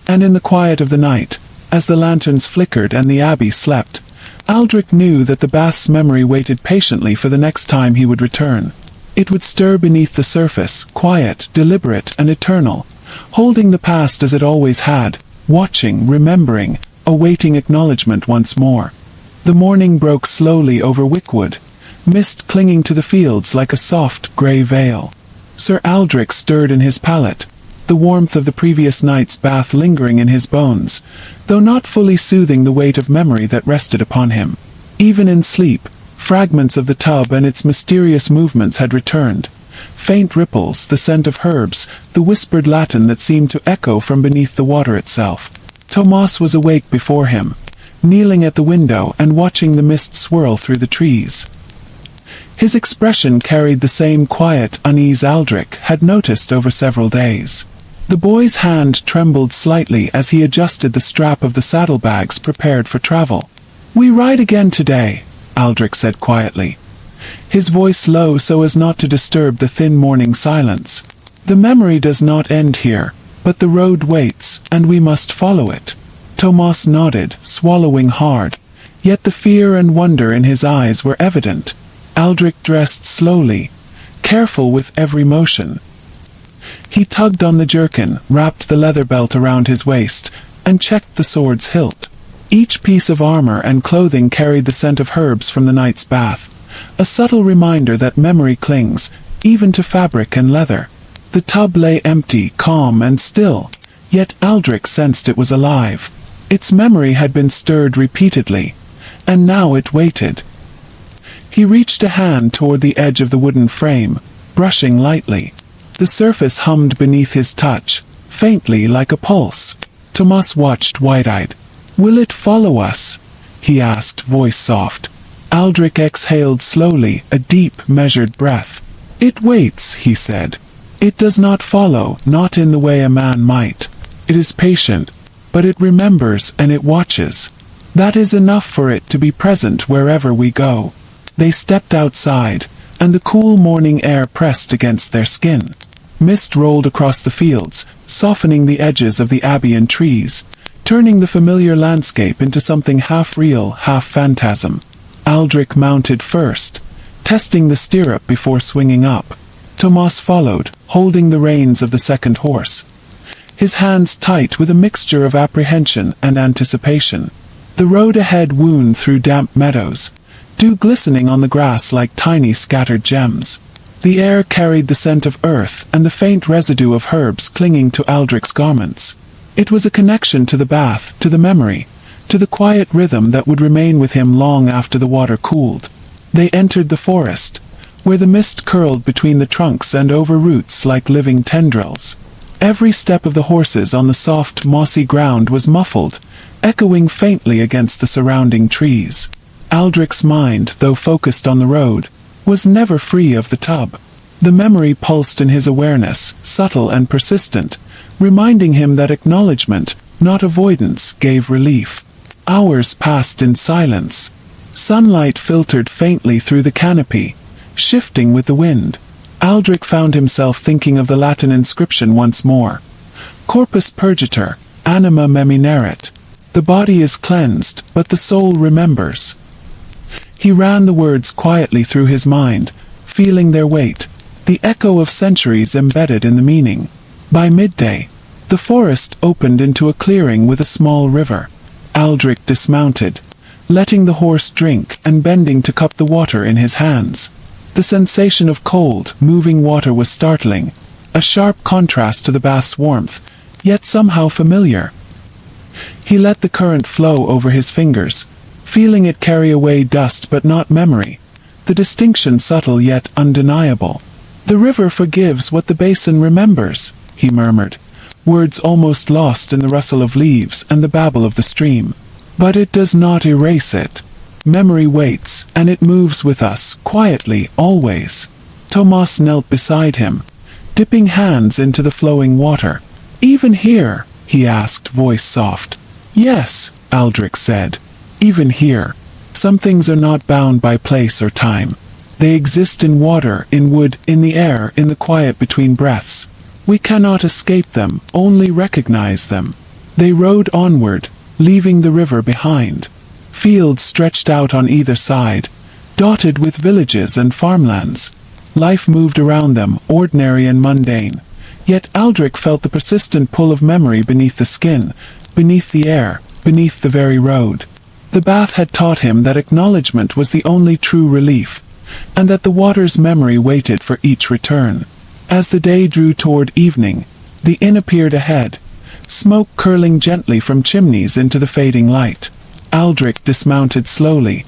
And in the quiet of the night, as the lanterns flickered and the abbey slept, Aldrich knew that the bath's memory waited patiently for the next time he would return. It would stir beneath the surface, quiet, deliberate, and eternal, holding the past as it always had, watching, remembering, awaiting acknowledgement once more. The morning broke slowly over Wickwood, mist clinging to the fields like a soft, grey veil. Sir Aldrich stirred in his palate, the warmth of the previous night's bath lingering in his bones, though not fully soothing the weight of memory that rested upon him. Even in sleep, fragments of the tub and its mysterious movements had returned. Faint ripples, the scent of herbs, the whispered Latin that seemed to echo from beneath the water itself. Tomas was awake before him, kneeling at the window and watching the mist swirl through the trees. His expression carried the same quiet unease Aldrich had noticed over several days. The boy's hand trembled slightly as he adjusted the strap of the saddlebags prepared for travel. "We ride again today," Aldrich said quietly, his voice low so as not to disturb the thin morning silence. "The memory does not end here, but the road waits, and we must follow it." Tomas nodded, swallowing hard, yet the fear and wonder in his eyes were evident. Aldrich dressed slowly, careful with every motion. He tugged on the jerkin, wrapped the leather belt around his waist, and checked the sword's hilt. Each piece of armor and clothing carried the scent of herbs from the night's bath, a subtle reminder that memory clings, even to fabric and leather. The tub lay empty, calm and still, yet Aldrich sensed it was alive. Its memory had been stirred repeatedly, and now it waited. He reached a hand toward the edge of the wooden frame, brushing lightly. The surface hummed beneath his touch, faintly like a pulse. Tomas watched wide-eyed. "Will it follow us?" he asked, voice soft. Aldrich exhaled slowly, a deep, measured breath. "It waits," he said. "It does not follow, not in the way a man might. It is patient, but it remembers and it watches. That is enough for it to be present wherever we go." They stepped outside, and the cool morning air pressed against their skin. Mist rolled across the fields, softening the edges of the abbey and trees, turning the familiar landscape into something half real, half phantasm. Aldrich mounted first, testing the stirrup before swinging up. Tomas followed, holding the reins of the second horse, his hands tight with a mixture of apprehension and anticipation. The road ahead wound through damp meadows, dew glistening on the grass like tiny scattered gems. The air carried the scent of earth and the faint residue of herbs clinging to Aldrich's garments. It was a connection to the bath, to the memory, to the quiet rhythm that would remain with him long after the water cooled. They entered the forest, where the mist curled between the trunks and over roots like living tendrils. Every step of the horses on the soft, mossy ground was muffled, echoing faintly against the surrounding trees. Aldrich's mind, though focused on the road, was never free of the tub. The memory pulsed in his awareness, subtle and persistent, reminding him that acknowledgement, not avoidance, gave relief. Hours passed in silence. Sunlight filtered faintly through the canopy, shifting with the wind. Aldrich found himself thinking of the Latin inscription once more. Corpus purgator, anima memineret. The body is cleansed, but the soul remembers. He ran the words quietly through his mind, feeling their weight, the echo of centuries embedded in the meaning. By midday, the forest opened into a clearing with a small river. Aldrich dismounted, letting the horse drink and bending to cup the water in his hands. The sensation of cold, moving water was startling, a sharp contrast to the bath's warmth, yet somehow familiar. He let the current flow over his fingers, feeling it carry away dust but not memory, the distinction subtle yet undeniable. "The river forgives what the basin remembers," he murmured, words almost lost in the rustle of leaves and the babble of the stream. But it does not erase it. Memory waits, and it moves with us, quietly, always. Tomas knelt beside him, dipping hands into the flowing water. Even here? He asked, voice soft. Yes, Aldrich said. Even here. Some things are not bound by place or time. They exist in water, in wood, in the air, in the quiet between breaths. We cannot escape them, only recognize them. They rode onward, leaving the river behind. Fields stretched out on either side, dotted with villages and farmlands. Life moved around them, ordinary and mundane. Yet Aldrich felt the persistent pull of memory beneath the skin, beneath the air, beneath the very road. The bath had taught him that acknowledgement was the only true relief, and that the water's memory waited for each return. As the day drew toward evening, the inn appeared ahead, smoke curling gently from chimneys into the fading light. Aldrich dismounted slowly,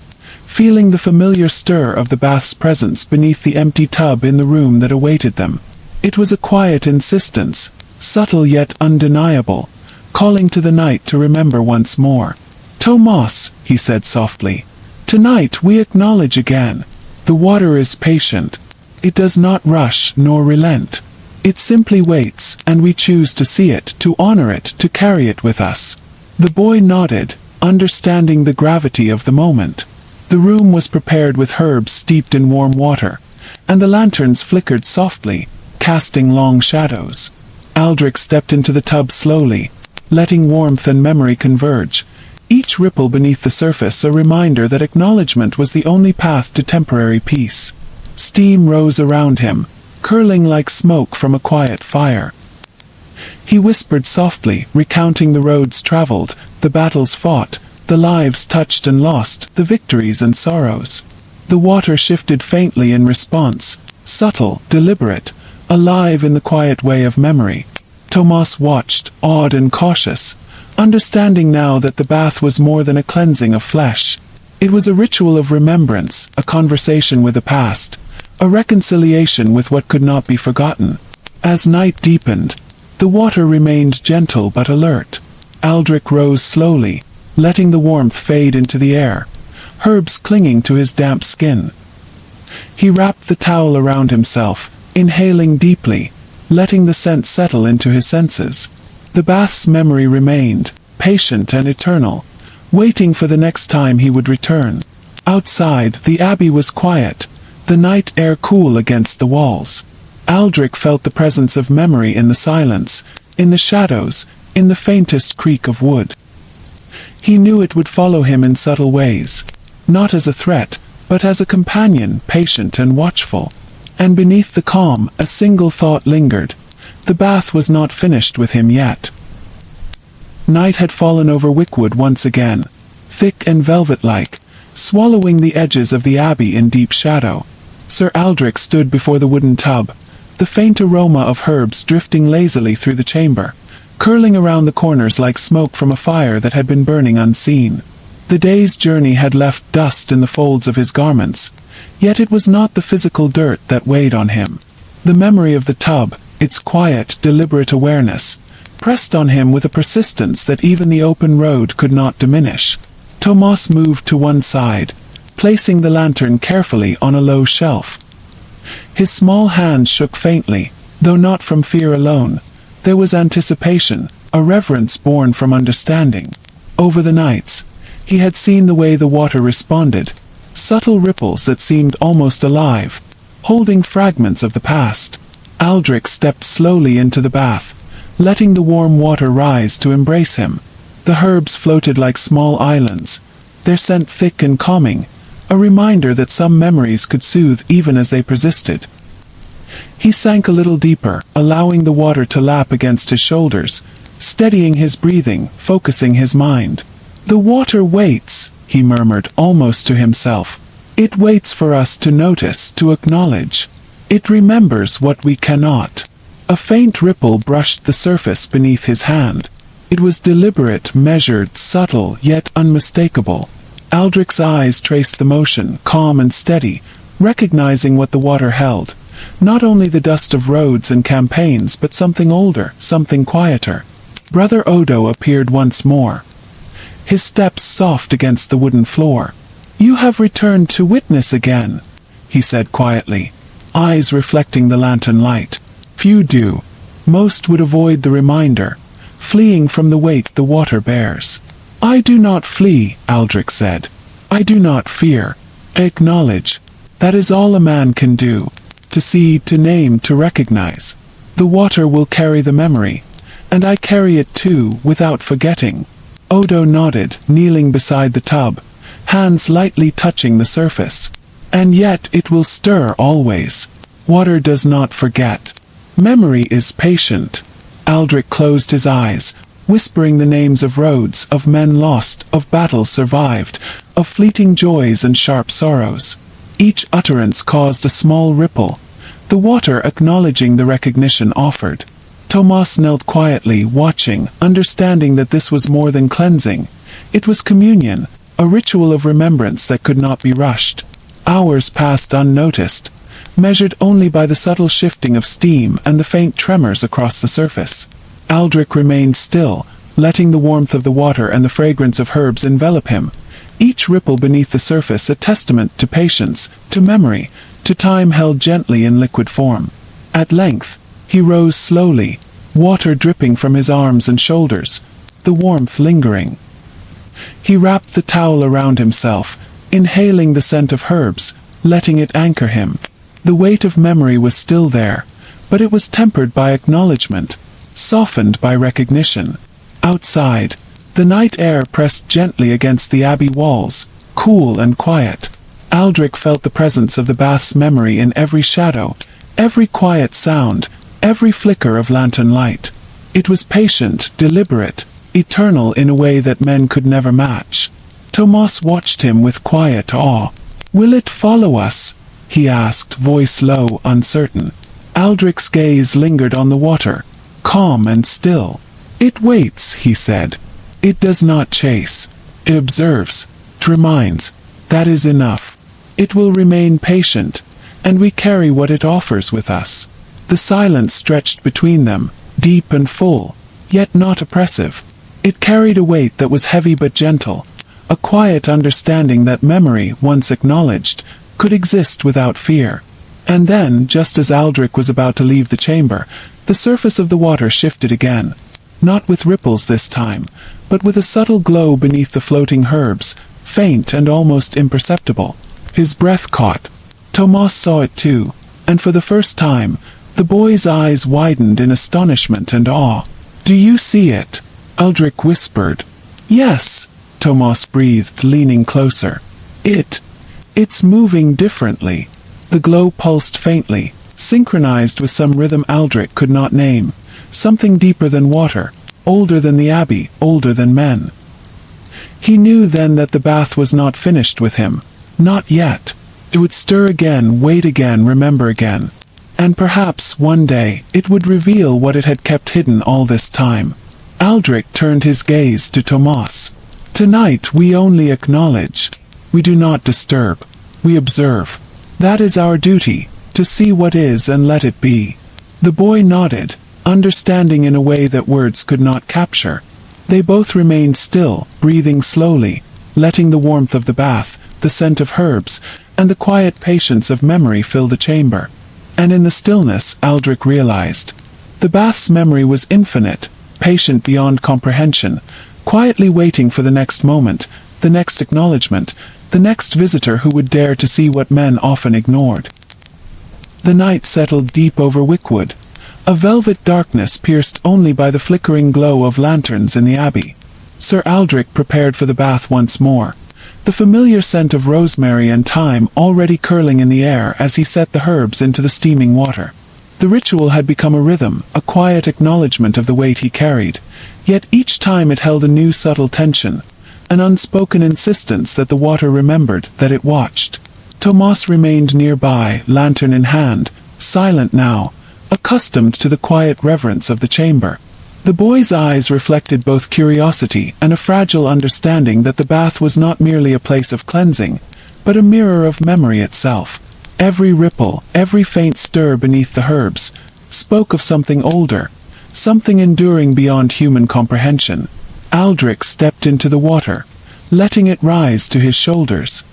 feeling the familiar stir of the bath's presence beneath the empty tub in the room that awaited them. It was a quiet insistence, subtle yet undeniable, calling to the night to remember once more. Tomas, he said softly, tonight we acknowledge again. The water is patient. It does not rush nor relent. It simply waits, and we choose to see it, to honor it, to carry it with us. The boy nodded, understanding the gravity of the moment. The room was prepared with herbs steeped in warm water, and the lanterns flickered softly, casting long shadows. Aldrich stepped into the tub slowly, letting warmth and memory converge, each ripple beneath the surface a reminder that acknowledgement was the only path to temporary peace. Steam rose around him, curling like smoke from a quiet fire. He whispered softly, recounting the roads traveled, the battles fought, the lives touched and lost, the victories and sorrows. The water shifted faintly in response, subtle, deliberate, alive in the quiet way of memory. Tomas watched, awed and cautious, understanding now that the bath was more than a cleansing of flesh. It was a ritual of remembrance, a conversation with the past, a reconciliation with what could not be forgotten. As night deepened, the water remained gentle but alert. Aldrich rose slowly, letting the warmth fade into the air, herbs clinging to his damp skin. He wrapped the towel around himself, inhaling deeply, letting the scent settle into his senses. The bath's memory remained, patient and eternal, waiting for the next time he would return. Outside, the abbey was quiet, the night air cool against the walls. Aldrich felt the presence of memory in the silence, in the shadows, in the faintest creak of wood. He knew it would follow him in subtle ways, not as a threat, but as a companion, patient and watchful. And beneath the calm, a single thought lingered. The bath was not finished with him yet. Night had fallen over Wickwood once again, thick and velvet-like, swallowing the edges of the abbey in deep shadow. Sir Aldrich stood before the wooden tub, the faint aroma of herbs drifting lazily through the chamber, curling around the corners like smoke from a fire that had been burning unseen. The day's journey had left dust in the folds of his garments, yet it was not the physical dirt that weighed on him. The memory of the tub, its quiet, deliberate awareness, pressed on him with a persistence that even the open road could not diminish. Tomas moved to one side, placing the lantern carefully on a low shelf. His small hand shook faintly, though not from fear alone. There was anticipation, a reverence born from understanding. Over the nights, he had seen the way the water responded, subtle ripples that seemed almost alive, holding fragments of the past. Aldrich stepped slowly into the bath, letting the warm water rise to embrace him. The herbs floated like small islands, their scent thick and calming, a reminder that some memories could soothe even as they persisted. He sank a little deeper, allowing the water to lap against his shoulders, steadying his breathing, focusing his mind. "The water waits," he murmured almost to himself. "It waits for us to notice, to acknowledge. It remembers what we cannot." A faint ripple brushed the surface beneath his hand. It was deliberate, measured, subtle, yet unmistakable. Aldrich's eyes traced the motion, calm and steady, recognizing what the water held. Not only the dust of roads and campaigns, but something older, something quieter. Brother Odo appeared once more, his steps soft against the wooden floor. "You have returned to witness again," he said quietly, eyes reflecting the lantern light. "Few do. Most would avoid the reminder, fleeing from the weight the water bears." "I do not flee," Aldrich said. "I do not fear. I acknowledge. That is all a man can do. To see, to name, to recognize. The water will carry the memory, and I carry it too, without forgetting." Odo nodded, kneeling beside the tub, hands lightly touching the surface. "And yet it will stir always. Water does not forget. Memory is patient." Aldrich closed his eyes, whispering the names of roads, of men lost, of battles survived, of fleeting joys and sharp sorrows. Each utterance caused a small ripple, the water acknowledging the recognition offered. Tomas knelt quietly, watching, understanding that this was more than cleansing. It was communion, a ritual of remembrance that could not be rushed. Hours passed unnoticed, measured only by the subtle shifting of steam and the faint tremors across the surface. Aldrich remained still, letting the warmth of the water and the fragrance of herbs envelop him. Each ripple beneath the surface a testament to patience, to memory, to time held gently in liquid form. At length, he rose slowly, water dripping from his arms and shoulders, the warmth lingering. He wrapped the towel around himself, inhaling the scent of herbs, letting it anchor him. The weight of memory was still there, but it was tempered by acknowledgement, softened by recognition. Outside, the night air pressed gently against the abbey walls, cool and quiet. Aldrich felt the presence of the bath's memory in every shadow, every quiet sound, every flicker of lantern light. It was patient, deliberate, eternal in a way that men could never match. Tomas watched him with quiet awe. "Will it follow us?" he asked, voice low, uncertain. Aldrich's gaze lingered on the water, calm and still. "It waits," he said. "It does not chase. It observes. It reminds. That is enough. It will remain patient, and we carry what it offers with us." The silence stretched between them, deep and full, yet not oppressive. It carried a weight that was heavy but gentle, a quiet understanding that memory, once acknowledged, could exist without fear. And then, just as Aldrich was about to leave the chamber, the surface of the water shifted again. Not with ripples this time, but with a subtle glow beneath the floating herbs, faint and almost imperceptible. His breath caught. Tomas saw it too, and for the first time, the boy's eyes widened in astonishment and awe. "Do you see it?" Aldrich whispered. "Yes," Tomas breathed, leaning closer. It's moving differently." The glow pulsed faintly, synchronized with some rhythm Aldrich could not name. Something deeper than water, older than the abbey, older than men. He knew then that the bath was not finished with him. Not yet. It would stir again, wait again, remember again. And perhaps, one day, it would reveal what it had kept hidden all this time. Aldrich turned his gaze to Tomas. "Tonight we only acknowledge. We do not disturb. We observe. That is our duty, to see what is and let it be." The boy nodded, understanding in a way that words could not capture. They both remained still, breathing slowly, letting the warmth of the bath, the scent of herbs, and the quiet patience of memory fill the chamber. And in the stillness, Aldrich realized. The bath's memory was infinite, patient beyond comprehension, quietly waiting for the next moment, the next acknowledgement, the next visitor who would dare to see what men often ignored. The night settled deep over Wickwood, a velvet darkness pierced only by the flickering glow of lanterns in the abbey. Sir Aldrich prepared for the bath once more, the familiar scent of rosemary and thyme already curling in the air as he set the herbs into the steaming water. The ritual had become a rhythm, a quiet acknowledgement of the weight he carried, yet each time it held a new subtle tension, an unspoken insistence that the water remembered, that it watched. Tomas remained nearby, lantern in hand, silent now, accustomed to the quiet reverence of the chamber. The boy's eyes reflected both curiosity and a fragile understanding that the bath was not merely a place of cleansing, but a mirror of memory itself. Every ripple, every faint stir beneath the herbs, spoke of something older, something enduring beyond human comprehension. Aldrich stepped into the water, letting it rise to his shoulders.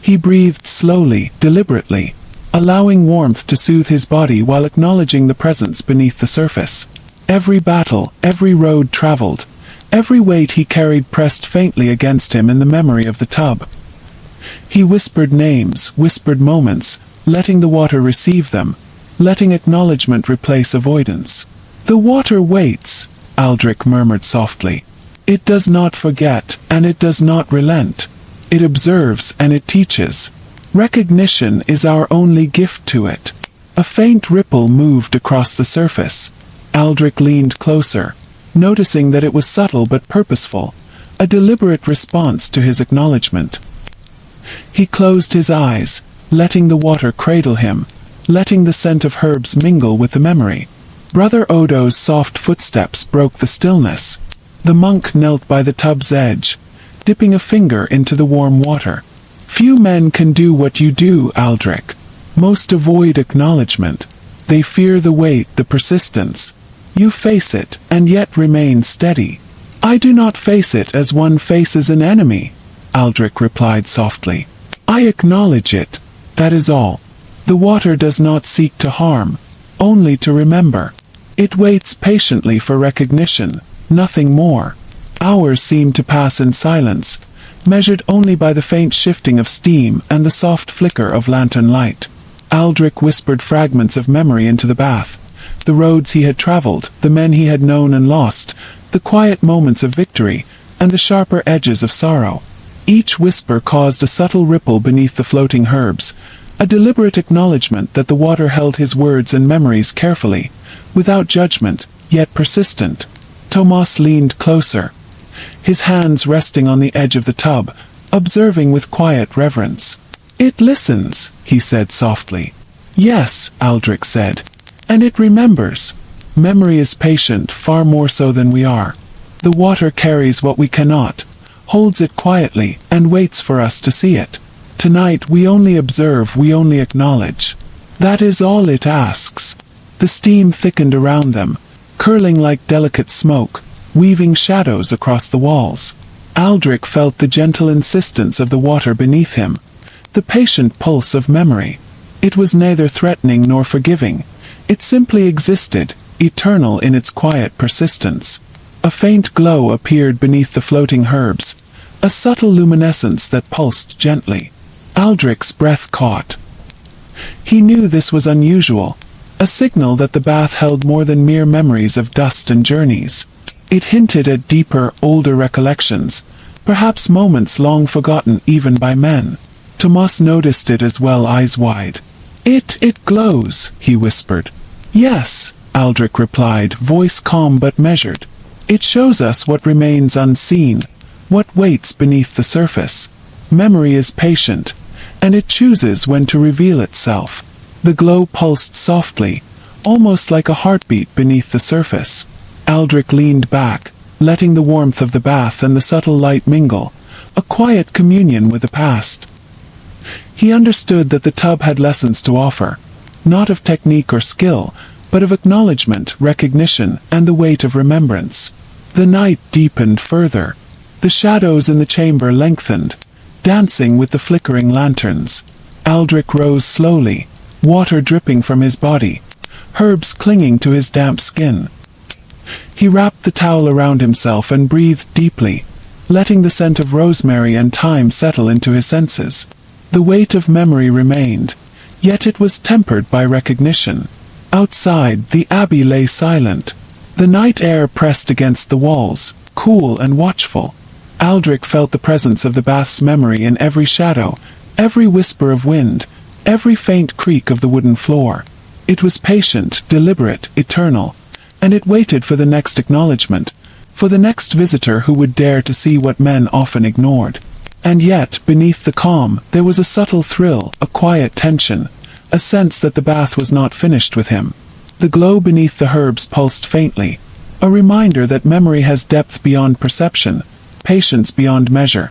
He breathed slowly, deliberately, allowing warmth to soothe his body while acknowledging the presence beneath the surface. Every battle, every road traveled, every weight he carried pressed faintly against him in the memory of the tub. He whispered names, whispered moments, letting the water receive them, letting acknowledgement replace avoidance. "The water waits," Aldrich murmured softly. "It does not forget, and it does not relent. It observes, and it teaches. Recognition is our only gift to it." A faint ripple moved across the surface. Aldrich leaned closer, noticing that it was subtle but purposeful, a deliberate response to his acknowledgement. He closed his eyes, letting the water cradle him, letting the scent of herbs mingle with the memory. Brother Odo's soft footsteps broke the stillness. The monk knelt by the tub's edge, dipping a finger into the warm water. "Few men can do what you do, Aldrich. Most avoid acknowledgement. They fear the weight, the persistence. You face it, and yet remain steady." "I do not face it as one faces an enemy," Aldrich replied softly. "I acknowledge it, that is all. The water does not seek to harm, only to remember. It waits patiently for recognition, nothing more." Hours seemed to pass in silence, measured only by the faint shifting of steam and the soft flicker of lantern light. Aldrich whispered fragments of memory into the bath. The roads he had traveled, the men he had known and lost, the quiet moments of victory, and the sharper edges of sorrow. Each whisper caused a subtle ripple beneath the floating herbs, a deliberate acknowledgement that the water held his words and memories carefully, without judgment, yet persistent. Tomas leaned closer, his hands resting on the edge of the tub, observing with quiet reverence. "It listens," he said softly. "Yes," Aldrich said. "And it remembers. Memory is patient, far more so than we are. The water carries what we cannot, holds it quietly, and waits for us to see it. Tonight we only observe, we only acknowledge. That is all it asks." The steam thickened around them, curling like delicate smoke, weaving shadows across the walls. Aldrich felt the gentle insistence of the water beneath him, the patient pulse of memory. It was neither threatening nor forgiving. It simply existed, eternal in its quiet persistence. A faint glow appeared beneath the floating herbs, a subtle luminescence that pulsed gently. Aldrich's breath caught. He knew this was unusual, a signal that the bath held more than mere memories of dust and journeys. It hinted at deeper, older recollections, perhaps moments long forgotten even by men. Tomas noticed it as well, eyes wide. It glows," he whispered. "Yes," Aldrich replied, voice calm but measured. "It shows us what remains unseen, what waits beneath the surface. Memory is patient, and it chooses when to reveal itself." The glow pulsed softly, almost like a heartbeat beneath the surface. Aldrich leaned back, letting the warmth of the bath and the subtle light mingle, a quiet communion with the past. He understood that the tub had lessons to offer, not of technique or skill, but of acknowledgement, recognition, and the weight of remembrance. The night deepened further. The shadows in the chamber lengthened, dancing with the flickering lanterns. Aldrich rose slowly, water dripping from his body, herbs clinging to his damp skin. He wrapped the towel around himself and breathed deeply, letting the scent of rosemary and thyme settle into his senses. The weight of memory remained, yet it was tempered by recognition. Outside, the abbey lay silent. The night air pressed against the walls, cool and watchful. Aldrich felt the presence of the bath's memory in every shadow, every whisper of wind, every faint creak of the wooden floor. It was patient, deliberate, eternal, and it waited for the next acknowledgement, for the next visitor who would dare to see what men often ignored. And yet, beneath the calm, there was a subtle thrill, a quiet tension, a sense that the bath was not finished with him. The glow beneath the herbs pulsed faintly, a reminder that memory has depth beyond perception, patience beyond measure,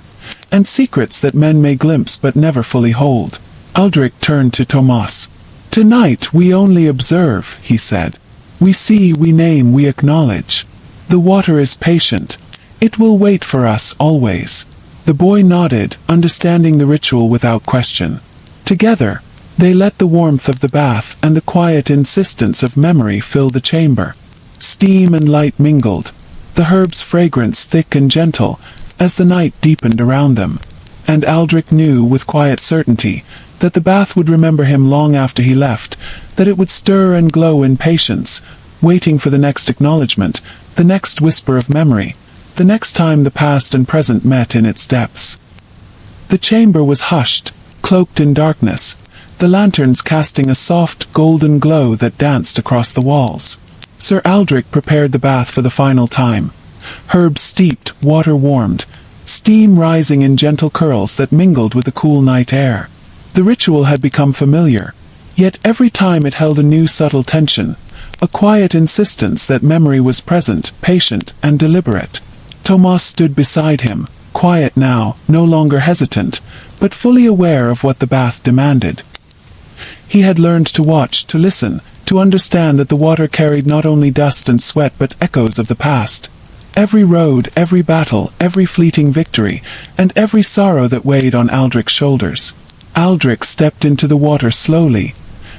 and secrets that men may glimpse but never fully hold. Aldrich turned to Tomas. "Tonight we only observe," he said. "We see, we name, we acknowledge. The water is patient. It will wait for us always." The boy nodded, understanding the ritual without question. Together, they let the warmth of the bath and the quiet insistence of memory fill the chamber. Steam and light mingled, the herb's fragrance thick and gentle, as the night deepened around them. And Aldrich knew with quiet certainty that the bath would remember him long after he left, that it would stir and glow in patience, waiting for the next acknowledgement, the next whisper of memory, the next time the past and present met in its depths. The chamber was hushed, cloaked in darkness, the lanterns casting a soft, golden glow that danced across the walls. Sir Aldrich prepared the bath for the final time. Herbs steeped, water warmed, steam rising in gentle curls that mingled with the cool night air. The ritual had become familiar, yet every time it held a new subtle tension, a quiet insistence that memory was present, patient, and deliberate. Tomas stood beside him, quiet now, no longer hesitant, but fully aware of what the bath demanded. He had learned to watch, to listen, to understand that the water carried not only dust and sweat but echoes of the past. Every road, every battle, every fleeting victory, and every sorrow that weighed on Aldrich's shoulders. Aldrich stepped into the water slowly,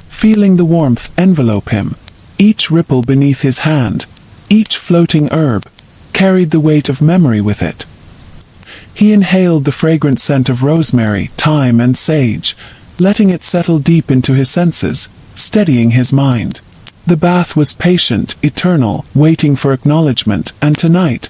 feeling the warmth envelope him. Each ripple beneath his hand, each floating herb, carried the weight of memory with it. He inhaled the fragrant scent of rosemary, thyme, and sage, letting it settle deep into his senses, steadying his mind. The bath was patient, eternal, waiting for acknowledgement, and tonight,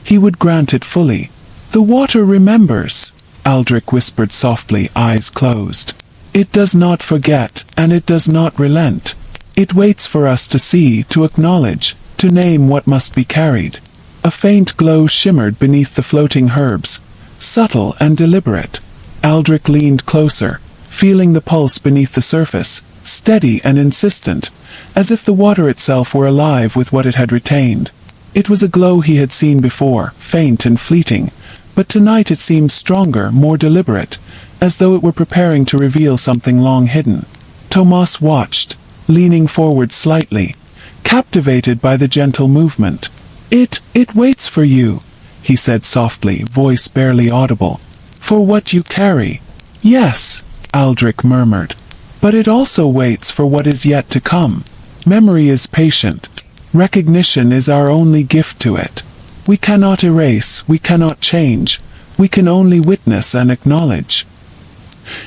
he would grant it fully. "The water remembers," Aldrich whispered softly, eyes closed. "It does not forget, and it does not relent. It waits for us to see, to acknowledge, to name what must be carried." A faint glow shimmered beneath the floating herbs, subtle and deliberate. Aldrich leaned closer, feeling the pulse beneath the surface, steady and insistent, as if the water itself were alive with what it had retained. It was a glow he had seen before, faint and fleeting, but tonight it seemed stronger, more deliberate, as though it were preparing to reveal something long hidden. Tomas watched, leaning forward slightly, captivated by the gentle movement. It waits for you," he said softly, voice barely audible. "For what you carry." "Yes," Aldrich murmured. "But it also waits for what is yet to come. Memory is patient. Recognition is our only gift to it. We cannot erase, we cannot change. We can only witness and acknowledge."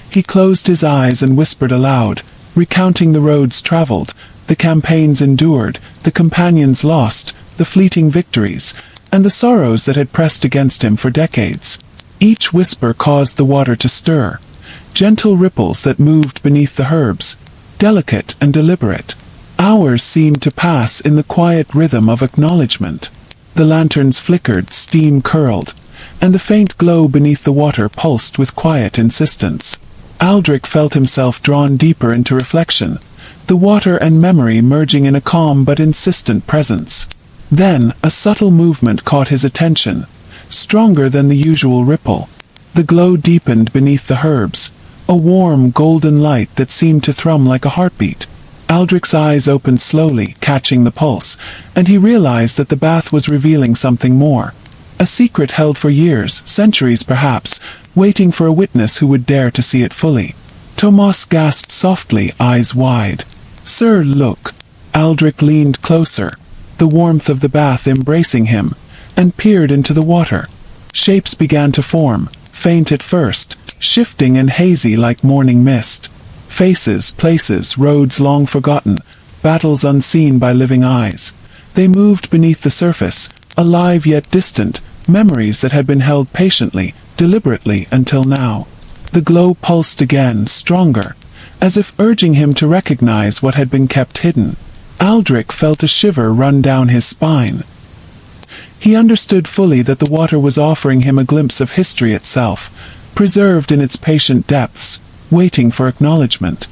He closed his eyes and whispered aloud, recounting the roads traveled, the campaigns endured, the companions lost, the fleeting victories, and the sorrows that had pressed against him for decades. Each whisper caused the water to stir, gentle ripples that moved beneath the herbs, delicate and deliberate. Hours seemed to pass in the quiet rhythm of acknowledgement. The lanterns flickered, steam curled, and the faint glow beneath the water pulsed with quiet insistence. Aldrich felt himself drawn deeper into reflection, the water and memory merging in a calm but insistent presence. Then, a subtle movement caught his attention, stronger than the usual ripple. The glow deepened beneath the herbs, a warm, golden light that seemed to thrum like a heartbeat. Aldrich's eyes opened slowly, catching the pulse, and he realized that the bath was revealing something more. A secret held for years, centuries perhaps, waiting for a witness who would dare to see it fully. Tomas gasped softly, eyes wide. "Sir, look." Aldrich leaned closer, the warmth of the bath embracing him, and peered into the water. Shapes began to form, faint at first, shifting and hazy like morning mist. Faces, places, roads long forgotten, battles unseen by living eyes. They moved beneath the surface, alive yet distant, memories that had been held patiently, deliberately until now. The glow pulsed again, stronger, as if urging him to recognize what had been kept hidden. Aldrich felt a shiver run down his spine. He understood fully that the water was offering him a glimpse of history itself, preserved in its patient depths, waiting for acknowledgement.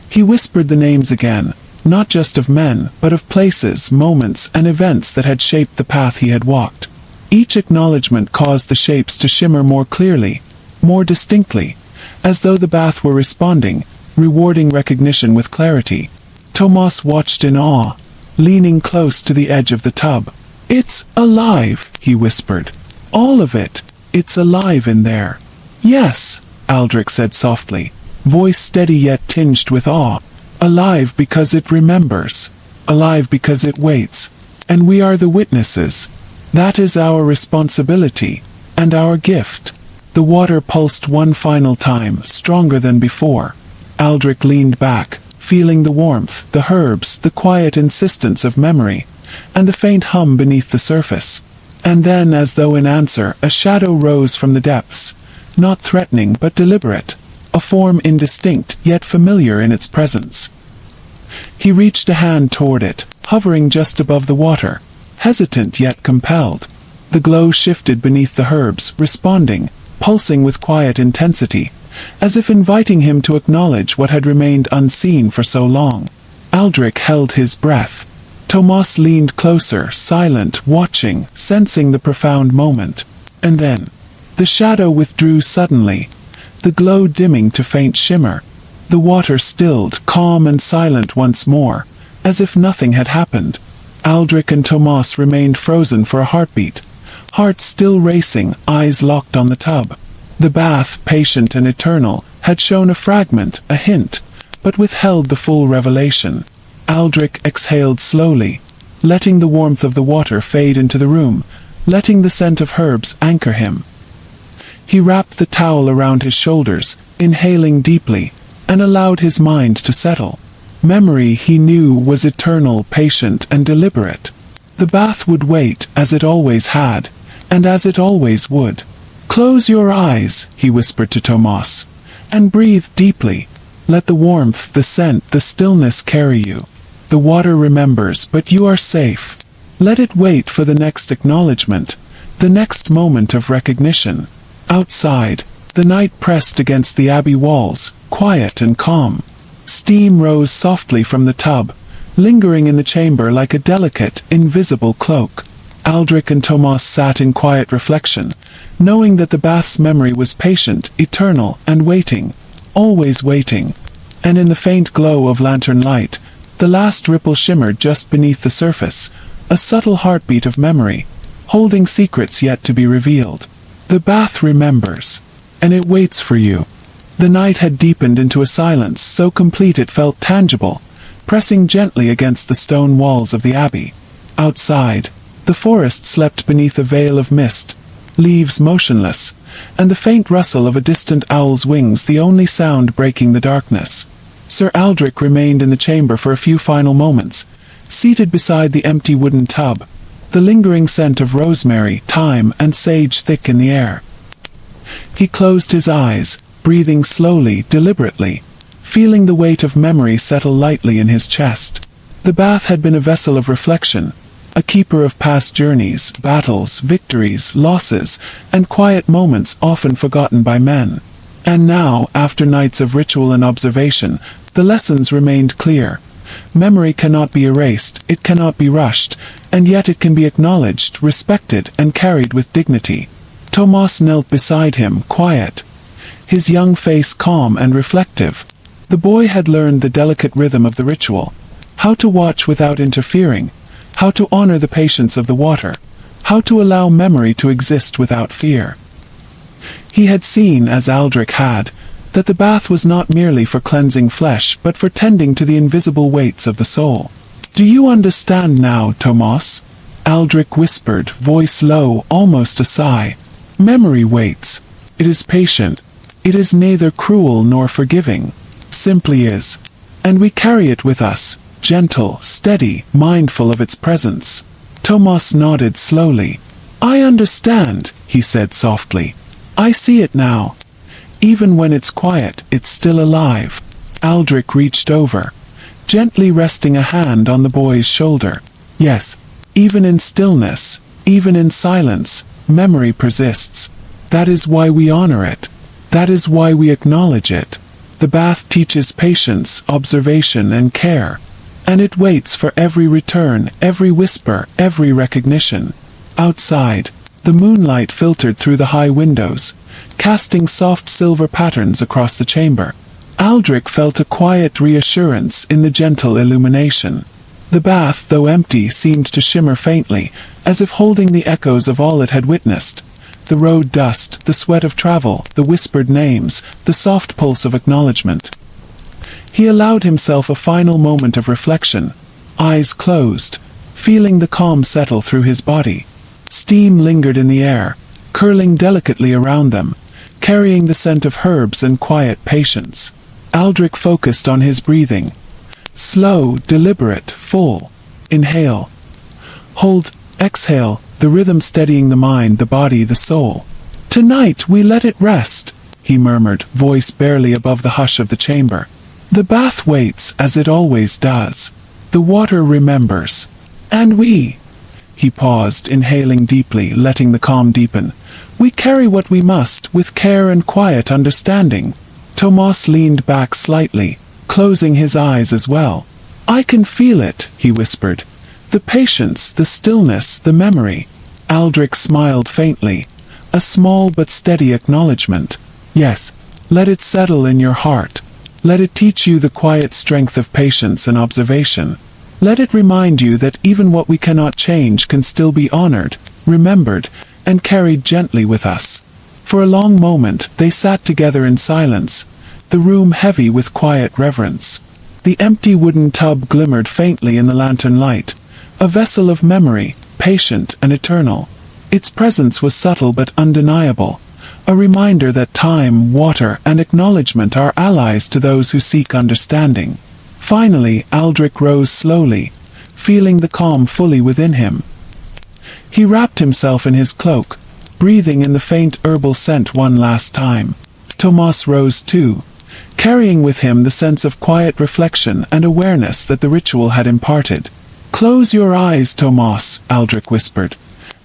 He whispered the names again, not just of men, but of places, moments, and events that had shaped the path he had walked. Each acknowledgement caused the shapes to shimmer more clearly, more distinctly, as though the bath were responding, rewarding recognition with clarity. Tomas watched in awe, leaning close to the edge of the tub. "It's alive," he whispered. "All of it. It's alive in there." "Yes," Aldrich said softly, voice steady yet tinged with awe. "Alive because it remembers. Alive because it waits. And we are the witnesses. That is our responsibility, and our gift." The water pulsed one final time, stronger than before. Aldrich leaned back, feeling the warmth, the herbs, the quiet insistence of memory, and the faint hum beneath the surface. And then, as though in answer, a shadow rose from the depths, not threatening but deliberate, a form indistinct yet familiar in its presence. He reached a hand toward it, hovering just above the water, hesitant yet compelled. The glow shifted beneath the herbs, responding, pulsing with quiet intensity, as if inviting him to acknowledge what had remained unseen for so long. Aldrich held his breath. Tomas leaned closer, silent, watching, sensing the profound moment. And then, the shadow withdrew suddenly, the glow dimming to faint shimmer. The water stilled, calm and silent once more, as if nothing had happened. Aldrich and Tomas remained frozen for a heartbeat, hearts still racing, eyes locked on the tub. The bath, patient and eternal, had shown a fragment, a hint, but withheld the full revelation. Aldrich exhaled slowly, letting the warmth of the water fade into the room, letting the scent of herbs anchor him. He wrapped the towel around his shoulders, inhaling deeply, and allowed his mind to settle. Memory, he knew, was eternal, patient, and deliberate. The bath would wait, as it always had, and as it always would. "Close your eyes," he whispered to Tomas, "and breathe deeply. Let the warmth, the scent, the stillness carry you. The water remembers, but you are safe. Let it wait for the next acknowledgement, the next moment of recognition." Outside, the night pressed against the abbey walls, quiet and calm. Steam rose softly from the tub, lingering in the chamber like a delicate, invisible cloak. Aldrich and Tomas sat in quiet reflection, knowing that the bath's memory was patient, eternal, and waiting, always waiting. And in the faint glow of lantern light, the last ripple shimmered just beneath the surface, a subtle heartbeat of memory, holding secrets yet to be revealed. The bath remembers, and it waits for you. The night had deepened into a silence so complete it felt tangible, pressing gently against the stone walls of the abbey. Outside, the forest slept beneath a veil of mist, leaves motionless, and the faint rustle of a distant owl's wings the only sound breaking the darkness. Sir Aldrich remained in the chamber for a few final moments, seated beside the empty wooden tub, the lingering scent of rosemary, thyme, and sage thick in the air. He closed his eyes, breathing slowly, deliberately, feeling the weight of memory settle lightly in his chest. The bath had been a vessel of reflection, a keeper of past journeys, battles, victories, losses, and quiet moments often forgotten by men. And now, after nights of ritual and observation, the lessons remained clear. Memory cannot be erased, it cannot be rushed, and yet it can be acknowledged, respected, and carried with dignity. Tomas knelt beside him, quiet, his young face calm and reflective. The boy had learned the delicate rhythm of the ritual, how to watch without interfering, how to honor the patience of the water, how to allow memory to exist without fear. He had seen, as Aldrich had, that the bath was not merely for cleansing flesh but for tending to the invisible weights of the soul. "Do you understand now, Tomas?" Aldrich whispered, voice low, almost a sigh. "Memory waits. It is patient. It is neither cruel nor forgiving. Simply is. And we carry it with us, gentle, steady, mindful of its presence." Tomas nodded slowly. "I understand," he said softly. "I see it now. Even when it's quiet, it's still alive." Aldrich reached over, gently resting a hand on the boy's shoulder. "Yes, even in stillness, even in silence, memory persists. That is why we honor it. That is why we acknowledge it. The bath teaches patience, observation, and care. And it waits for every return, every whisper, every recognition." Outside, The moonlight filtered through the high windows, casting soft silver patterns across the chamber. Aldrich felt a quiet reassurance in the gentle illumination. The bath, though empty, seemed to shimmer faintly, as if holding the echoes of all it had witnessed. The road dust, the sweat of travel, the whispered names, the soft pulse of acknowledgement. He allowed himself a final moment of reflection, eyes closed, feeling the calm settle through his body. Steam lingered in the air, curling delicately around them, carrying the scent of herbs and quiet patience. Aldrich focused on his breathing. Slow, deliberate, full. Inhale. Hold, exhale, the rhythm steadying the mind, the body, the soul. Tonight we let it rest, he murmured, voice barely above the hush of the chamber. The bath waits, as it always does. The water remembers. And we. He paused, inhaling deeply, letting the calm deepen. We carry what we must, with care and quiet understanding. Tomas leaned back slightly, closing his eyes as well. I can feel it, he whispered. The patience, the stillness, the memory. Aldrich smiled faintly. A small but steady acknowledgement. Yes, let it settle in your heart. Let it teach you the quiet strength of patience and observation. Let it remind you that even what we cannot change can still be honored, remembered, and carried gently with us. For a long moment they sat together in silence, the room heavy with quiet reverence. The empty wooden tub glimmered faintly in the lantern light, a vessel of memory, patient and eternal. Its presence was subtle but undeniable, a reminder that time, water, and acknowledgement are allies to those who seek understanding. Finally, Aldrich rose slowly, feeling the calm fully within him. He wrapped himself in his cloak, breathing in the faint herbal scent one last time. Tomas rose too, carrying with him the sense of quiet reflection and awareness that the ritual had imparted. Close your eyes, Tomas, Aldrich whispered,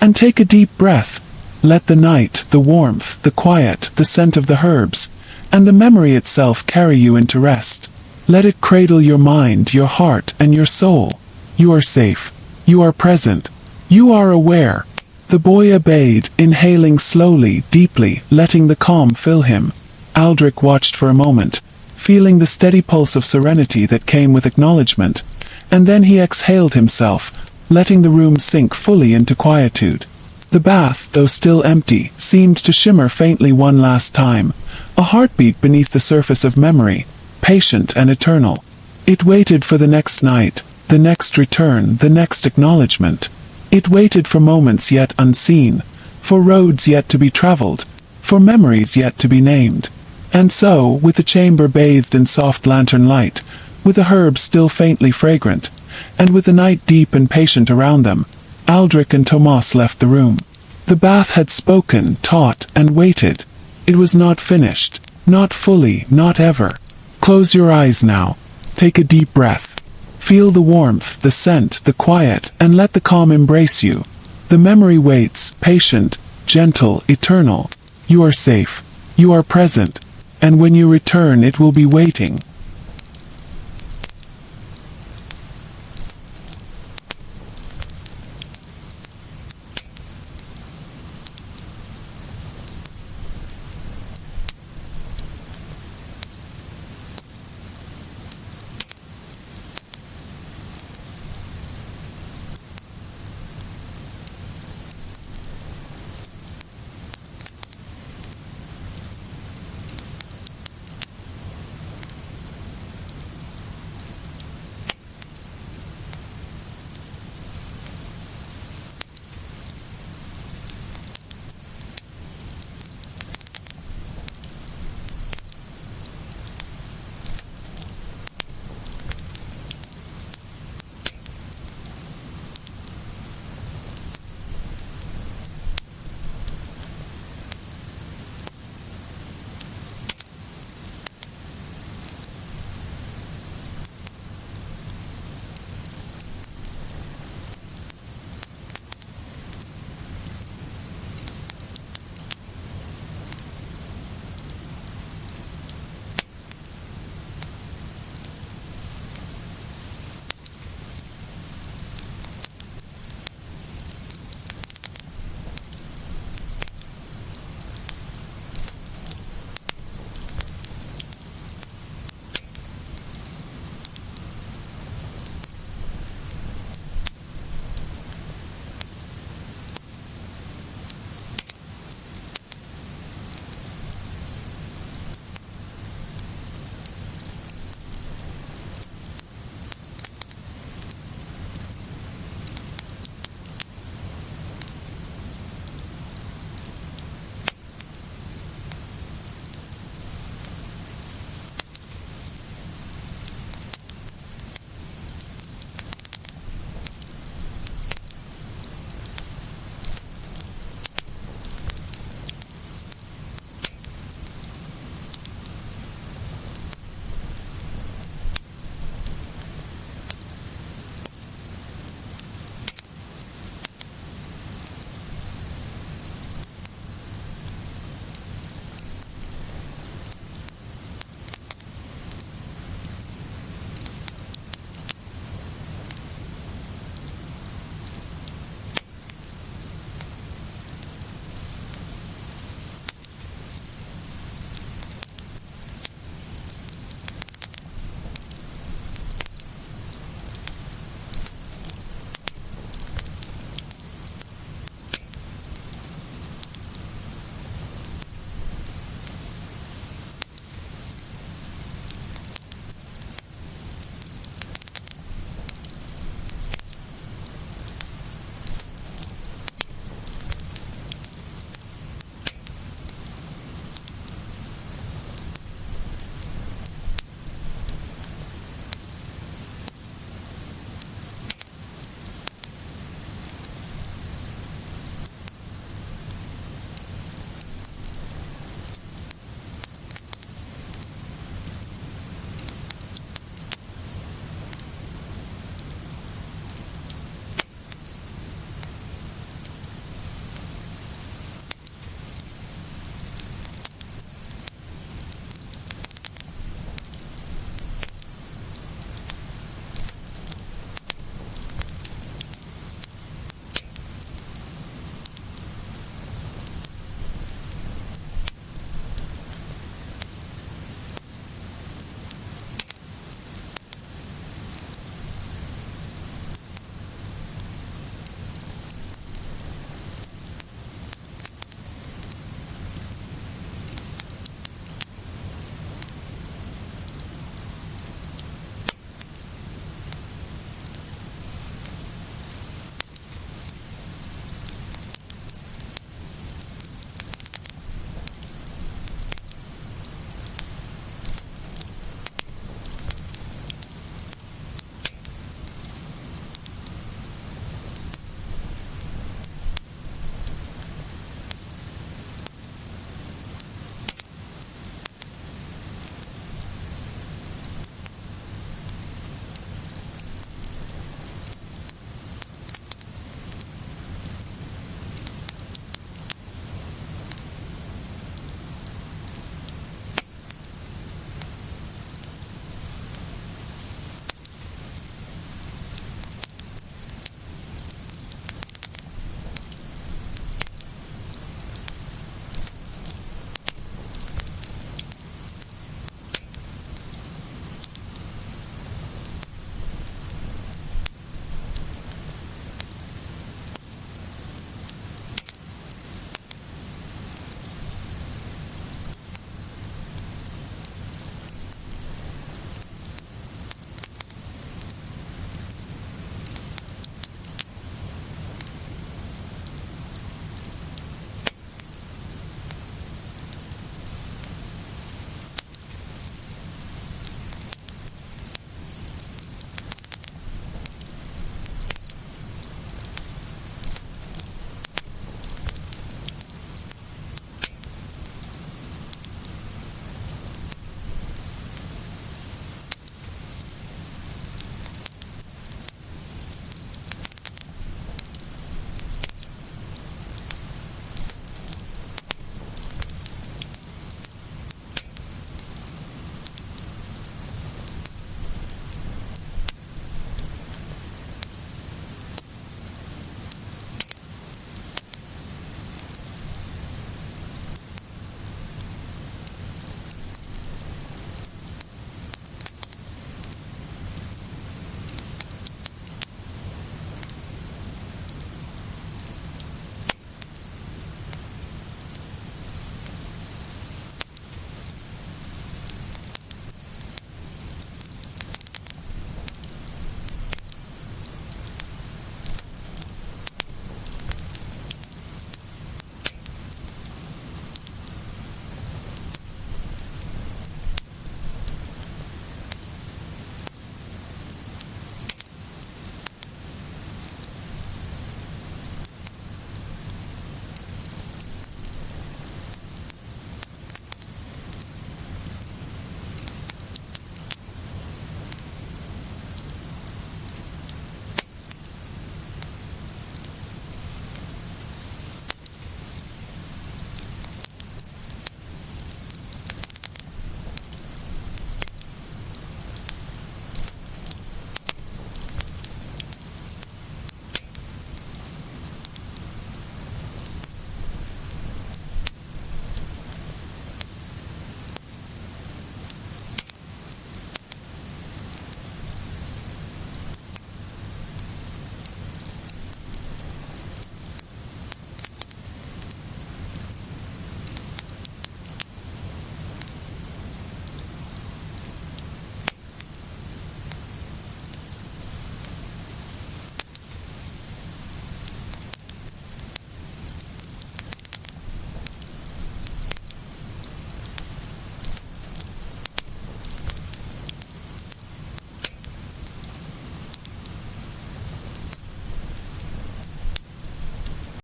and take a deep breath. Let the night, the warmth, the quiet, the scent of the herbs, and the memory itself carry you into rest. Let it cradle your mind, your heart, and your soul. You are safe. You are present. You are aware. The boy obeyed, inhaling slowly, deeply, letting the calm fill him. Aldrich watched for a moment, feeling the steady pulse of serenity that came with acknowledgement, and then he exhaled himself, letting the room sink fully into quietude. The bath, though still empty, seemed to shimmer faintly one last time, a heartbeat beneath the surface of memory, patient and eternal. It waited for the next night, the next return, the next acknowledgement. It waited for moments yet unseen, for roads yet to be traveled, for memories yet to be named. And so, with the chamber bathed in soft lantern light, with the herbs still faintly fragrant, and with the night deep and patient around them, Aldrich and Tomas left the room. The bath had spoken, taught, and waited. It was not finished, not fully, not ever. Close your eyes now. Take a deep breath. Feel the warmth, the scent, the quiet, and let the calm embrace you. The memory waits, patient, gentle, eternal. You are safe. You are present. And when you return it will be waiting.